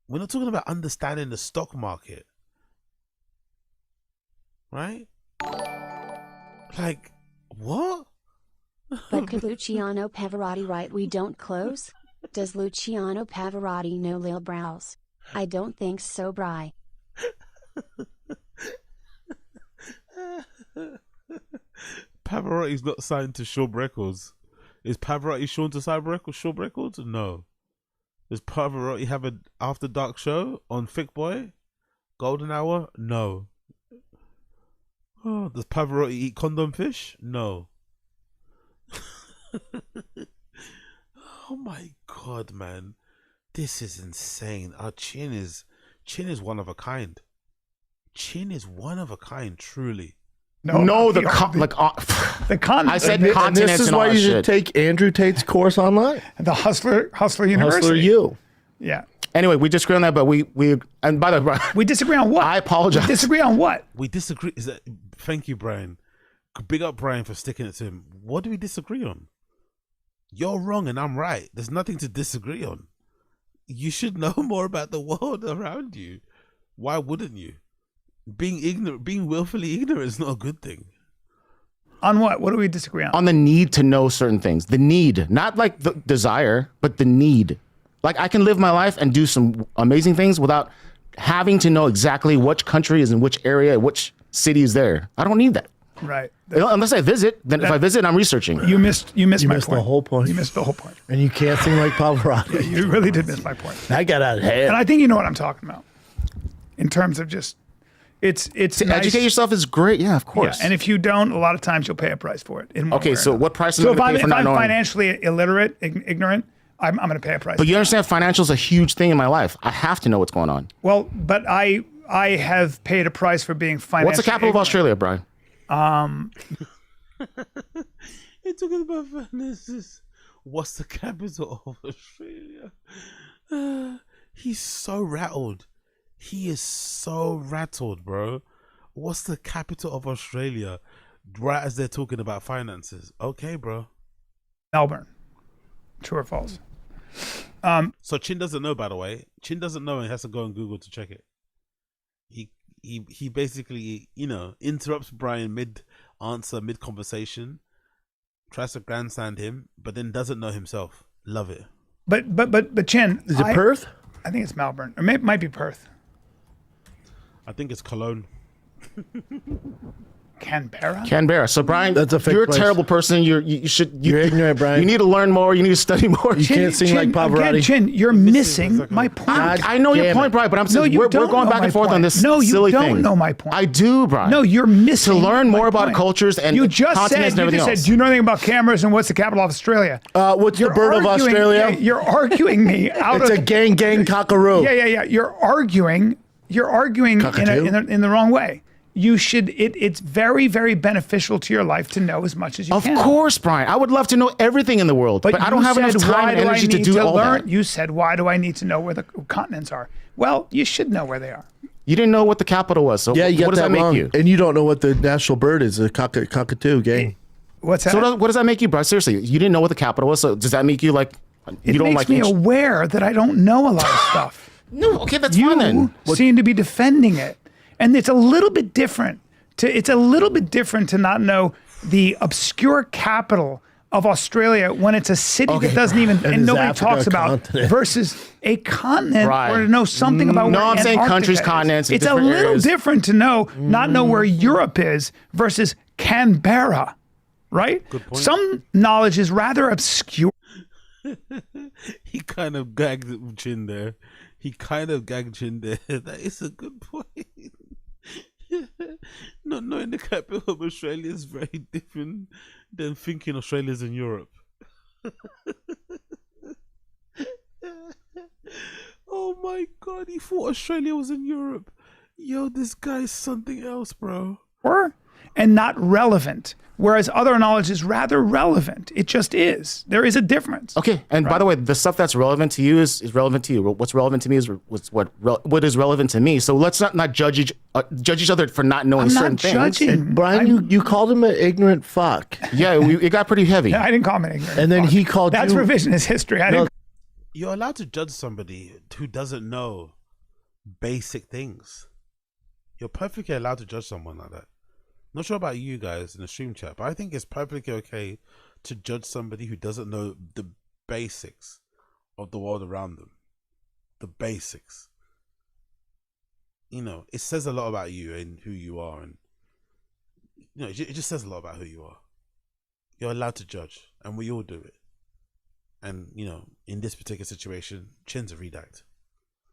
We're not talking about understanding the stock market. Right? Like, what? But could Luciano Pavarotti write "We Don't Close"? Does Luciano Pavarotti know Lil Brows? I don't think so, Bri. Pavarotti's not signed to Shaw Records. Is Pavarotti Shaw to Shaw Records? No. Does Pavarotti have an After Dark show on Thick Boy? Golden Hour? No. Oh, does Pavarotti eat condom fish? No. Oh my god, man. This is insane. Our Chin is one of a kind. Chin is one of a kind, truly. The continent. I said continents. And this is why you should take Andrew Tate's course online. The Hustler University. Hustler U. Yeah. Anyway, we disagree on that, but we and by the way, we disagree on what? I apologize. We disagree on what? We disagree. Thank you, Brian. Big up Brian for sticking it to him. What do we disagree on? You're wrong and I'm right. There's nothing to disagree on. You should know more about the world around you. Why wouldn't you? Being willfully ignorant is not a good thing. On what? What do we disagree on? On the need to know certain things. The need, not like the desire, but the need. Like I can live my life and do some amazing things without having to know exactly which country is in which area, which city is there. I don't need that. Right. Unless I visit, then if I visit, I'm researching. You missed my point. The whole point. You missed the whole point. And you can't sing like Pavarotti. Yeah, you really did miss my point. I got out of hand. And I think you know what I'm talking about. In terms of just, it's to nice. Educate yourself is great. Yeah, of course. Yeah, and if you don't, a lot of times you'll pay a price for it. Okay, so what price am I going to pay for not knowing? If I'm financially illiterate, ignorant, I'm going to pay a price. But you understand, financial is a huge thing in my life. I have to know what's going on. Well, but I have paid a price for being financially. What's the capital of Australia, Brian? You're talking about finances. What's the capital of Australia? He's so rattled. He is so rattled, bro. What's the capital of Australia? Right as they're talking about finances. Okay, bro. Melbourne. True or false? So Chin doesn't know, by the way. Chin doesn't know and he has to go on Google to check it. He basically, interrupts Brian mid-answer, mid-conversation tries to grandstand him, but then doesn't know himself. Love it. But Chin, Is it Perth? I think it's Melbourne, or it might be Perth. I think it's Cologne. Canberra. So Brian, That's a fake you're a place. terrible person. You're ignorant, Brian. You need to learn more. You need to study more. You can't sing like Pavarotti. Again, Chin, you're missing my point. I know your point, Brian, but I'm saying we're going back and forth on this No, you silly don't thing. know my point. I do, Brian. No, you're missing to learn more my about point. cultures and you just continents said, and everything else. Do you know anything about cameras and what's the capital of Australia? What's the bird of Australia? Yeah, you're arguing me out It's of a gang cockaroo. Yeah. You're arguing in the wrong way. You should. It's very, very beneficial to your life to know as much as you can. Of course, Brian. I would love to know everything in the world, but I don't have enough time and energy to do all that. You said, why do I need to know where the continents are? Well, you should know where they are. You didn't know what the capital was, so Yeah, you got what does that make wrong. you? And you don't know what the national bird is, a cockatoo, gang. What's that? So what does that make you, bro? Seriously, you didn't know what the capital was, so does that make you like you it don't makes like me aware that I don't know a lot of stuff. No, okay, that's fine then. Seem to be defending it, and it's a little bit different. It's a little bit different to not know the obscure capital of Australia when it's a city that doesn't even and nobody Africa talks about continent. versus a continent Right. or to know something about. No, where I'm saying Antarctica countries, is. continents, and It's a different little areas. different to not know where Europe is versus Canberra, right? Good point. Some knowledge is rather obscure. He kind of gagged Chin there. That is a good point. Not knowing the capital of Australia is very different than thinking Australia's in Europe. Oh my god, he thought Australia was in Europe. Yo, this guy's something else, bro. And not relevant, whereas other knowledge is rather relevant. It just is. There is a difference. Okay, and by the way, the stuff that's relevant to you is relevant to you. What's relevant to me is what is relevant to me. So let's not judge each other for not knowing I'm certain not things. judging. And Brian, you called him an ignorant fuck. Yeah, it got pretty heavy. I didn't call him an ignorant. And then fuck. he called That's you. revisionist history. I didn't. You're allowed to judge somebody who doesn't know basic things. You're perfectly allowed to judge someone like that. Not sure about you guys in the stream chat, but I think it's perfectly okay to judge somebody who doesn't know the basics of the world around them. The basics. You know, it says a lot about you and who you are, and you know, it just says a lot about who you are. You're allowed to judge, and we all do it. And you know, in this particular situation, Chin's a redact.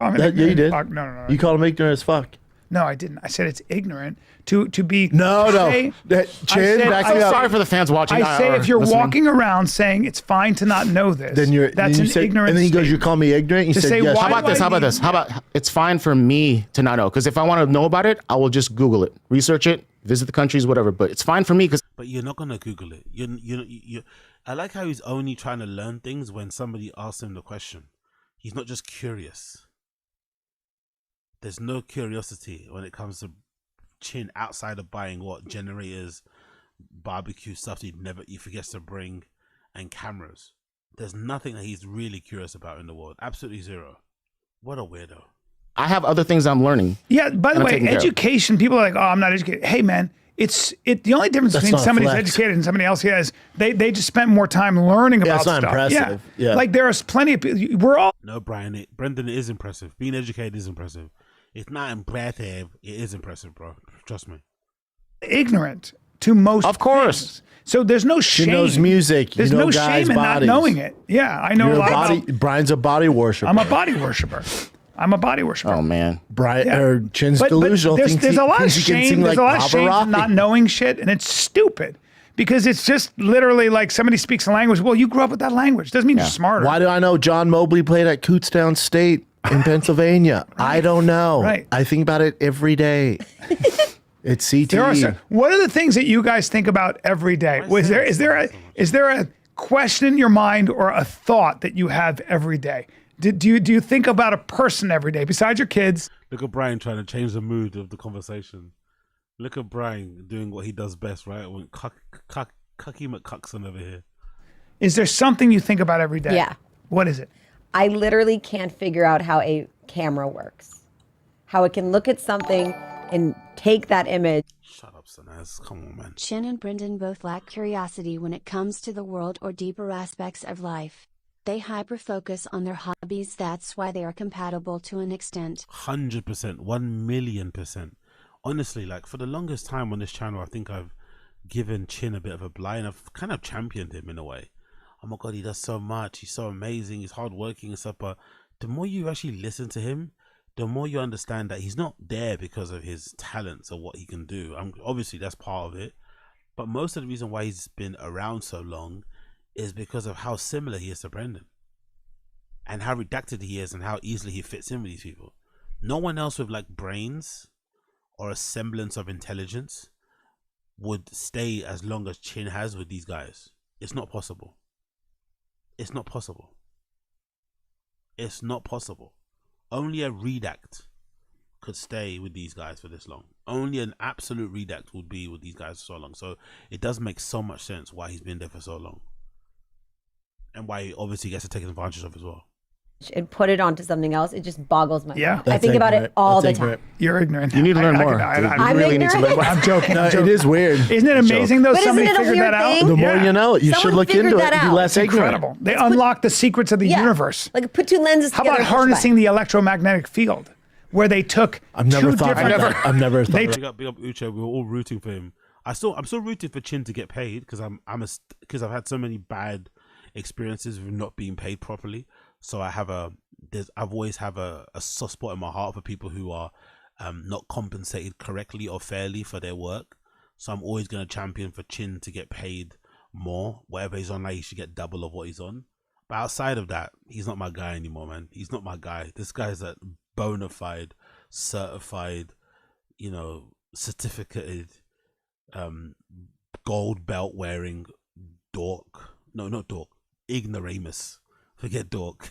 Yeah, you did. Fuck. No. You called him ignorant as fuck. No, I didn't. I said it's ignorant to be. No. Chin, I'm sorry for the fans watching. I say if you're listening. walking around saying it's fine to not know this, Then you're. that's then an you said, ignorant. And then he goes, "You statement. call me ignorant." You To said say yes. why How about this? do I How about need- this? How about it's fine for me to not know? Because if I want to know about it, I will just Google it, research it, visit the countries, whatever. But it's fine for me because But you're not gonna Google it. You. I like how he's only trying to learn things when somebody asks him the question. He's not just curious. There's no curiosity when it comes to Chin outside of buying what generators, barbecue stuff he forgets to bring, and cameras. There's nothing that he's really curious about in the world. Absolutely zero. What a weirdo. I have other things I'm learning. Yeah. By the I'm way, taking care of. education. People are like, "Oh, I'm not educated." Hey, man. The only difference That's between not a somebody who's flex. educated and somebody else is they just spent more time learning about it's not stuff. impressive. Yeah. Like there's plenty of people. We're all No, Brian. Brendan, it is impressive. Being educated is impressive. It's not impressive. It is impressive, bro. Trust me. ignorant to most. Of course. things. So there's no shame. She knows music. There's you know no guys' shame in not bodies. knowing it. Yeah, I know You're a a lot body. about. Brian's a body worshiper. I'm a body worshiper. I'm a body worshiper. Oh man. Brian Yeah. or Chin's But delusional. there's, thinks there's he- a lot of thinks he can shame. sing There's like a lot of shame in Pavarotti. not knowing shit, and it's stupid because it's just literally like somebody speaks a language. Well, you grew up with that language. Doesn't mean you're smarter. Why do I know John Mobley played at Kutztown State in Pennsylvania? I don't know. Right. I think about it every day. It's CTE. There are some, what are the things that you guys think about every day? Is there a question in your mind or a thought that you have every day? Do you think about a person every day besides your kids? Look at Brian trying to change the mood of the conversation. Look at Brian doing what he does best, right? When Cucky McCuckson over here. Is there something you think about every day? Yeah. What is it? I literally can't figure out how a camera works. How it can look at something and take that image. Shut up, Sanaz. Come on, man. Chin and Brendan both lack curiosity when it comes to the world or deeper aspects of life. They hyper-focus on their hobbies, that's why they are compatible to an extent. 100%, 1,000,000%. Honestly, like for the longest time on this channel, I think I've given Chin a bit of a blind. I've kind of championed him in a way. Oh my God, he does so much. He's so amazing. He's hardworking and stuff. But the more you actually listen to him, the more you understand that he's not there because of his talents or what he can do. Obviously, that's part of it. But most of the reason why he's been around so long is because of how similar he is to Brendan. And how redacted he is and how easily he fits in with these people. No one else with like brains or a semblance of intelligence would stay as long as Chin has with these guys. It's not possible. It's not possible. It's not possible. Only a redact could stay with these guys for this long. Only an absolute redact would be with these guys for so long. So it does make so much sense why he's been there for so long. And why he obviously gets to take advantage of as well. And put it onto something else, it just boggles my Yeah. mind. I think about it all the time. You're ignorant. You need to learn more. I'm You really need to learn more. I'm joking. No, it is weird. Isn't it amazing though? But Somebody isn't it a figured weird that out. thing? The more Yeah. you know, you should Someone look figured into it that and be out. less ignorant. Incredible. They unlock the secrets of the universe. Like put two lenses How together. about harnessing the electromagnetic field, where they took I've never two thought different. about that. I've never thought They about Big up Uche. We were all rooting for him. I'm still rooting for Chin to get paid because because I've had so many bad experiences with not being paid properly. So I've always have a soft spot in my heart for people who are not compensated correctly or fairly for their work. So I'm always going to champion for Chin to get paid more. Whatever he's on, like, he should get double of what he's on. But outside of that, he's not my guy anymore, man. He's not my guy. This guy's a bona fide, certified, certificated, gold belt wearing dork. No, not dork. Ignoramus. Forget dork.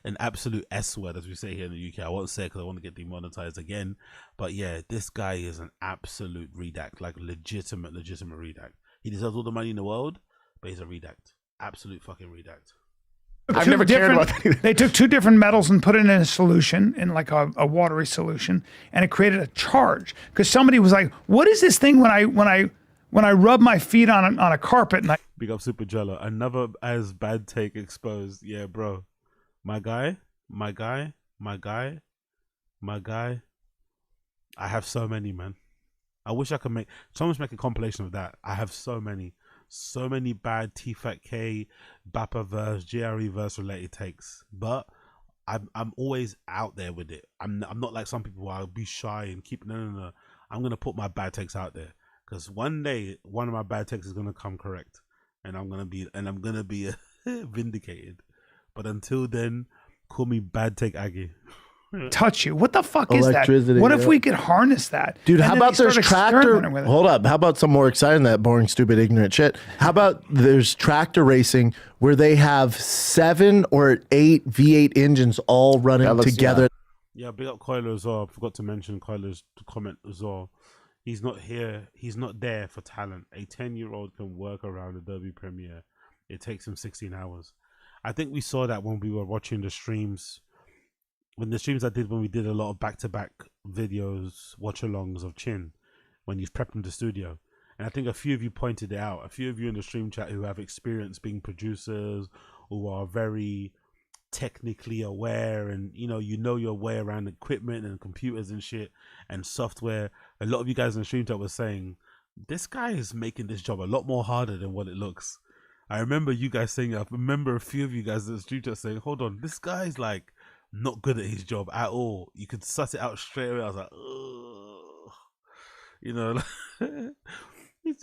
An absolute S word, as we say here in the UK. I won't say it because I want to get demonetized again. But yeah, this guy is an absolute redact, like legitimate redact. He deserves all the money in the world, but he's a redact. Absolute fucking redact. I've never cared about that either. They took two different metals and put it in a solution, in like a watery solution, and it created a charge. Because somebody was like, "What is this thing when I rub my feet on a carpet?" And Big up Super Jello. Another as bad take exposed. Yeah, bro. My guy. I have so many, man. I wish I could someone's make a compilation of that. I have so many bad TFATK, BAPA verse, GRE verse related takes. But I'm always out there with it. I'm not like some people who I'll be shy and keep no. I'm gonna put my bad takes out there. Because one day one of my bad takes is gonna come correct. And I'm gonna be vindicated. But until then, call me bad take Aggie. touch you. What the fuck is that? Electricity, What if yeah. we could harness that? Dude, And how then about we there's start tractor? experimenting with it? Hold up. How about some more exciting than that boring, stupid, ignorant shit? How about there's tractor racing where they have 7 or 8 V8 engines all running together? Yeah, big up Kyler as well. I forgot to mention Kyler's comment as well. He's not here. He's not there for talent. A 10-year-old can work around a Derby premiere. It takes him 16 hours. I think we saw that when we were watching the streams. When the streams I did when we did a lot of back-to-back videos, watch-alongs of Chin, when you've prepped him to studio. And I think a few of you pointed it out. A few of you in the stream chat who have experience being producers, who are very technically aware and you know your way around equipment and computers and shit and software. A lot of you guys in the stream chat were saying, this guy is making this job a lot more harder than what it looks. I remember you guys saying, I remember a few of you guys in the stream chat saying, hold on, this guy's like not good at his job at all. You could suss it out straight away. I was like, ugh. You know,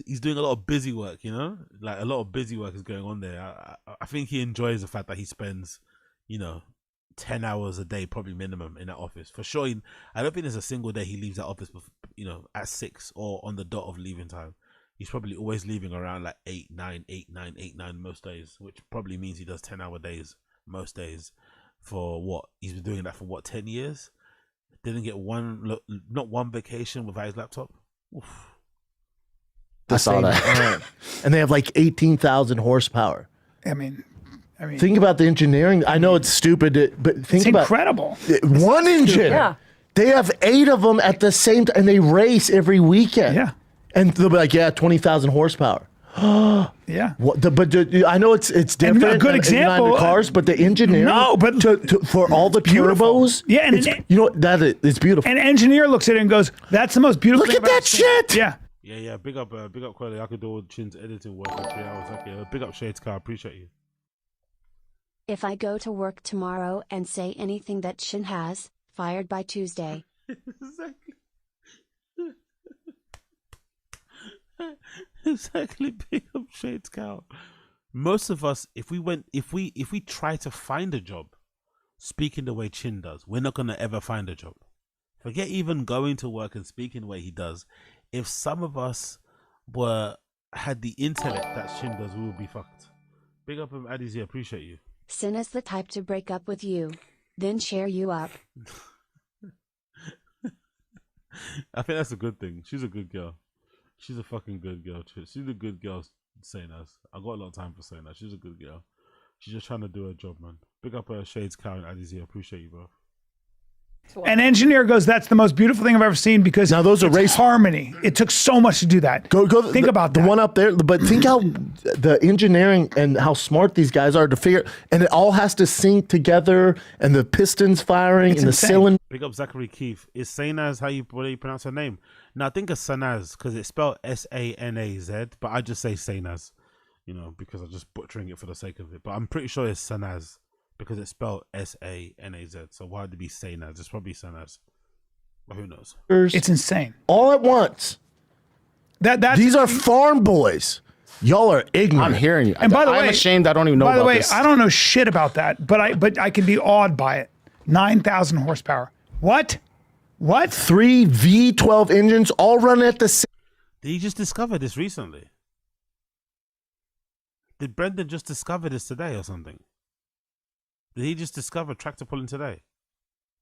he's doing a lot of busy work, you know, like a lot of busy work is going on there. I think he enjoys the fact that he spends, 10 hours a day, probably minimum, in that office. For sure, I don't think there's a single day he leaves that office, at 6 or on the dot of leaving time. He's probably always leaving around like 8, 9 most days, which probably means he does 10-hour days most days. For what? He's been doing that for 10 years? Didn't get not one vacation without his laptop? Oof. I saw that. And they have like 18,000 horsepower. I mean, Think about the engineering. I know it's stupid, but think it's about incredible. one engine. Yeah. They have 8 of them at the same time, and they race every weekend. Yeah. And they'll be like, yeah, 20,000 horsepower. Yeah. I know it's different. And a good example, in cars, but the engineering. No, but for all the beautiful. turbos. Yeah, and it's beautiful. An engineer looks at it and goes, "That's the most beautiful." Look thing at that shit. Yeah. Yeah. Big up, Quelle. I could do all Chin's editing work in 3 hours. Okay, big up Shades Car. Appreciate you. If I go to work tomorrow and say anything that Shin has, fired by Tuesday. Exactly. Exactly. Big up Shades Cow. Most of us, if we try to find a job, speaking the way Chin does, we're not gonna ever find a job. Forget even going to work and speaking the way he does. If some of us had the intellect that Chin does, we would be fucked. Big up him, Adizia. Appreciate you. Sin is the type to break up with you, then share you up. I think that's a good thing. She's a good girl. She's a fucking good girl. She's a good girl, saying us. I got a lot of time for saying that. She's a good girl. She's just trying to do her job, man. Big up her Shades Cow and Adizia. Appreciate you, bro. An engineer goes, "That's the most beautiful thing I've ever seen," because now those are race harmony. It took so much to do that. Go. Think about the that. one up there. But think how the engineering and how smart these guys are to figure, and it all has to sync together, and the pistons firing It's and insane. the cylinder. Big up Zachary Keith. Is Sanaz how you pronounce her name? No, I think it's Sanaz because it's spelled Sanaz, but I just say Sanaz, because I'm just butchering it for the sake of it. But I'm pretty sure it's Sanaz because it's spelled Sanaz. So why would it be Sanaz? It's probably Sanaz. But who knows? It's insane. All at once. These are farm boys. Y'all are ignorant. I'm hearing you. And by the way, I'm ashamed I don't even know by the about way, this. I don't know shit about that, but I can be awed by it. 9,000 horsepower. What? 3 V12 engines all running at the same. Did he just discover this recently? Did Brendan just discover this today or something? Did he just discover tractor pulling today?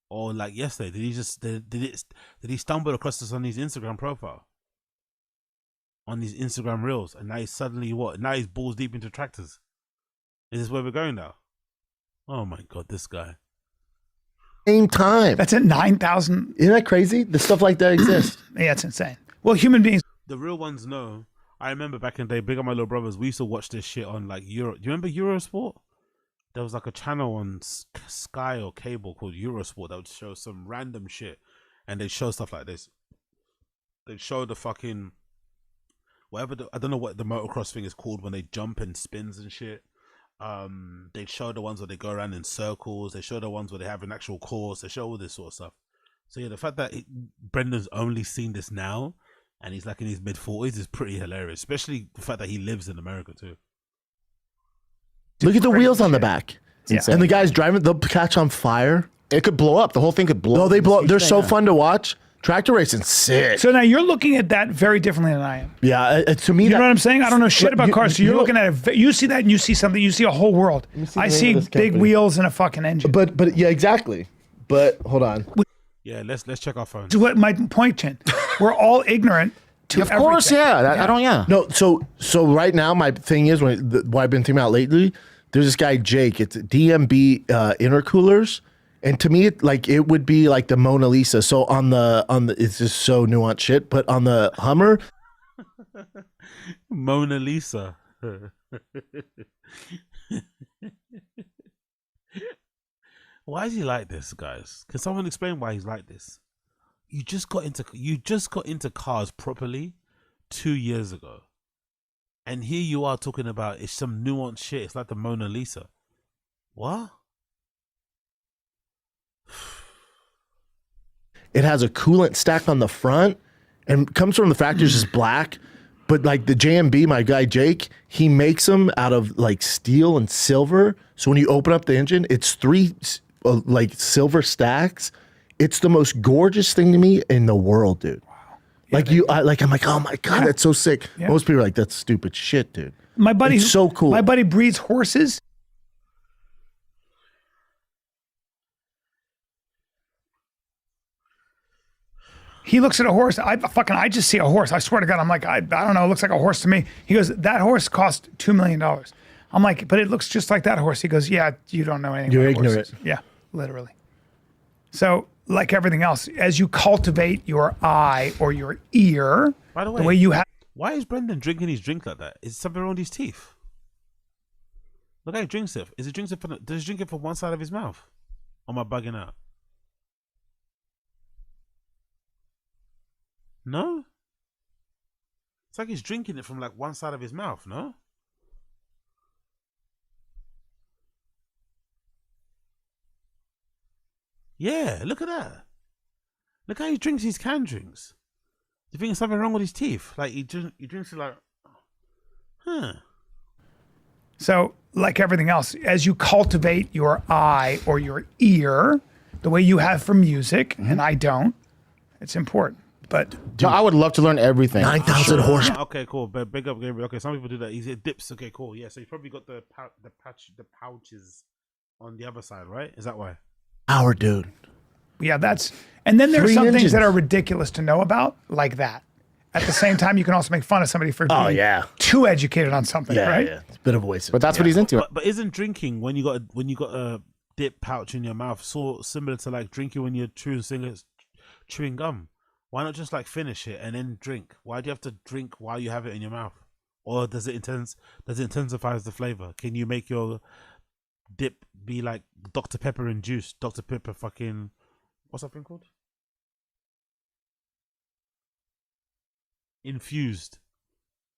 Or like yesterday? Did he stumble across this on his Instagram profile? On his Instagram reels, and now he's suddenly what? Now he's balls deep into tractors. Is this where we're going now? Oh my god, this guy. Same time. That's at 9,000. Isn't that crazy? The stuff like that exists. Yeah, it's insane. Well, human beings. The real ones know. I remember back in the day, big up my little brothers, we used to watch this shit on like Euro. Do you remember Eurosport? There was like a channel on Sky or cable called Eurosport that would show some random shit, and they'd show stuff like this. They'd show the fucking whatever. I don't know what the motocross thing is called when they jump and spins and shit. They show the ones where they go around in circles. They show the ones where they have an actual course. They show all this sort of stuff. So yeah, the fact that Brendan's only seen this now and he's like in his mid-40s is pretty hilarious, especially the fact that he lives in America too. Look at the wheels on the back. Yeah. And the guys driving, they'll catch on fire. It could blow up. The whole thing could blow up. No, they blow up. They're so fun to watch. Tractor racing, sick. So now you're looking at that very differently than I am. Yeah, to me, You know what I'm saying? I don't know shit about cars. So you're you know- looking at it. You see that and you see something. You see a whole world. see I the see name of this big company. wheels and a fucking engine. But yeah, exactly. But hold on. Yeah, let's check our phones. To what my point, Chin. We're all ignorant to Of course, everything. yeah. I don't, yeah. No, so right now my thing is what I've been thinking about lately. There's this guy Jake. It's DMB intercoolers, and to me, it would be like the Mona Lisa. So on the it's just so nuanced shit. But on the Hummer, Mona Lisa. Why is he like this, guys? Can someone explain why he's like this? You just got into cars properly 2 years ago. And here you are talking about it's some nuanced shit. It's like the Mona Lisa. What? it has a coolant stack on the front, and comes from the factory. It's just black. But like the JMB, my guy Jake, he makes them out of like steel and silver. So when you open up the engine, it's 3 like silver stacks. It's the most gorgeous thing to me in the world, dude. Wow. I'm like, oh my god, that's so sick. Yeah. Most people are like, that's stupid shit, dude. My buddy, It's so cool. My buddy breeds horses. He looks at a horse. I just see a horse. I swear to God, I'm like, I don't know. It looks like a horse to me. He goes, that horse cost $2 million. I'm like, but it looks just like that horse. He goes, yeah, you don't know anything. You're about horses." ignorant. Yeah, literally. So like everything else, as you cultivate your eye or your ear, By the the way way, you have. why is Brendan drinking his drink like that? Is something wrong with his teeth? Look how he drinks it. Is he drinks it from? Does he drink it from one side of his mouth? Or am I bugging out? No. It's like he's drinking it from like one side of his mouth. No. Yeah, look at that. Look how he drinks his canned drinks. Do you think there's something wrong with his teeth? Like he drinks it like, huh? So, like everything else, as you cultivate your eye or your ear, the way you have for music, and I don't, it's important. But No, I would love to learn everything. 9,000 horse. Okay, cool. But big up, Gabriel. Okay, some people do that. He dips. Okay, cool. Yeah, so you probably got the pouches on the other side, right? Is that why? Power, dude. yeah, and then there's 3 some things engines. that are ridiculous to know about, like that. At the same time, you can also make fun of somebody for being too educated on something, right? Yeah. It's a bit of a waste. But that's what he's into. But isn't drinking when you got a dip pouch in your mouth so similar to like drinking when you're chewing gum? Why not just like finish it and then drink? Why do you have to drink while you have it in your mouth? Or does it intensify the flavor? Can you make your dip be like Dr. Pepper and juice? Dr. Pepper fucking what's that thing called? Infused.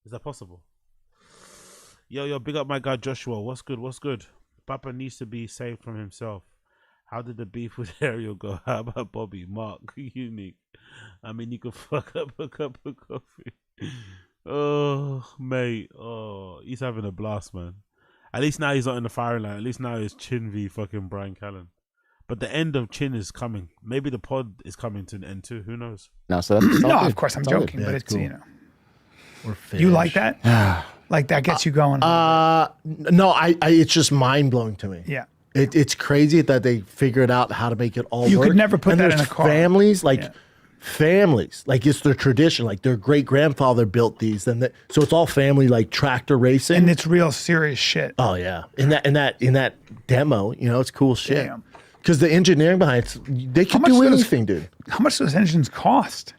Is that possible? Yo, big up my guy Joshua. What's good? Papa needs to be saved from himself. How did the beef with Ariel go? How about Bobby? Mark, unique. I mean, you could fuck up a cup of coffee. Oh, mate. Oh, he's having a blast, man. At least now he's not in the firing line. At least now it's Chin v fucking Brian Callen. But the end of Chin is coming. Maybe the pod is coming to an end too. Who knows? No, so that's No, of course I'm joking, Yeah, but it's it's cool. you know. You like that? Like that gets you going? No, it's just mind blowing to me. Yeah. It's crazy that they figured out how to make it all You work. could never put And that in there's a car. Families, like it's their tradition. Like their great grandfather built these, so it's all family, like tractor racing. And it's real serious shit. Oh yeah, in that demo, it's cool shit. Damn. Because the engineering behind it, they could much do does- anything, dude. How much do those engines cost?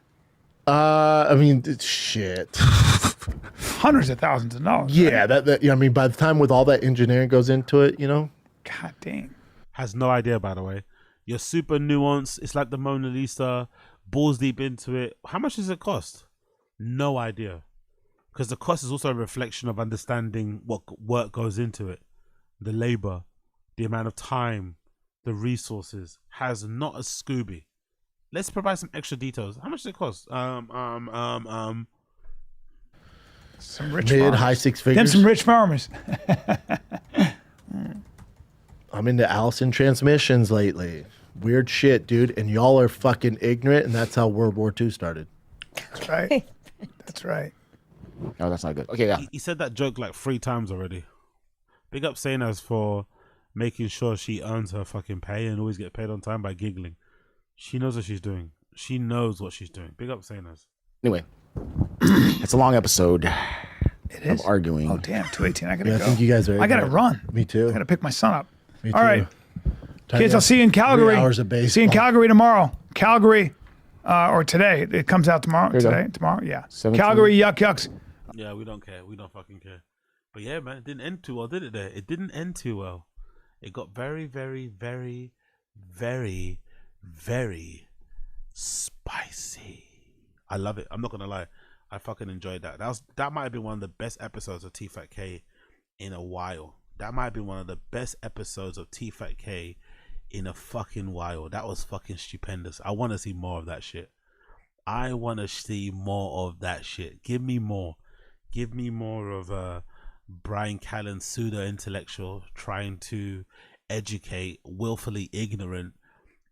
I mean, shit. Hundreds of thousands of dollars. Yeah, I mean, by the time with all that engineering goes into it, God dang. Has no idea, by the way. You're super nuanced. It's like the Mona Lisa. Balls deep into it. How much does it cost? No idea. Because the cost is also a reflection of understanding what work goes into it. The labor, the amount of time, the resources. Has not a Scooby. Let's provide some extra details. How much does it cost? Some rich mid farmers. high six Them figures. some rich farmers. I'm into Allison transmissions lately. Weird shit, dude. And y'all are fucking ignorant, and that's how World War II started. That's right. That's right. No, that's not good. Okay, yeah. He said that joke like 3 times already. Big up Sanas for making sure she earns her fucking pay and always get paid on time by giggling. She knows what she's doing. She knows what she's doing. Big up Sanas. Anyway, it's a long episode It of is. arguing. Oh damn, 2:18. I gotta Yeah, go. I think you guys are. I gotta ignorant. run. Me too. I gotta pick my son up. Me All too. right, Time kids. to I'll see you in Calgary. 3 hours of See you in baseball. Calgary tomorrow. Calgary, or today. It comes out tomorrow. you go. Today, tomorrow. Yeah. 17. Calgary. Yucks. Yeah, we don't care. We don't fucking care. But yeah, man, it didn't end too well, did it there? It didn't end too well. It got very, very, very, very, very spicy. I love it. I'm not gonna lie. I fucking enjoyed that. That might have been one of the best episodes of TFATK in a while. That might have been one of the best episodes of TFATK in a fucking while. That was fucking stupendous. I want to see more of that shit. I want to see more of that shit. Give me more. Give me more of Brian Callen pseudo-intellectual trying to educate willfully ignorant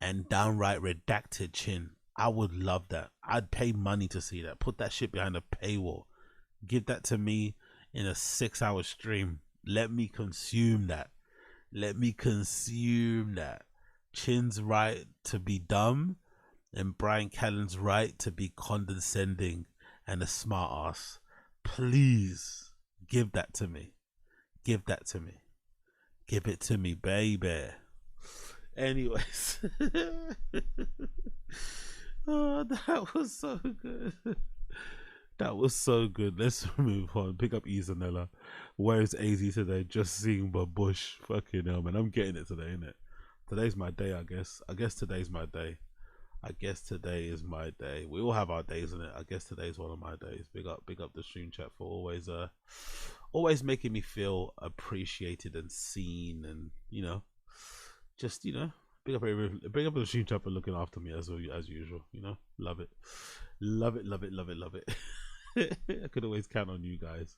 and downright redacted Chin. I would love that. I'd pay money to see that. Put that shit behind a paywall. Give that to me in a 6-hour stream. Let me consume that. Let me consume that. Chin's right to be dumb and Brian Callen's right to be condescending and a smart ass. Please give that to me. Give that to me. Give it to me, baby. Anyways. Oh, that was so good. That was so good. Let's move on. Pick up Izanella. Where is AZ today? Just seeing my bush. Fucking hell, man. I'm getting it today, innit? Today's my day, I guess. I guess today's my day. I guess today is my day. We all have our days, innit? I guess today's one of my days. Big up the stream chat for always making me feel appreciated and seen, and just big up the stream chat for looking after me as usual. Love it. I could always count on you guys.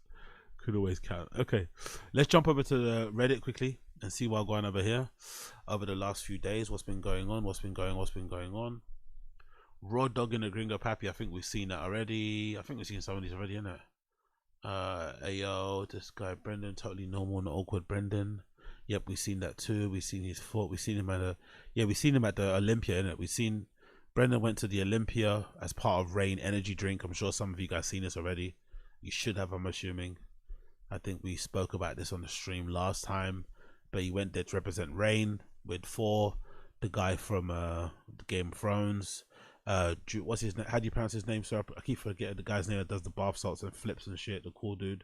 Could always count. Okay, let's jump over to the Reddit quickly and see what's going over here over the last few days. What's been going on? What's been going on? Raw dog in the gringo pappy. I think we've seen that already. I think we've seen some of these already, innit? Ayo, this guy Brendan, totally normal and awkward Brendan. Yep, we've seen that too. We've seen his foot. We've seen him at the Olympia, innit? We've seen Brendan went to the Olympia as part of Rain Energy Drink. I'm sure some of you guys seen this already. You should have, I'm assuming. I think we spoke about this on the stream last time, but he went there to represent Rain with Four, the guy from Game of Thrones. What's his name? How do you pronounce his name, sir? I keep forgetting the guy's name that does the bath salts and flips and shit. The cool dude.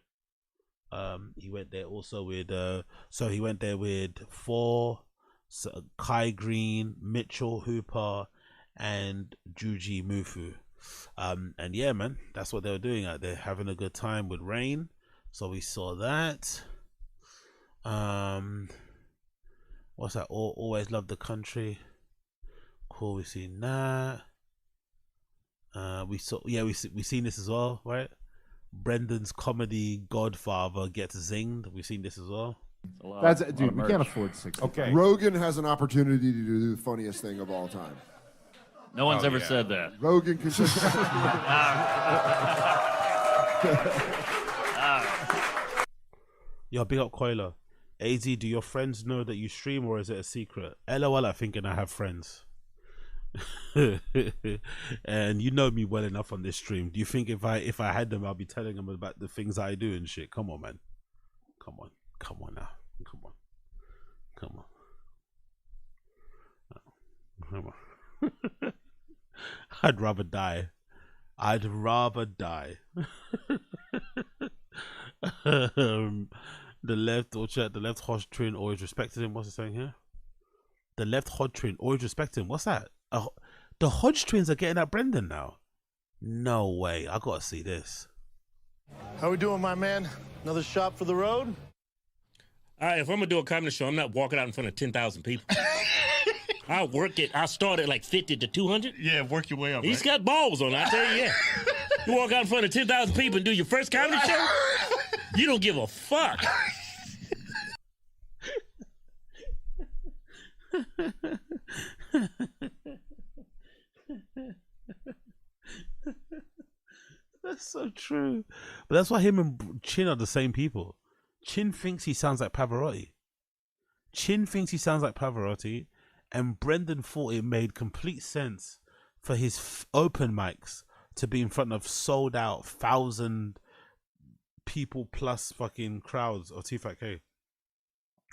He went there also with he went there with Four, Kai Green, Mitchell Hooper, and Juji Mufu. And yeah, man, that's what they were doing out there, having a good time with Rain. So we saw that. What's that? Always love the country. Cool, we seen that. We seen this as well, right? Brendan's comedy Godfather gets zinged. We've seen this as well. That's dude. We can't afford 60. Okay. Rogan has an opportunity to do the funniest thing of all time. No one's ever said that. Rogan can just. Yo, big up Coiler. AZ, do your friends know that you stream, or is it a secret? LOL, I thinking I have friends. And you know me well enough on this stream. Do you think if I had them, I'll be telling them about the things I do and shit? Come on, man. Come on now. Come on. I'd rather die. The left Hodge Trin always respected him. What's it saying here? The left Hodge Trin always respected him. What's that? The Hodge Twins are getting at Brendan now. No way. I gotta see this. How we doing, my man? Another shot for the road? All right, if I'm gonna do a comedy show, I'm not walking out in front of 10,000 people. I'll start at like 50 to 200. Yeah, work your way up. He's got balls on, I tell you, yeah. You walk out in front of 10,000 people and do your first comedy show? You don't give a fuck. That's so true. But that's why him and Chin are the same people. Chin thinks he sounds like Pavarotti. And Brendan thought it made complete sense for his open mics to be in front of sold out 1,000 people plus fucking crowds of TFATK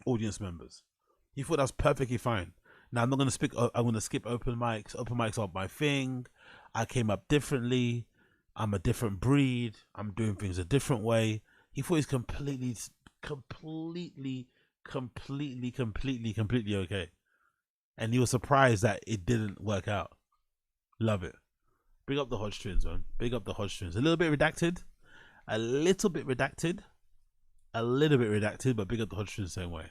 audience members. He thought that was perfectly fine. Now I'm gonna skip open mics. Open mics aren't my thing. I came up differently. I'm a different breed. I'm doing things a different way. He thought he's completely okay. And he was surprised that it didn't work out. Love it. Big up the Hodge Twins, man. Big up the Hodge Twins. A little bit redacted, but big up the Hodge Twins same way.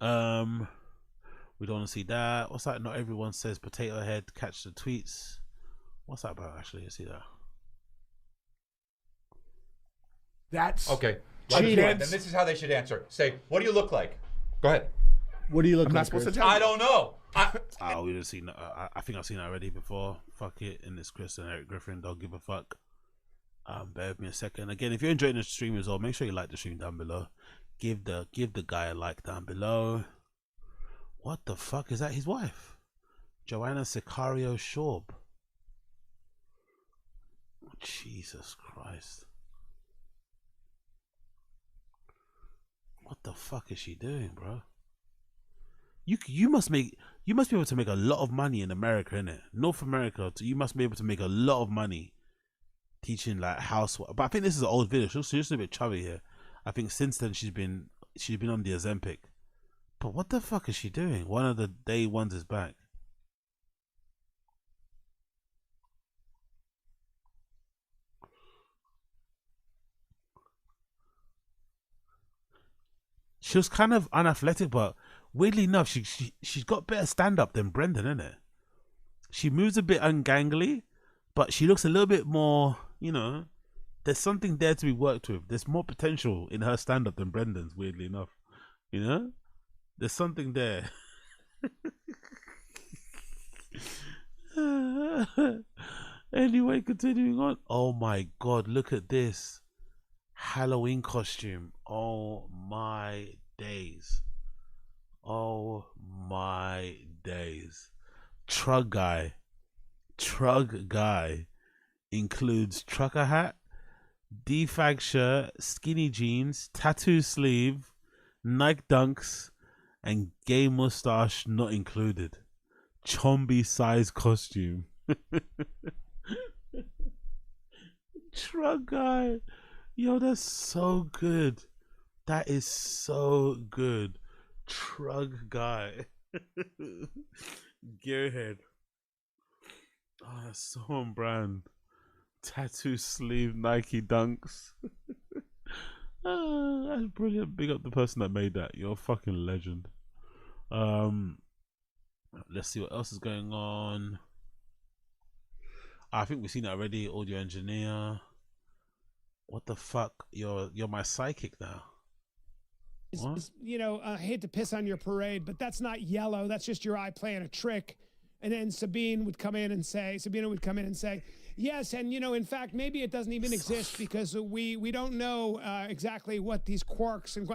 We don't want to see that. What's that? Not everyone says potato head. Catch the tweets. What's that about, actually? Let's see that. That's okay. Then this is how they should answer. Say, what do you look like? Go ahead. What do you look I'm like? not supposed to tell you. I don't know. We didn't see. I think I've seen that already before. Fuck it. And it's Chris and Eric Griffin. Don't give a fuck. Bear with me a second. Again, if you're enjoying the stream as well, make sure you like the stream down below. Give the guy a like down below. What the fuck is that? His wife, Joanna Sicario Shorb. Jesus Christ. What the fuck is she doing, bro? You must be able to make a lot of money in America, innit? North America, you must be able to make a lot of money teaching like housework. But I think this is an old video. She's just a bit chubby here. I think since then she's been on the Ozempic. But what the fuck is she doing? One of the day ones is back. She was kind of unathletic, but weirdly enough, she's got better stand up than Brendan, innit? She moves a bit ungangly, but she looks a little bit more, you know. There's something there to be worked with. There's more potential in her stand up than Brendan's, weirdly enough. You know? There's something there. Anyway, continuing on. Oh my god, look at this Halloween costume. Oh my days. Oh my days. Trug guy includes trucker hat, defag shirt, skinny jeans, tattoo sleeve, Nike dunks, and gay mustache not included. Chomby size costume. Truck guy. Yo, that's so good. That is so good. Truck guy. Gearhead. Oh, that's so on brand. Tattoo sleeve Nike dunks. That's brilliant. Big up the person that made that. You're a fucking legend. Let's see what else is going on. I think we've seen it already. Audio engineer. What the fuck? You're my psychic now. You know, I hate to piss on your parade, but that's not yellow. That's just your eye playing a trick. And then Sabina would come in and say, yes, and you know, in fact, maybe it doesn't even exist because we don't know exactly what these quarks and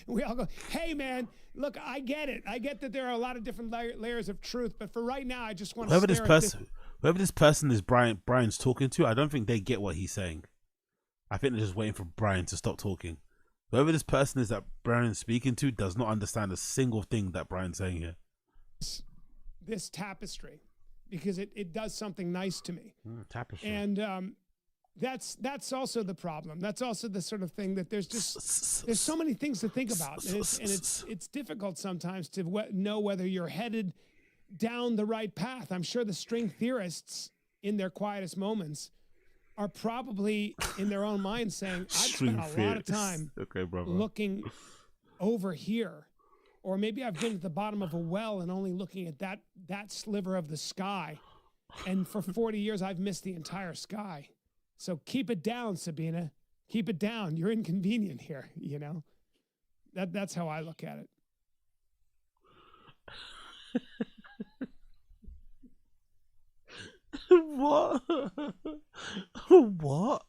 we all go, hey man, look, I get it. I get that there are a lot of different layers of truth, but for right now, I just want to whoever this person is Brian's talking to, I don't think they get what he's saying. I think they're just waiting for Brian to stop talking. Whoever this person is that Brian's speaking to does not understand a single thing that Brian's saying here. This tapestry, because it does something nice to me. Tapestry. And that's also the problem. That's also the sort of thing that there's so many things to think about, and it's difficult sometimes to know whether you're headed down the right path. I'm sure the string theorists in their quietest moments are probably in their own minds saying, I've spent a lot of time looking over here, or maybe I've been at the bottom of a well and only looking at that sliver of the sky, and for 40 years I've missed the entire sky. So keep it down, Sabina. Keep it down. You're inconvenient here, you know? That's how I look at it. What? What?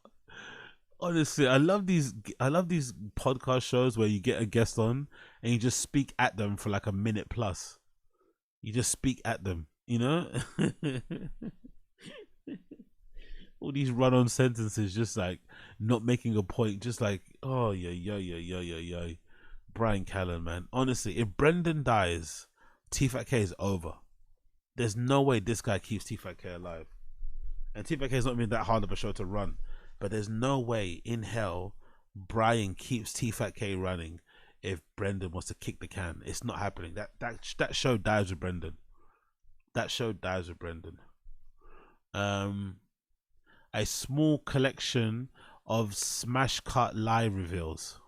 Honestly, I love these podcast shows where you get a guest on and you just speak at them for like a minute plus. You just speak at them, you know? All these run-on sentences, just like not making a point, just like, oh yeah. Brian Callen, man. Honestly, if Brendan dies, TFATK is over. There's no way this guy keeps TFATK alive. And TFATK is not even that hard of a show to run. But there's no way in hell Brian keeps TFATK running if Brendan wants to kick the can. It's not happening. That show dies with Brendan. That show dies with Brendan. A small collection of smash cut live reveals.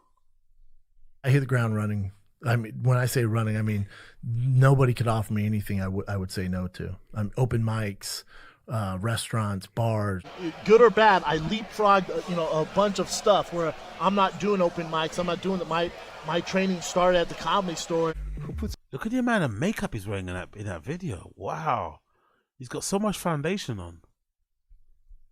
I hit the ground running. I mean, when I say running, I mean nobody could offer me anything I would say no to. Open mics, restaurants, bars. Good or bad, I leapfrogged a bunch of stuff where I'm not doing open mics. I'm not doing my training started at the Comedy Store. Look at the amount of makeup he's wearing in that video. Wow, he's got so much foundation on.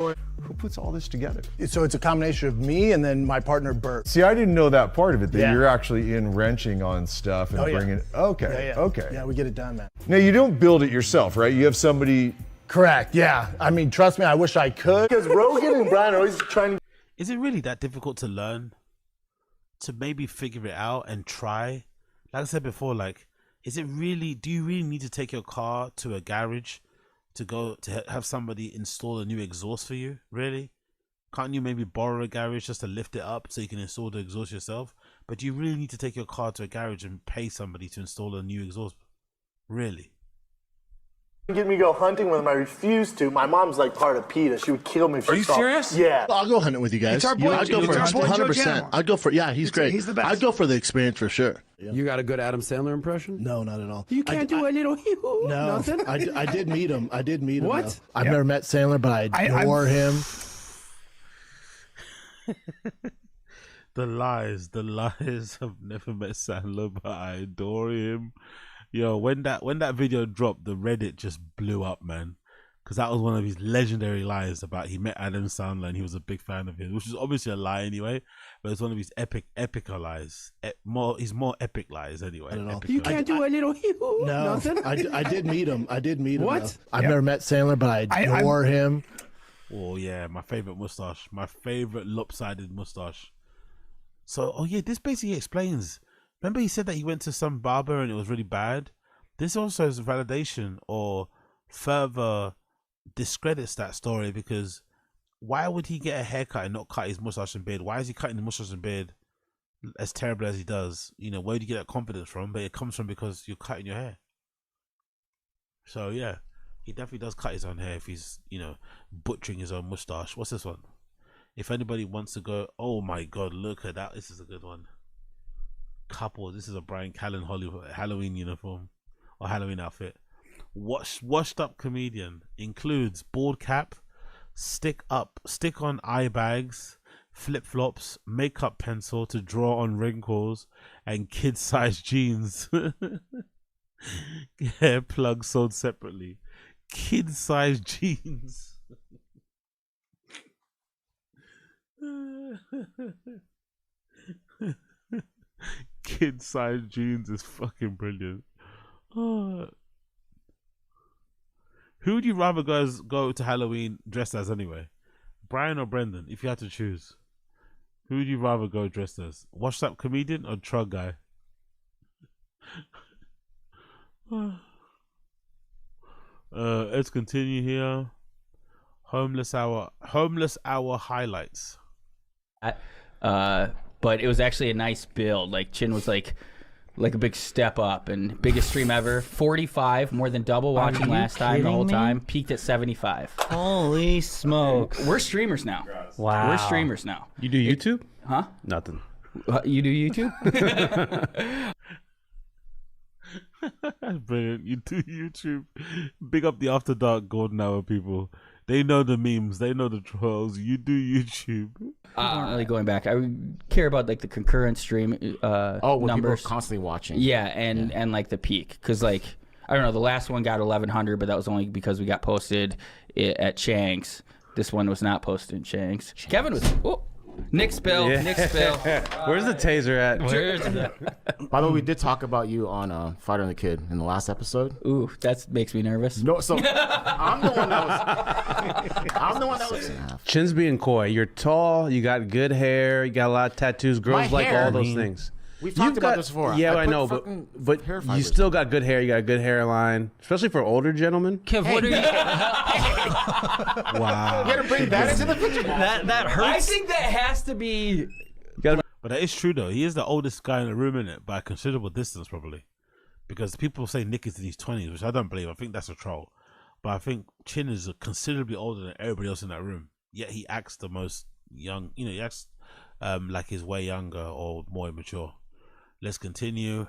Who puts all this together? So it's a combination of me and then my partner Bert. See, I didn't know that part of it, that you're actually in wrenching on stuff and bringing. Okay. Yeah, we get it done, man. Now, you don't build it yourself, right? You have somebody. Correct, yeah. I mean, trust me, I wish I could. Because Rogan and Brian are always trying to. Is it really that difficult to learn? To maybe figure it out and try? Like I said before, like, is it really? Do you really need to take your car to a garage to go to have somebody install a new exhaust for you? Really? Can't you maybe borrow a garage just to lift it up so you can install the exhaust yourself? But do you really need to take your car to a garage and pay somebody to install a new exhaust? Really? Get me to go hunting with him. I refused to. My mom's like part of PETA. She would kill me if she Are you saw. serious? Yeah. I'll go hunting with you guys. It's our boy- I'd go it's for our boy Joe 100%. Janmore. I'd go for he's great. He's the best. I'd go for the experience for sure. You got a good Adam Sandler impression? No, not at all. You can't do a little hee-hoo, No, nothing? I did meet him. I did meet him. What? though. I've never met Sandler, but I adore him. The lies. I've never met Sandler, but I adore him. Yo, when that video dropped, the Reddit just blew up, man. Because that was one of his legendary lies about he met Adam Sandler and he was a big fan of his, which is obviously a lie anyway, but it's one of his epic lies. His more epic lies anyway. You can't do a little hee-hoo, No, nothing? I did meet him. What? though. I've never met Sandler, but I adore him. Oh yeah, my favorite mustache, my favorite lopsided mustache. So, oh yeah, this basically explains. Remember he said that he went to some barber and it was really bad? This also is validation or further discredits that story, because why would he get a haircut and not cut his mustache and beard? Why is he cutting the mustache and beard as terrible as he does? You know, where do you get that confidence from? But it comes from because you're cutting your hair. So yeah, he definitely does cut his own hair if he's, you know, butchering his own mustache. What's this one? If anybody wants to go, oh my god, look at that. This is a good one. Couple. This is a Brian Callen Hollywood Halloween uniform or Halloween outfit. Washed up comedian includes bald cap, stick on eye bags, flip flops, makeup pencil to draw on wrinkles, and kid sized jeans. Hair plugs sold separately. Kid sized jeans. Kid sized jeans is fucking brilliant. Oh. Who would you rather guys go to Halloween dressed as anyway? Brian or Brendan, if you had to choose? Who would you rather go dressed as? Washed up comedian or trug guy? Let's continue here. Homeless hour highlights. But it was actually a nice build. Like Chin was like a big step up, and biggest stream ever. 45, more than double watching last time the whole time. Peaked at 75. Holy smokes. We're streamers now. Wow. We're streamers now. You do YouTube? Huh? Nothing. You do YouTube? Brilliant. You do YouTube. Big up the After Dark Golden Hour people. They know the memes. They know the trolls. You do YouTube. Like going back, I would care about like the concurrent stream when numbers. people are constantly watching. Yeah, and like the peak, because like I don't know, the last one got 1,100, but that was only because we got posted at Chang's. This one was not posted in Chang's. Kevin was. Oh, Nick Spill. Yeah. Nick Spill. Where's the taser at? Where's the... By the way, we did talk about you on Fighter and the Kid in the last episode. Ooh, that makes me nervous. No, so I'm the one that was. Chin's being coy. You're tall. You got good hair. You got a lot of tattoos. Girls like all those things. We've talked about this before. Yeah, I put know, but you still got good hair. You got a good hairline, especially for older gentlemen. Kev, what are you? Wow. You gotta bring that into the picture. That hurts. I think that has to be. But that is true though. He is the oldest guy in the room, in it, by a considerable distance probably. Because people say Nick is in his 20s, which I don't believe. I think that's a troll. But I think Chin is considerably older than everybody else in that room. Yet he acts the most young. You know, he acts like he's way younger or more immature. Let's continue.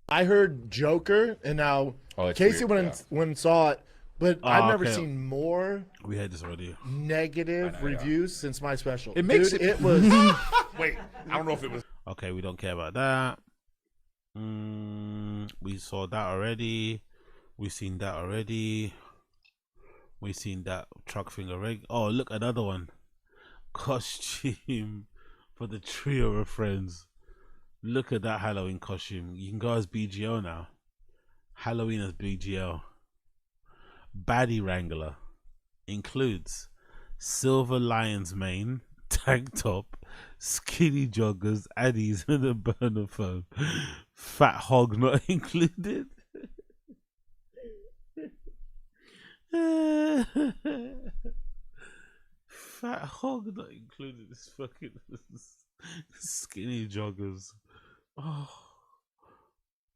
I heard Joker, and now Casey went and saw it, but I've never seen more. We had this already. Negative reviews since my special. It makes it was. Wait, I don't know if it was. Okay, we don't care about that. We saw that already. We seen that already. We seen that truck thing already. Oh, look, another one. Costume for the trio of friends. Look at that Halloween costume. You can go as BGO now. Halloween as BGO. Baddie Wrangler includes silver lion's mane, tank top, Skinny joggers, Addies, and a burner phone. Fat hog not included. Fat hog not included. This fucking skinny joggers. Oh,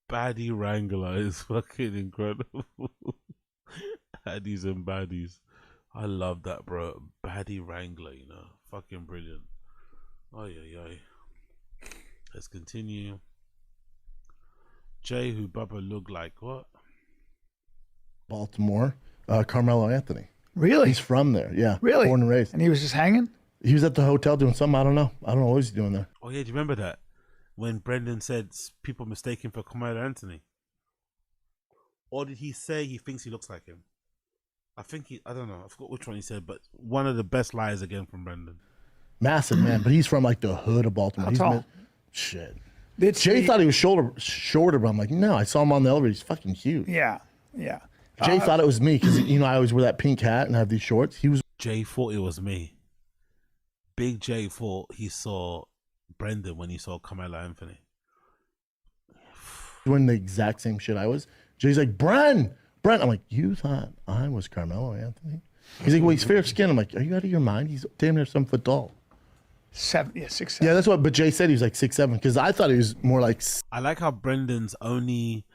baddie wrangler is fucking incredible. Addies and baddies. I love that, bro. Baddie wrangler, you know, fucking brilliant. Ay, ay, ay. Let's continue. Jay, who Bubba looked like what? Baltimore, Carmelo Anthony. Really? He's from there. Yeah. Really? Born and raised. And he was just hanging? He was at the hotel doing something. I don't know. What he's doing there. Oh yeah, do you remember that when Brendan said people mistake him for Carmelo Anthony? Or did he say he thinks he looks like him? I don't know. I forgot which one he said, but one of the best lies again from Brendan. Massive man, but he's from like the hood of Baltimore. How tall? Shit. It's Jay the- thought he was shorter, but I'm like, no. I saw him on the elevator. He's fucking huge. Yeah, yeah. Jay thought it was me because I always wear that pink hat and have these shorts. He was. Jay thought it was me. Big Jay thought he saw Brendan when he saw Carmelo Anthony. Doing the exact same shit I was. Jay's like, Brent. I'm like, you thought I was Carmelo Anthony? He's like, well, he's fair skinned. I'm like, are you out of your mind? He's damn near 7 foot tall. 6'7". Yeah, that's what. But Jay said he was like 6'7" because I thought he was more like. I like how Brendan's only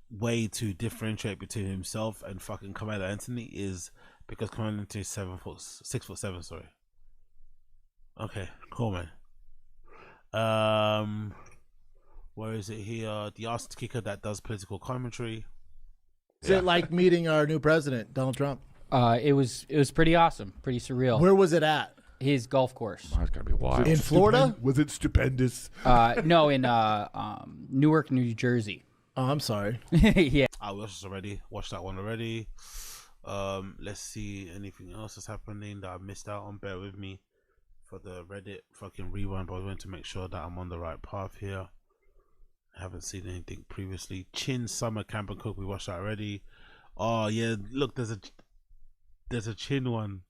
way to differentiate between himself and fucking Carmelo Anthony is because Carmelo Anthony is 6'7". Sorry. Okay, cool, man. Where is it here? The ass kicker that does political commentary. Is it like meeting our new president, Donald Trump? It was pretty awesome, pretty surreal. Where was it at? His golf course. Oh, it's gotta be wild. In Florida? Was it stupendous? No, in Newark, New Jersey. Oh, I'm sorry. Yeah. I watched that one already. Let's see anything else that's happening that I missed out on. Bear with me for the Reddit fucking rewind, but I want to make sure that I'm on the right path here. I haven't seen anything previously. Chin Summer Camp and Cook, we watched that already. Oh yeah, look, there's a Chin one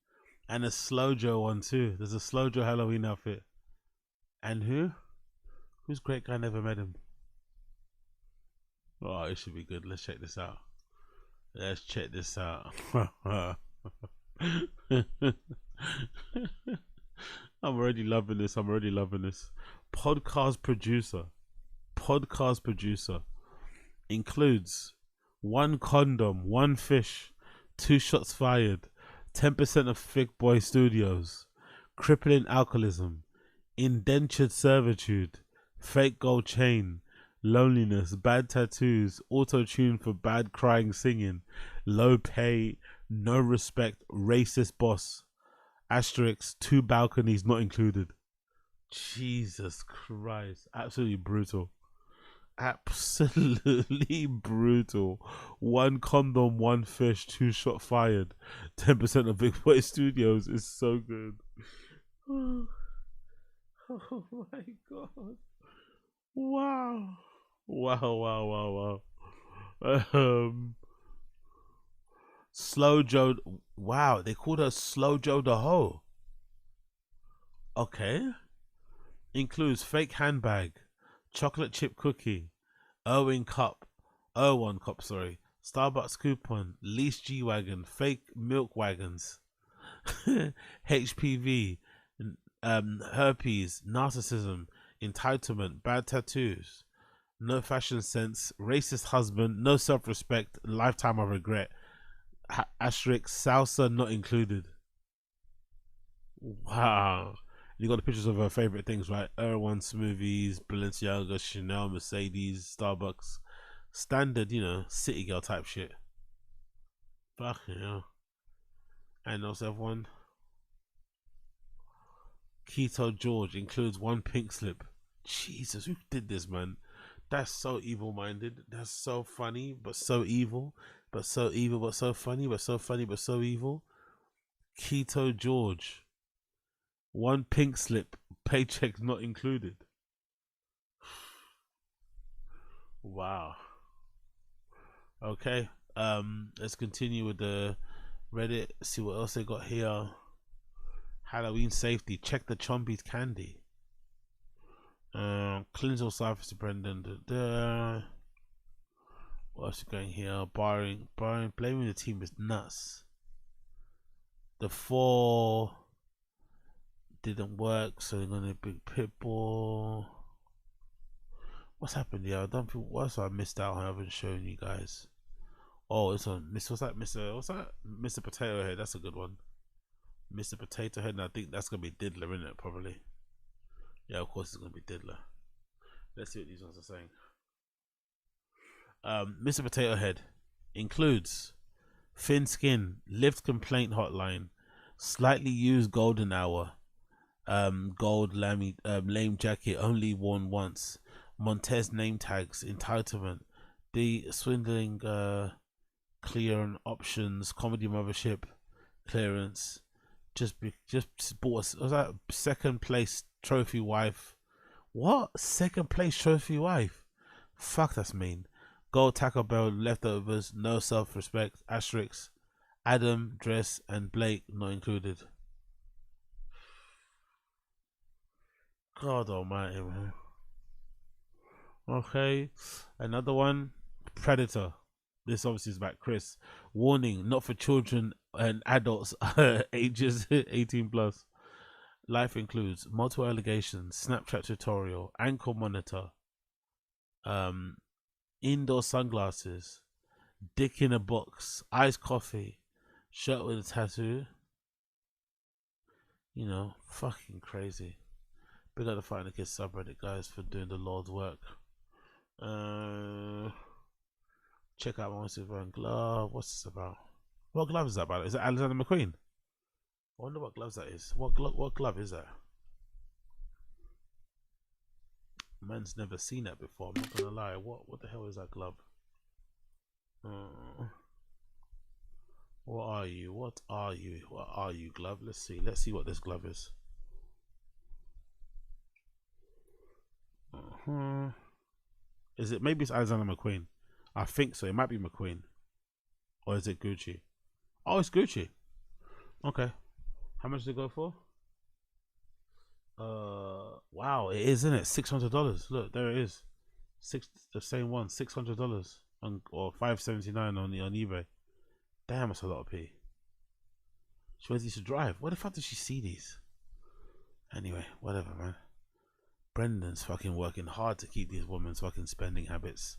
and a Slow Joe one too. There's a Slow Joe Halloween outfit. And who's Great Guy Never Met Him? Oh, it should be good. Let's check this out. I'm already loving this. Podcast producer includes 1 condom, 1 fish, 2 shots fired, 10% of Thick Boy Studios, crippling alcoholism, indentured servitude, fake gold chain, loneliness, bad tattoos, auto-tune for bad crying singing, low pay, no respect, racist boss, asterisk, 2 balconies not included. Jesus Christ, absolutely brutal. Absolutely brutal. 1 condom, 1 fish, 2 shot fired, 10% of Big Boy Studios is so good. Oh my god. Wow. Slow Joe. Wow, they called her Slow Joe the Hoe. Okay. Includes fake handbag, chocolate chip cookie, Irwin cup, Starbucks coupon, lease G-Wagon, fake milk wagons, HPV, herpes, narcissism, entitlement, bad tattoos, no fashion sense, racist husband, no self-respect, lifetime of regret, asterisk, salsa not included. Wow. You got the pictures of her favorite things, right? Erewhon smoothies, Balenciaga, Chanel, Mercedes, Starbucks. Standard, city girl type shit. Fucking hell. And also have one. Keto George includes 1 pink slip. Jesus, who did this, man? That's so evil-minded. That's so funny, but so evil. But so evil, but so funny, but so funny, but so evil. Keto George. 1 pink slip, paycheck not included. Wow. Okay. Let's continue with the Reddit. See what else they got here. Halloween safety. Check the Chombies candy. Clinical surface to Brendan. What else is going here? Barring blaming the team is nuts. The 4 didn't work, so they're gonna big pitbull. What's happened here? I don't feel what I missed out. I haven't shown you guys. Oh, it's on Mr. What's that? Mr. Potato Head. That's a good one. Mr. Potato Head, and I think that's gonna be Diddler, isn't it? Probably. Yeah, of course it's gonna be Diddler. Let's see what these ones are saying. Mr. Potato Head includes thin skin, lift complaint hotline, slightly used golden hour, gold lame jacket only worn once, Montez name tags, entitlement, the swindling clearance options, comedy mothership clearance, just bought was that second place trophy wife. What? Second place trophy wife? Fuck, that's mean. Gold Taco Bell leftovers, no self-respect, asterisks, Adam, dress, and Blake not included. God almighty, man. Okay, another one, Predator. This obviously is about Chris. Warning, not for children and adults ages 18 plus. Life includes multiple allegations, Snapchat tutorial, ankle monitor, indoor sunglasses, dick in a box, iced coffee, shirt with a tattoo. You know, fucking crazy. Big up the Fighting the Kids subreddit, guys, for doing the Lord's work. Check out my Instagram glove. What's this about? What glove is that about? Is it Alexander McQueen? I wonder what gloves that is. What glove is that? Man's never seen that before. I'm not gonna lie. What the hell is that glove? What are you? What are you? What are you, glove? Let's see. Let's see what this glove is. Is it? Maybe it's Alexander McQueen. I think so. It might be McQueen. Or is it Gucci? Oh, it's Gucci. Okay. How much did it go for? Wow, it is, isn't it? $600. Look, there it is. The same one, $600 or $579 on eBay. Damn, that's a lot of P. She wants you to drive. Where the fuck did she see these? Anyway, whatever, man. Brendan's fucking working hard to keep these women's fucking spending habits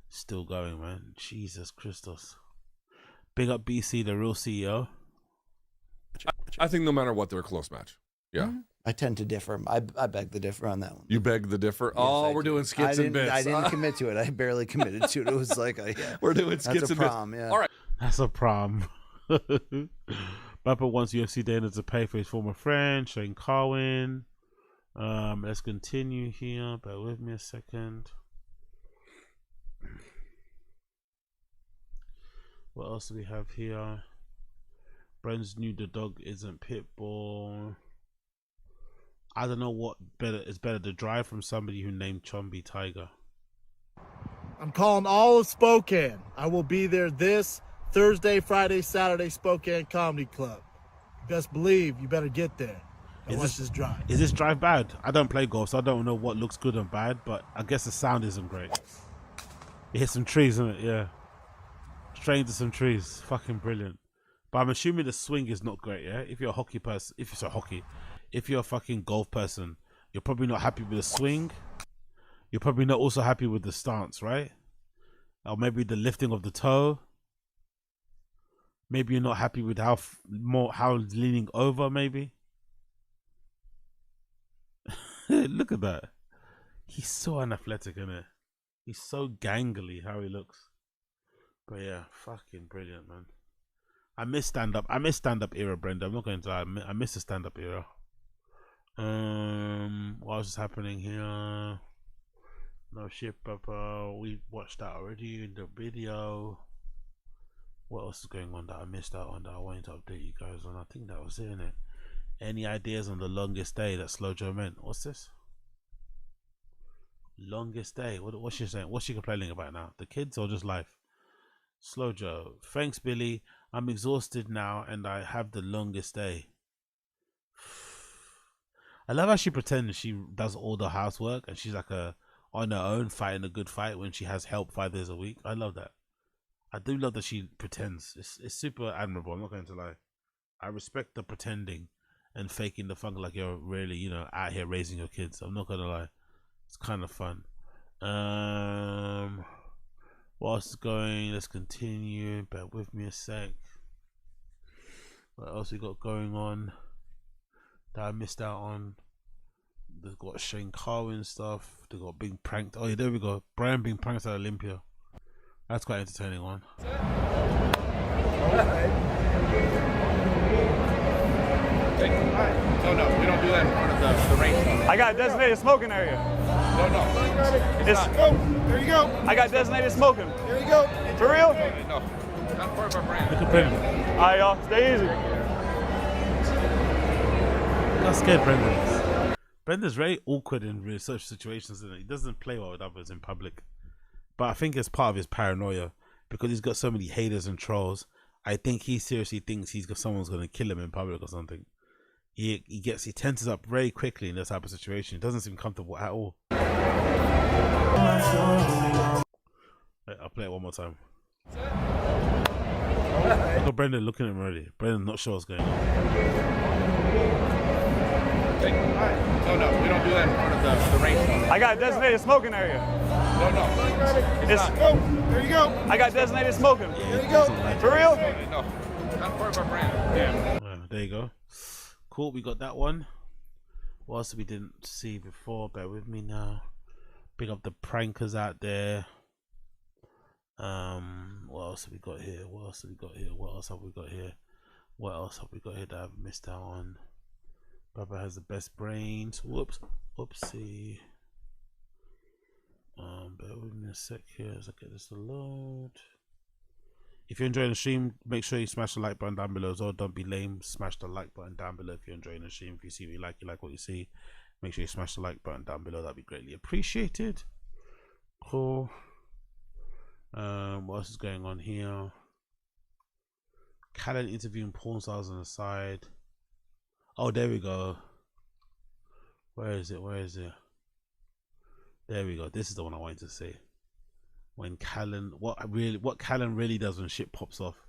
still going, man. Jesus Christos. Big up BC, the real CEO. I think no matter what, they're a close match. Yeah. I tend to differ. I beg to differ on that one. You beg the differ? Yes, we're doing skits and bits. I didn't commit to it. I barely committed to it. It was like, we're doing skits that's a and prom, bits. yeah. All right. That's a prom. Bapper wants UFC Dana to pay for his former friend, Shane Carwin. Let's continue here. Bear with me a second. What else do we have here? Bren's knew the dog isn't Pitbull. I don't know what is better to drive from somebody who named Chomby Tiger. I'm calling all of Spokane. I will be there this Thursday, Friday, Saturday, Spokane Comedy Club. Best believe you better get there and watch this drive. Is this drive bad? I don't play golf, so I don't know what looks good and bad, but I guess the sound isn't great. It hit some trees, isn't it? Yeah. Straight into some trees. Fucking brilliant. But I'm assuming the swing is not great, yeah? If you're a hockey person, if you're a fucking golf person, you're probably not happy with the swing. You're probably not also happy with the stance, right? Or maybe the lifting of the toe. Maybe you're not happy with how leaning over, maybe. Look at that. He's so unathletic, isn't it? He's so gangly how he looks. But yeah, fucking brilliant, man. I miss stand-up era, Brenda. I'm not going to lie. I miss the stand-up era. What else is happening here? No shit, Papa. We watched that already in the video. What else is going on that I missed out on that I wanted to update you guys on? I think that was it, innit? Any ideas on the longest day that Slow Joe meant? What's this? Longest day? What's she saying? What's she complaining about now? The kids or just life? Slow Joe. Thanks, Billy. I'm exhausted now and I have the longest day. I love how she pretends she does all the housework and she's like on her own fighting a good fight when she has help 5 days a week. I love that. I do love that she pretends. It's super admirable. I'm not going to lie. I respect the pretending and faking the funk like you're really, you know, out here raising your kids. I'm not gonna lie. It's kind of fun. What else is going? Let's continue. Bear with me a sec. What else we got going on that I missed out on? They've got Shane Carwin stuff. They got being pranked. Oh yeah, there we go. Brian being pranked at Olympia. That's quite entertaining one. No, we don't do that in front of the range. I got a designated smoking area. No. It's there you go. I got designated smoking. There you go. For real? No, not part of our brand. Look at Brendan. All right, y'all, stay easy. I'm not scared Brendan is. Brendan's very awkward in such situations, isn't he? He doesn't play well with others in public. But I think it's part of his paranoia because he's got so many haters and trolls. I think he seriously thinks someone's going to kill him in public or something. He tenses up very quickly in this type of situation. It doesn't seem comfortable at all. I'll play it one more time. Look at Brendan looking at him already. Brendan's not sure what's going on. No, we don't do that in front of the range. I got a designated smoking area. No. It's there you go. I got designated smoking. There you go. For real? No, not part of our brand. Yeah. There you go. Cool, we got that one. What else we didn't see before? Bear with me now. Pick up the prankers out there. What else have we got here? What else have we got here that I've missed out on? Baba has the best brains. Whoopsie. Bear with me a sec here as I get this to load. If you're enjoying the stream, make sure you smash the like button down below as well. Don't be lame. Smash the like button down below if you're enjoying the stream. If you see what you like what you see. Make sure you smash the like button down below. That'd be greatly appreciated. Cool. What else is going on here? Callan interviewing porn stars on the side. Oh, there we go. Where is it? There we go. This is the one I wanted to say. When Callan, what Callan really does when shit pops off.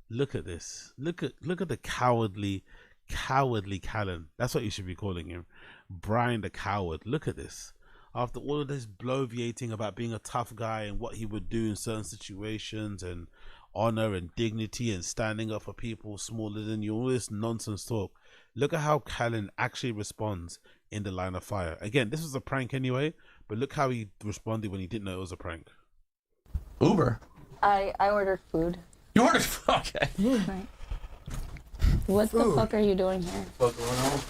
Look at this. Look at the cowardly Callan. That's what you should be calling him. Brian the coward. Look at this. After all of this bloviating about being a tough guy and what he would do in certain situations and honor and dignity and standing up for people smaller than you, all this nonsense talk. Look at how Callan actually responds in the line of fire. Again, this was a prank anyway, but look how he responded when he didn't know it was a prank. Uber. I ordered food. You ordered food? Okay. Right. What the fuck are you doing here? What's going on?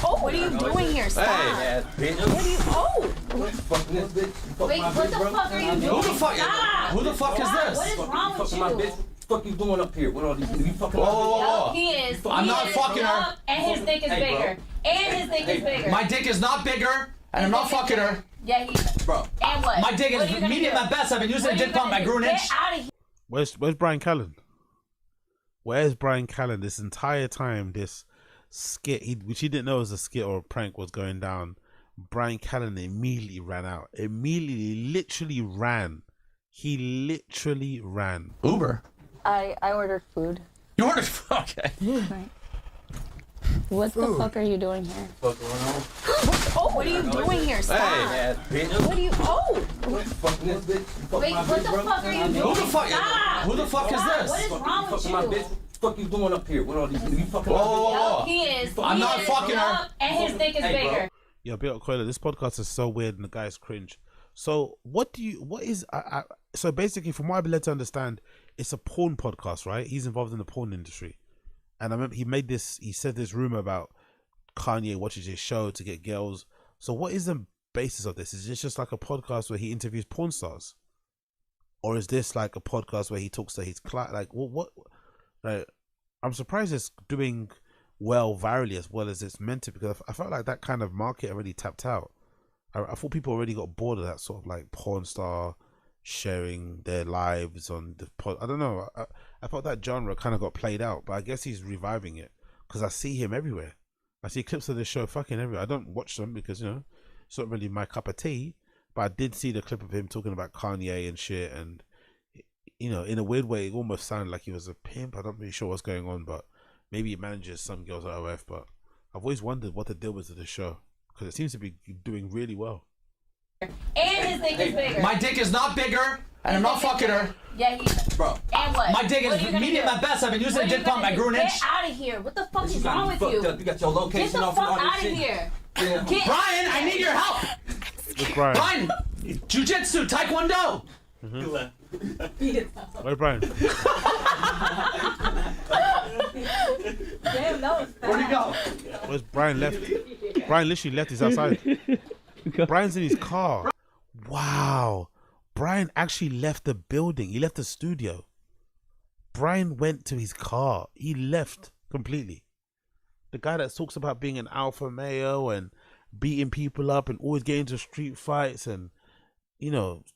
Oh, what are you doing here? Stop. Hey, bitch. What are you? Oh. Fucking this bitch. Wait, what the fuck are you doing? Who the fuck? Stop. Who the fuck is Stop. this? What is wrong with you? My bitch. What you doing up here? What all these? You fucking. Whoa. He is. I'm not fucking her. And his dick is bigger. And his dick is bigger. My dick is not bigger, and I'm not fucking her. Yeah, he. Bro. And what? My dick is medium at best. I've been using a dick pump. I grew an inch. Get out of here. Where's Brian Callan? Where's Brian Callan? This entire time, this skit, which he didn't know was a skit or a prank, was going down. Brian Callan immediately ran out. Literally ran. He literally ran. Uber. I ordered food. You ordered food? Okay. Right. What the fuck are you doing here? What's going on? Oh, what are you doing here? Stop. Hey, bitch. What are you? Oh. Fucking this bitch. Wait, what the fuck are you doing? Who the fuck? Stop. Who the fuck is this? What is wrong with you? My bitch. What you doing up here? What all these? You fucking. Whoa. He is. I'm not fucking her. And his dick is bigger. Yo, Big Up Coiler, this podcast is so weird and the guy's cringe. So so basically from what I've been led to understand, it's a porn podcast, right? He's involved in the porn industry. And I remember he said this rumor about Kanye watches his show to get girls. So what is the basis of this? Is this just like a podcast where he interviews porn stars? Or is this like a podcast where he talks to his client? Like what like, I'm surprised it's doing well virally as well as it's meant to, because I felt like that kind of market already tapped out. I thought people already got bored of that sort of like porn star sharing their lives on the pod. I don't know. I thought that genre kind of got played out, but I guess he's reviving it because I see him everywhere. I see clips of this show fucking everywhere. I don't watch them because, it's not really my cup of tea. But I did see the clip of him talking about Kanye and shit. And, in a weird way, it almost sounded like he was a pimp. I'm not really sure what's going on, but maybe he manages some girls at OF. But I've always wondered what the deal was with the show because it seems to be doing really well. And his dick is bigger. My dick is not bigger, and I'm not fucking her. Yeah, Bro. And what? My dick What is are you gonna medium do? at best. I've been using What a are you dick pump. gonna I grew an do? inch. Get out of here. What the fuck You is got wrong me with fucked you? up. You got your location Get the off fuck all out this of shit. here. Yeah. Get Brian, I need your help. Where's Brian? Brian, jiu-jitsu, taekwondo. Where's Brian? Damn, that was Where'd he go? Where's Brian left? Brian literally left. He's outside. Brian's in his car. Wow. Brian actually left the building. He left the studio. Brian went to his car. He left completely. The guy that talks about being an alpha male and beating people up and always getting into street fights and,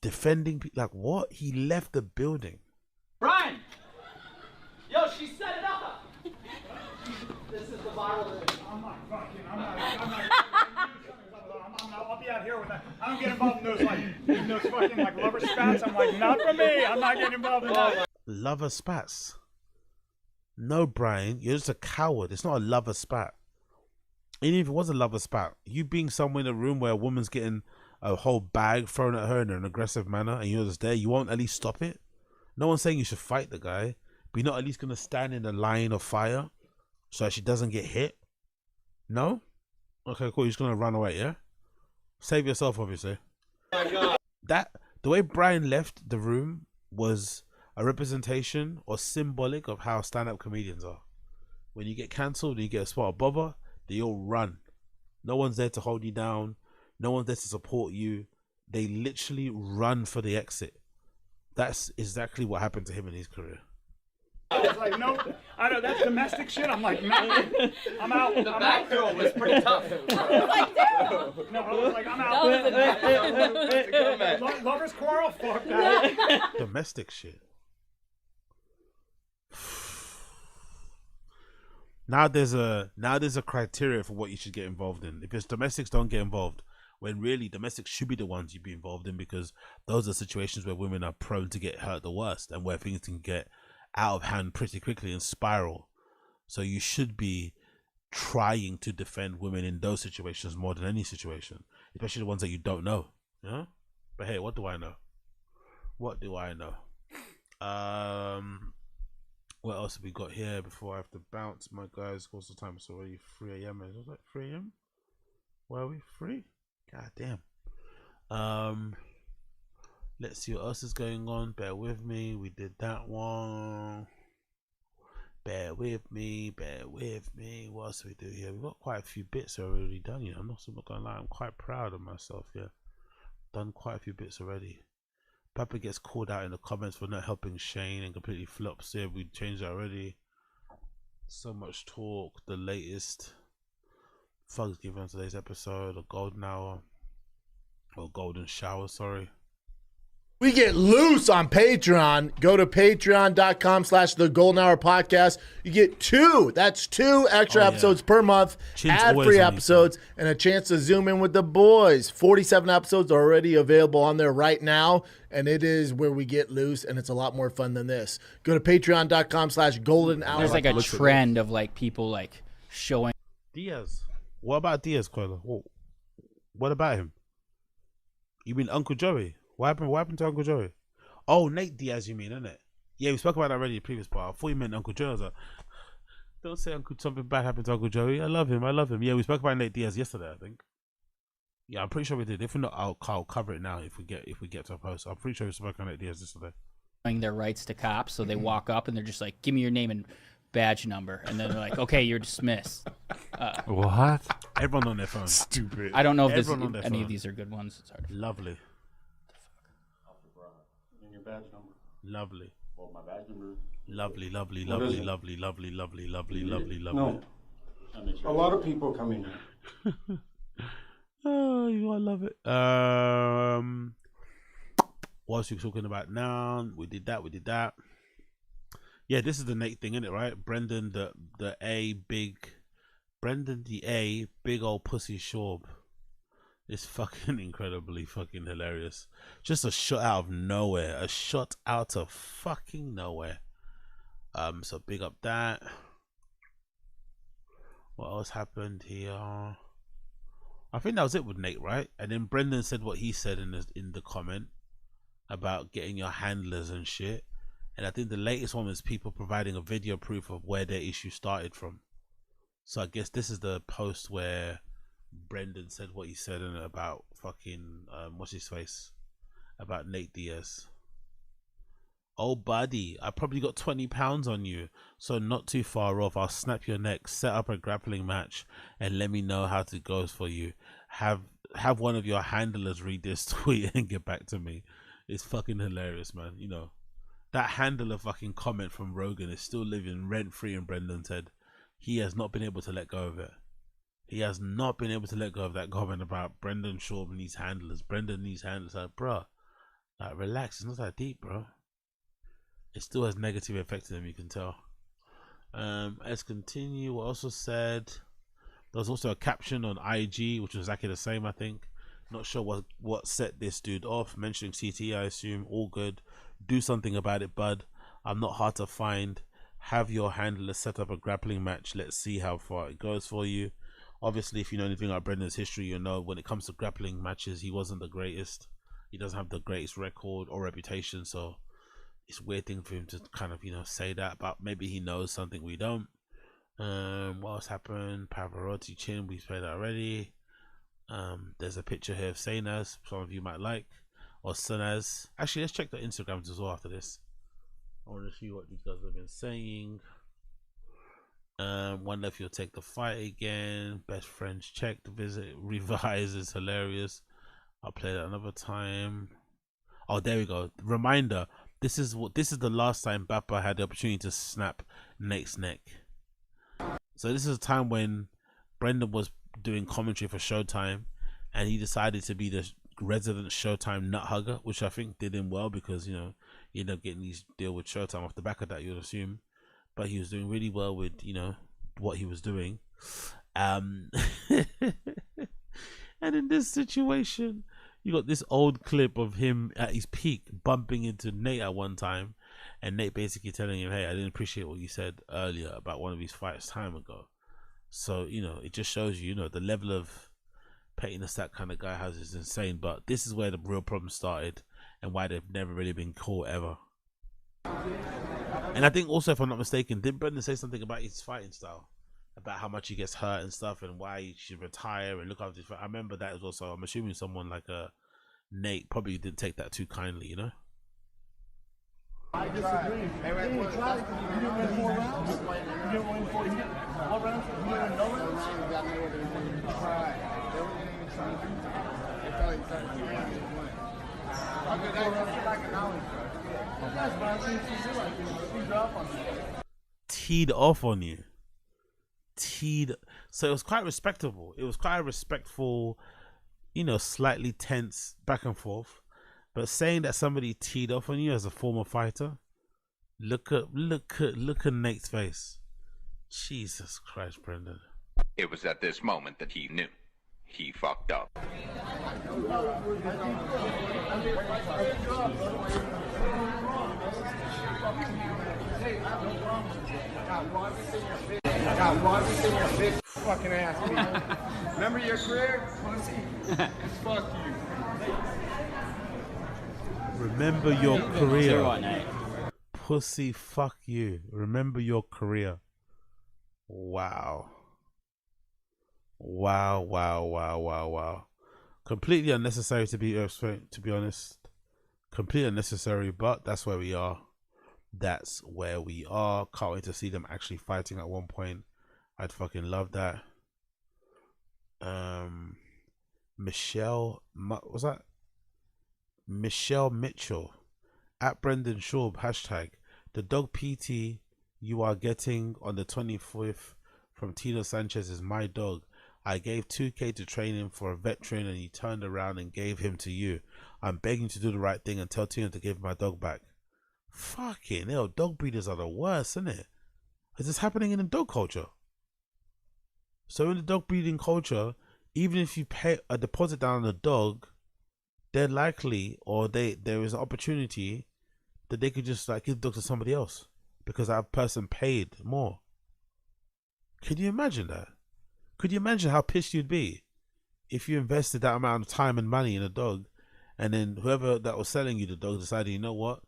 defending people. Like, what? He left the building. Brian. Yo, she set it up. This is the viral thing. I'll be out here with that. I don't get involved in those fucking lover spats. I'm like, not for me. I'm not getting involved in that. Lover spats. No, Brian, you're just a coward. It's not a lover spat. Even if it was a lover spat, you being somewhere in a room where a woman's getting a whole bag thrown at her in an aggressive manner and you're just there, you won't at least stop it? No one's saying you should fight the guy, but you're not at least going to stand in the line of fire so that she doesn't get hit? No? Okay, cool. You're just going to run away, yeah? Save yourself, obviously. Oh my God. The way Brian left the room was a representation or symbolic of how stand-up comedians are. When you get cancelled and you get a spot of bother, they all run. No one's there to hold you down. No one's there to support you. They literally run for the exit. That's exactly what happened to him in his career. I was like, no, I know that's domestic shit. I'm like, no, I'm out. The back girl was pretty tough. No, I was like, I'm out. Lovers quarrel, fuck that. Domestic shit. Now there's a criteria for what you should get involved in. Because domestics don't get involved, when really domestics should be the ones you'd be involved in, because those are situations where women are prone to get hurt the worst and where things can get out of hand pretty quickly and spiral. So you should be trying to defend women in those situations more than any situation, especially the ones that you don't know. Yeah. But hey, what do I know? What do I know? What else have we got here before I have to bounce, my guys? What's the time? It's already 3 a.m. Is it 3 a.m.? Where are we? 3? God damn. Let's see what else is going on. Bear with me. We did that one. Bear with me. Bear with me. What else do we do here? We've got quite a few bits already done. I'm not gonna lie. I'm quite proud of myself here. Done quite a few bits already. Papa gets called out in the comments for not helping Shane and completely flops. Yeah, we changed that already. So much talk. The latest thugs given on today's episode. A golden hour. Or golden shower, sorry. We get loose on Patreon. Go to patreon.com/the Golden Hour Podcast. You get two extra episodes per month, ad-free episodes, and a chance to zoom in with the boys. 47 episodes are already available on there right now, and it is where we get loose, and it's a lot more fun than this. Go to patreon.com/golden hour. There's like a trend of like people like showing Diaz. What about Diaz, Koila? What about him? You mean Uncle Joey? What happened to Uncle Joey? Oh, Nate Diaz, you mean, isn't it? Yeah, we spoke about that already in the previous part. I thought you meant Uncle Joey. I was like, don't say something bad happened to Uncle Joey. I love him. Yeah, we spoke about Nate Diaz yesterday, I think. Yeah, I'm pretty sure we did. If not, I'll cover it now if we get to a post. I'm pretty sure we spoke about Nate Diaz yesterday. their rights to cops, so they walk up and they're just like, "Give me your name and badge number," and then they're like, "Okay, you're dismissed." What? Everyone on their phone. Stupid. I don't know if any of these are good ones. It's hard. Lovely. And your badge number. Lovely. Well, my badge number. Lovely. What is it? Lovely. No. A lot of people come in here. Oh, I love it. What else are we talking about now? We did that. Yeah, this is the Nate thing, isn't it, right? Brendan, the big Brendan DA, big old pussy Shorb. It's fucking incredibly fucking hilarious. Just a shot out of nowhere. A shot out of fucking nowhere. So big up that. What else happened here? I think that was it with Nate, right? And then Brendan said what he said in the comment about getting your handlers and shit. And I think the latest one was people providing a video proof of where their issue started from. So I guess this is the post where Brendan said what he said about fucking what's his face, about Nate Diaz. Oh buddy, I probably got 20 pounds on you, so not too far off. I'll snap your neck, set up a grappling match, and let me know how it goes for you. Have one of your handlers read this tweet and get back to me. It's fucking hilarious, man. You know, that handler fucking comment from Rogan is still living rent free in Brendan's head. He has not been able to let go of it. He has not been able to let go of that comment about Brendan Shaw needs handlers. Brendan needs handlers. Like, bro, like, relax. It's not that deep, bro. It still has negative effect on him, you can tell. Let's continue. What also said, there was also a caption on IG, which was exactly the same, I think. Not sure what set this dude off. Mentioning CT, I assume. All good. Do something about it, bud. I'm not hard to find. Have your handler set up a grappling match. Let's see how far it goes for you. Obviously, if you know anything about Brendan's history, you know when it comes to grappling matches, he wasn't the greatest. He doesn't have the greatest record or reputation, so it's a weird thing for him to kind of, you know, say that, but maybe he knows something we don't. What else happened? Pavarotti chin, we played that already. There's a picture here of Sainaz, some of you might like, or Sanaz. Actually, let's check the Instagrams as well after this. I want to see what these guys have been saying. Wonder if you'll take the fight again. Best friends check. The visit revise is hilarious. I'll play that another time. Oh, there we go. Reminder. This is the last time Bappa had the opportunity to snap Nate's neck. So this is a time when Brendan was doing commentary for Showtime, and he decided to be the resident Showtime nut hugger, which I think did him well because, you know, you end up getting these deal with Showtime off the back of that, you'd assume. But he was doing really well with, you know, what he was doing. And in this situation, you got this old clip of him at his peak bumping into Nate at one time, and Nate basically telling him, hey, I didn't appreciate what you said earlier about one of his fights time ago. So, you know, it just shows you, you know, the level of pettiness that kind of guy has is insane. But this is where the real problem started and why they've never really been caught ever. And I think also, if I'm not mistaken, didn't Brendan say something about his fighting style? About how much he gets hurt and stuff and why he should retire and look after his fight. I remember that as well. So I'm assuming someone like Nate probably didn't take that too kindly, you know? I disagree. You didn't try because you didn't win 4 rounds. You didn't win 4 rounds. You didn't win no rounds. Teed off on you. So it was quite respectable. It was quite a respectful, you know, slightly tense back and forth. But saying that somebody teed off on you as a former fighter, look at Nate's face. Jesus Christ, Brendan. It was at this moment that he knew. He fucked up. I got one in your big fucking ass beat. Remember your career? Pussy. Fuck you. Remember your career. Pussy, fuck you. Remember your career. Wow. Wow. Completely unnecessary to be honest. Completely unnecessary, but that's where we are. Can't wait to see them actually fighting at one point. I'd fucking love that. Michelle Mitchell at Brendan Schaub # the dog PT you are getting on the 25th from Tino Sanchez is my dog. I gave 2K to train him for a veteran and he turned around and gave him to you. I'm begging to do the right thing and tell Tino to give my dog back. Fucking hell, dog breeders are the worst, isn't it? Is this happening in the dog culture? So in the dog breeding culture, even if you pay a deposit down on the dog, they're likely, or there is an opportunity that they could just like give the dog to somebody else because that person paid more. Can you imagine that? Could you imagine how pissed you'd be if you invested that amount of time and money in a dog, and then whoever that was selling you the dog decided, you know what,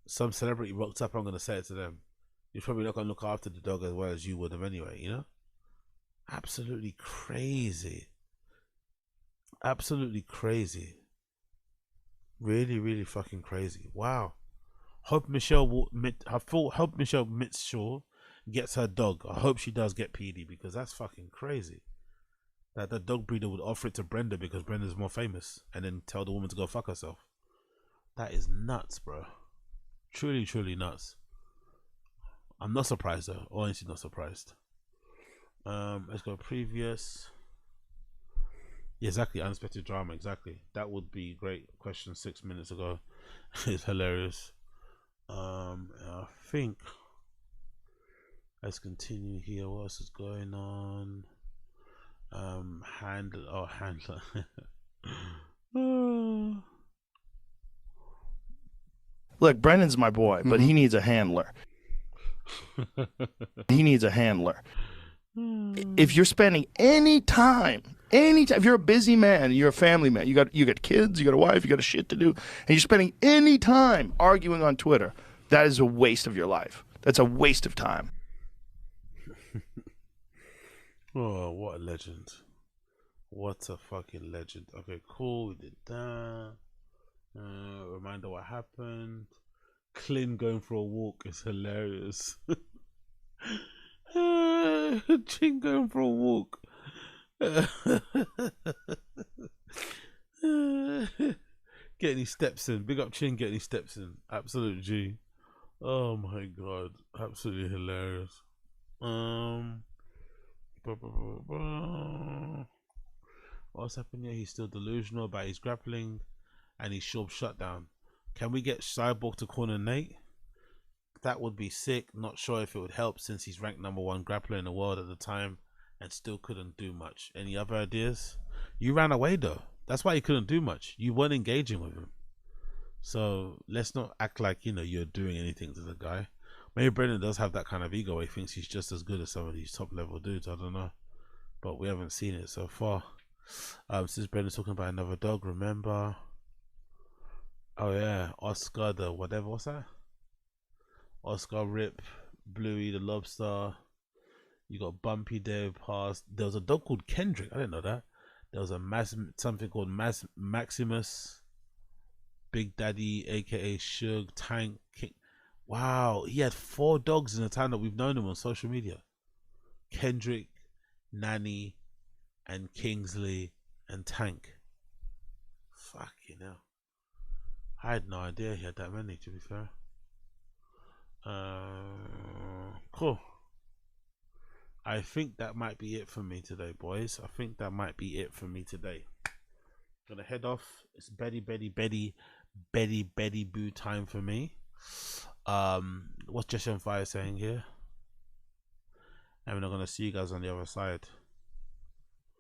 some celebrity rocked up, I'm going to sell it to them. You're probably not going to look after the dog as well as you would have anyway, you know? Absolutely crazy. Absolutely crazy. Really, really fucking crazy. Wow. Hope Michelle Mitchell gets her dog. I hope she does get PD, because that's fucking crazy. That the dog breeder would offer it to Brenda because Brenda's more famous, and then tell the woman to go fuck herself. That is nuts, bro. Truly, truly nuts. I'm not surprised though. Honestly, not surprised. Let's go previous. Yeah, exactly. Unexpected drama. Exactly. That would be great. Question 6 minutes ago. It's hilarious. I think. Let's continue here. What else is going on? Handler. Look, Brendan's my boy, but he needs a handler. He needs a handler. If you're spending any time, if you're a busy man, you're a family man, you got kids, you got a wife, you got a shit to do, and you're spending any time arguing on Twitter, that is a waste of your life. That's a waste of time. Oh, what a legend. What a fucking legend. Okay, cool. We did that. Reminder what happened. Clint going for a walk is hilarious. Chin going for a walk. Getting his steps in. Big up Chin getting his steps in. Absolute G. Oh my god. Absolutely hilarious. What's happened here? He's still delusional about his grappling and his short shutdown. Can we get Cyborg to corner Nate? That would be sick. Not sure if it would help since he's ranked #1 grappler in the world at the time and still couldn't do much. Any other ideas? You ran away though. That's why you couldn't do much. You weren't engaging with him. So let's not act like, you know, you're doing anything to the guy. Maybe Brendan does have that kind of ego where he thinks he's just as good as some of these top level dudes. I don't know. But we haven't seen it so far. Since Brendan's talking about another dog, remember? Oh yeah, Oscar the whatever, what's that? Oscar Rip, Bluey the Lobster. You got Bumpy there past. There was a dog called Kendrick. I didn't know that. There was a something called Maximus, Big Daddy, aka Shug, Tank King. Wow, he had 4 dogs in the time that we've known him on social media. Kendrick, Nanny, and Kingsley, and Tank. Fucking hell. I had no idea he had that many, to be fair. Cool. I think that might be it for me today, boys. I think that might be it for me today. Gonna head off. It's Betty Boo time for me. What's Jesse on Fire saying here? And we're not gonna see you guys on the other side.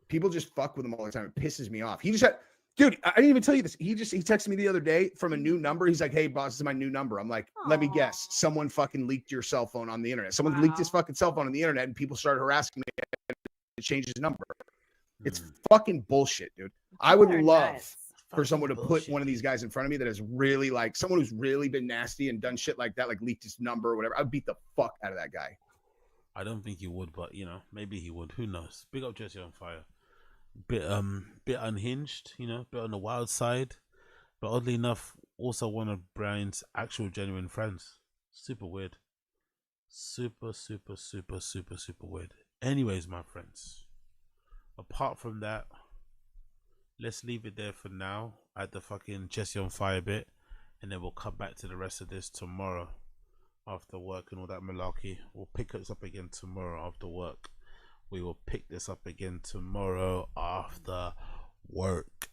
People just fuck with him all the time. It pisses me off. He just had, dude, I didn't even tell you this. He texted me the other day from a new number. He's like, hey, boss, this is my new number. I'm like, let me guess. Someone fucking leaked your cell phone on the internet. Someone leaked his fucking cell phone on the internet, and people started harassing me to change his number. It's fucking bullshit, dude. I would love for someone to put one of these guys in front of me that is really like someone who's really been nasty and done shit like that, like leaked his number or whatever. I'd beat the fuck out of that guy. I don't think he would, but you know, maybe he would. Who knows? Big up Jesse on Fire. Bit unhinged, you know, bit on the wild side, but oddly enough, also one of Brian's actual genuine friends. Super weird. Super weird. Anyways, my friends, apart from that, let's leave it there for now at the fucking Jesse on Fire bit, and then we'll come back to the rest of this tomorrow after work and all that malarkey. We'll pick this up again tomorrow after work. We will pick this up again tomorrow after work.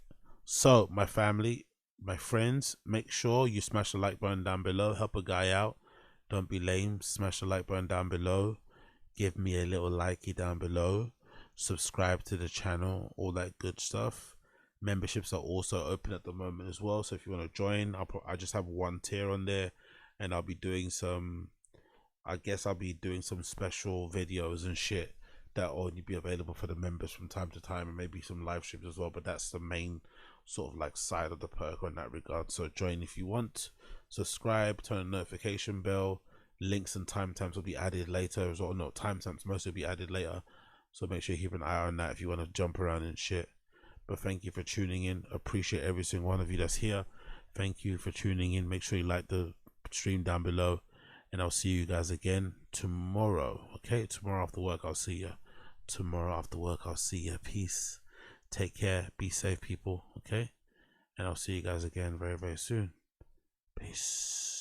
So, my family, my friends, make sure you smash the like button down below. Help a guy out. Don't be lame. Smash the like button down below. Give me a little likey down below. subscribe to the channel, all that good stuff. Memberships are also open at the moment as well, so if you want to join, I just have one tier on there, and I'll be doing some, I guess I'll be doing some special videos and shit that will only be available for the members from time to time, and maybe some live streams as well, but that's the main sort of like side of the perk on that regard. So join if you want, subscribe, turn on the notification bell. Links and timestamps will be added later as well. No, timestamps mostly will be added later, so make sure you keep an eye on that if you want to jump around and shit. But thank you for tuning in. Appreciate every single one of you that's here. Thank you for tuning in. Make sure you like the stream down below, and I'll see you guys again tomorrow. Okay, tomorrow after work I'll see you. Tomorrow after work I'll see you. Peace. Take care. Be safe, people. Okay, and I'll see you guys again very, very soon. Peace.